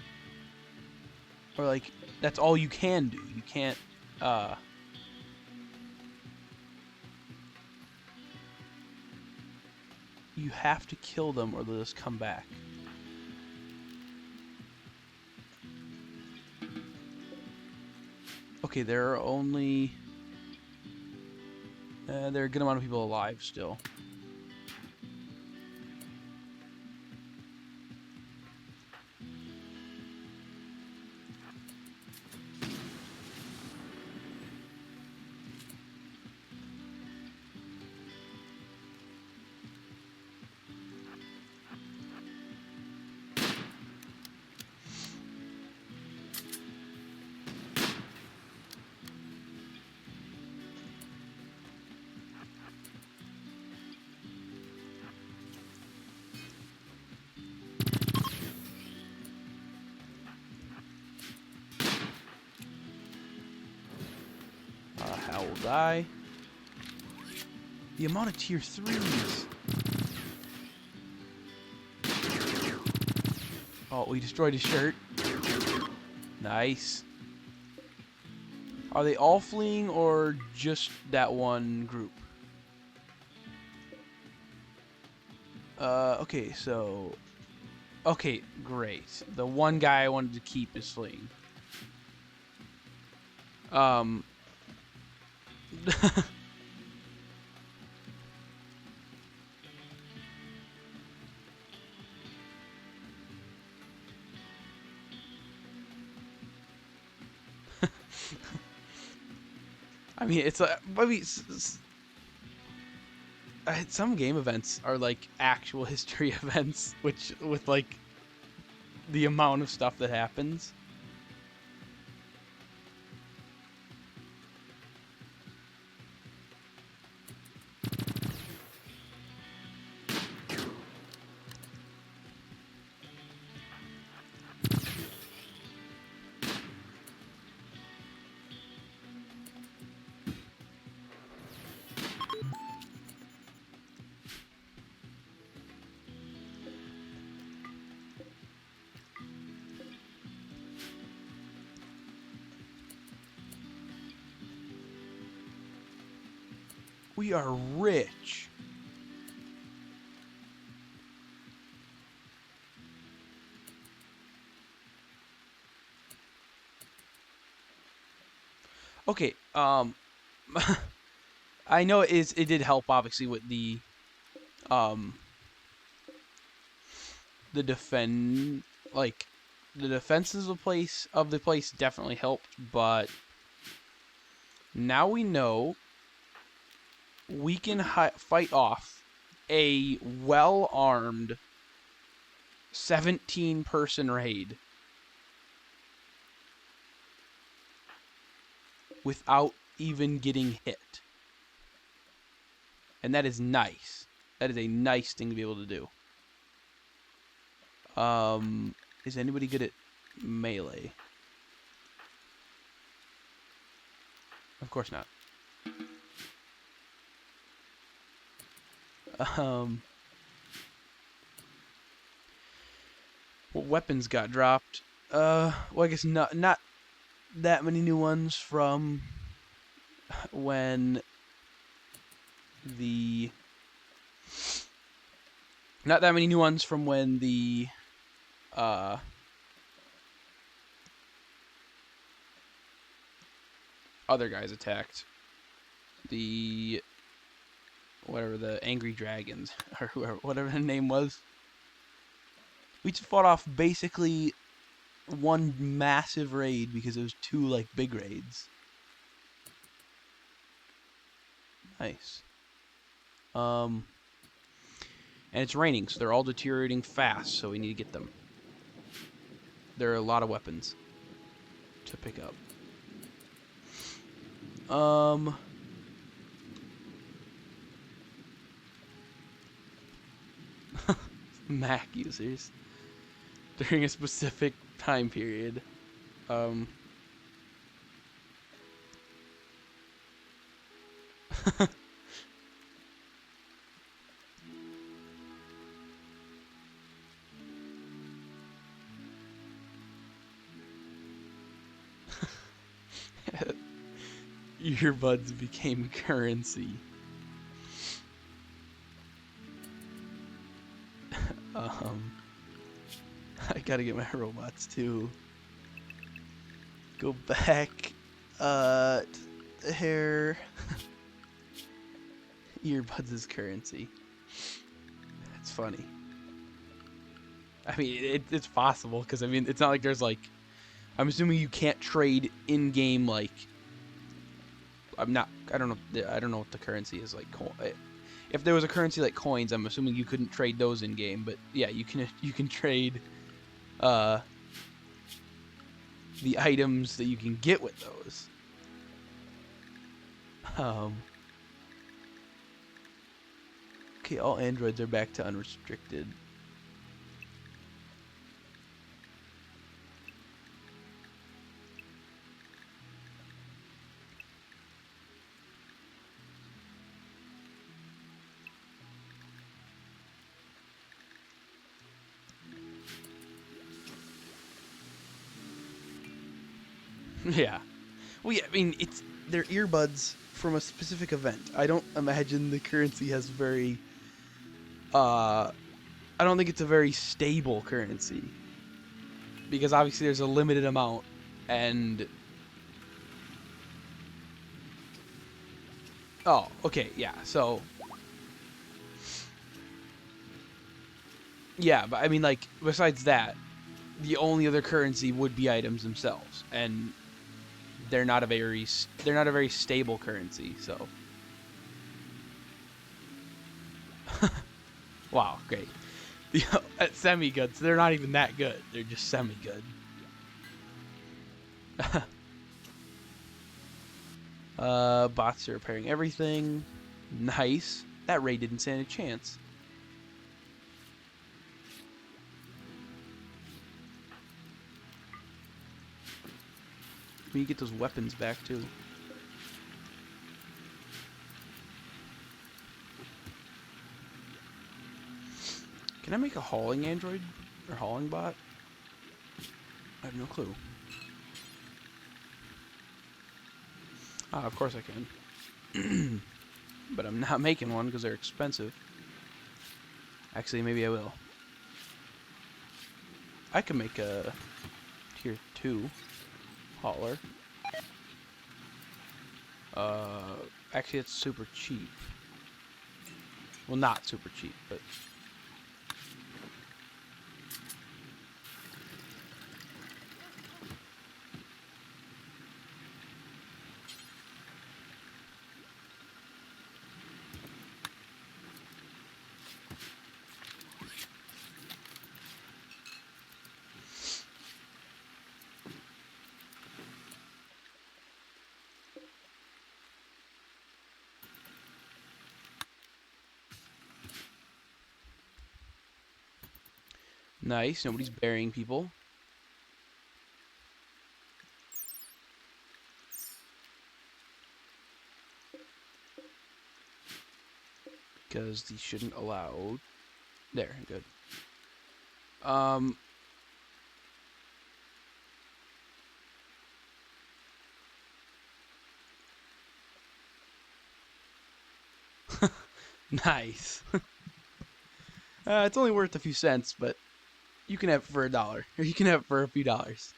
Or, like, that's all you can do. You can't, you have to kill them or they'll just come back. Okay, there are only... there are a good amount of people alive still. Hal will die. The amount of tier 3s. Oh, we destroyed his shirt. Nice. Are they all fleeing or just that one group? Okay, so... Okay, great. The one guy I wanted to keep is fleeing. I mean, it's like... some game events are like actual history events, which with like the amount of stuff that happens. We are rich. Okay, I know it did help obviously with the defend, like the defenses of the place definitely helped, but now we know we can fight off a well-armed 17-person raid. without even getting hit. And that is nice. That is a nice thing to be able to do. Is anybody good at melee? Of course not. What weapons got dropped? Well, I guess not that many new ones from when the not that many new ones from when the other guys attacked. The whatever the angry dragons or whatever the name was. We just fought off basically one massive raid because it was two like big raids. Nice. And it's raining, so they're all deteriorating fast, so we need to get them. There are a lot of weapons to pick up. Mac users during a specific time period. Earbuds became currency. I gotta get my robots too. Go back. Hair. Earbuds is currency. It's funny. I mean, it's possible because I mean, it's not like there's like. I'm assuming you can't trade in game like. I don't know what the currency is like. If there was a currency like coins, I'm assuming you couldn't trade those in game. But yeah, you can trade. The items that you can get with those. Okay, all androids are back to unrestricted. Yeah. Well, yeah, I mean, they're earbuds from a specific event. I don't imagine the currency has very I don't think it's a very stable currency. Because obviously there's a limited amount and oh, okay, yeah. So yeah, but I mean like besides that, the only other currency would be items themselves and they're not a very stable currency, so wow, great. At semi-good, so they're not even that good. They're just semi-good. Bots are repairing everything. Nice. That raid didn't stand a chance. We get those weapons back too. Can I make a hauling android or hauling bot? I have no clue. Ah, of course I can. But I'm not making one because they're expensive. Actually, maybe I will. I can make a tier 2 hauler. Actually, it's super cheap. Well, not super cheap, but Nice. Nobody's burying people. Because these shouldn't allow. There, good. Nice. It's only worth a few cents, but you can have it for $1, or you can have it for a few dollars.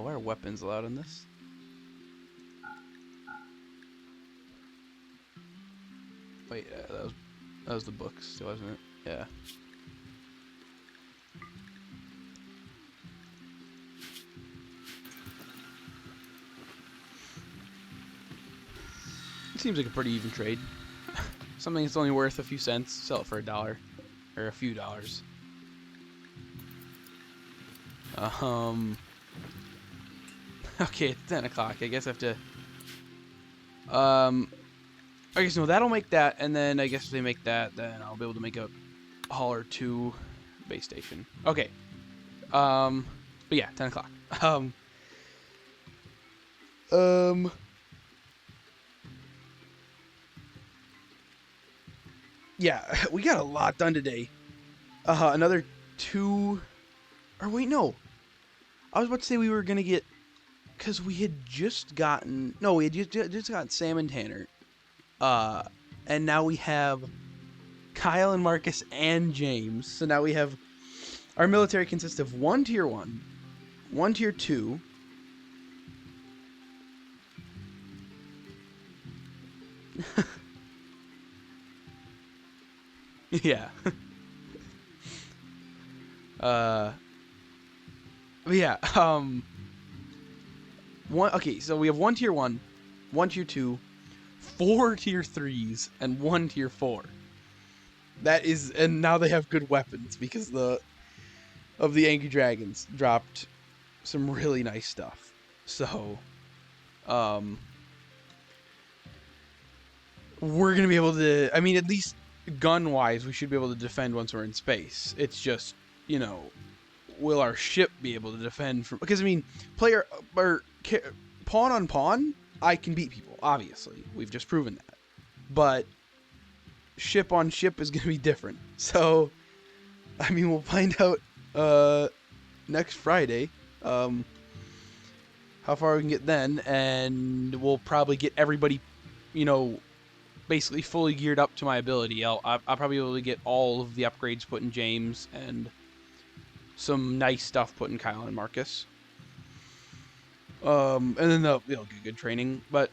Where are weapons allowed in this? Wait, that was the books, wasn't it? Yeah. It seems like a pretty even trade. Something that's only worth a few cents, sell it for $1 or a few dollars. Okay, it's 10 o'clock. I guess I have to. I guess no, that'll make that, and then I guess if they make that, then I'll be able to make a hauler 2 base station. Okay. But yeah, 10 o'clock. Yeah, we got a lot done today. Another 2, or wait, no. I was about to say we were gonna get, because we had just gotten, no, we had just got Sam and Tanner. And now we have Kyle and Marcus and James. So now we have, our military consists of 1 tier 1, 1 tier 2, yeah. Yeah, okay, so we have 1 tier 1, 1 tier 2, 4 tier 3s, and 1 tier 4. That is, and now they have good weapons because of the Angry Dragons dropped some really nice stuff. So, we're gonna be able to, I mean, at least gun-wise, we should be able to defend once we're in space. It's just, you know, will our ship be able to defend from, because I mean, player or pawn on pawn, I can beat people, obviously. We've just proven that. But ship on ship is going to be different. So, I mean, we'll find out next Friday how far we can get then, and we'll probably get everybody, you know, basically fully geared up to my ability. I'll probably be able to get all of the upgrades put in James and some nice stuff put in Kyle and Marcus. And then they'll get good training. But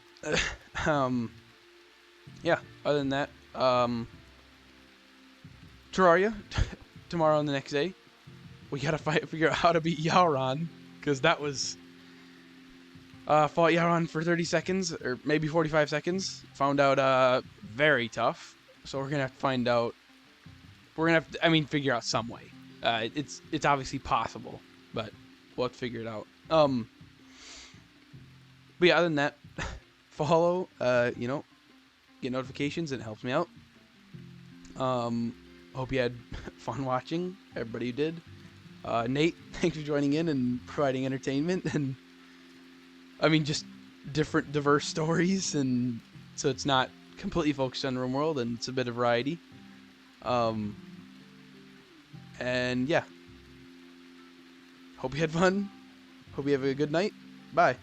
yeah, other than that, Terraria tomorrow and the next day. We gotta figure out how to beat Yaron, because that was fought Yaron for 30 seconds or maybe 45 seconds. Found out very tough. So we're gonna have to find out. We're gonna have to, I mean, figure out some way. It's obviously possible, but we'll have to figure it out. But yeah, other than that, follow, you know, get notifications, and it helps me out. Hope you had fun watching, everybody who did. Nate, thanks for joining in and providing entertainment, and I mean, just diverse stories, and so it's not completely focused on RimWorld, and it's a bit of variety. And yeah, hope you had fun. Hope you have a good night. Bye.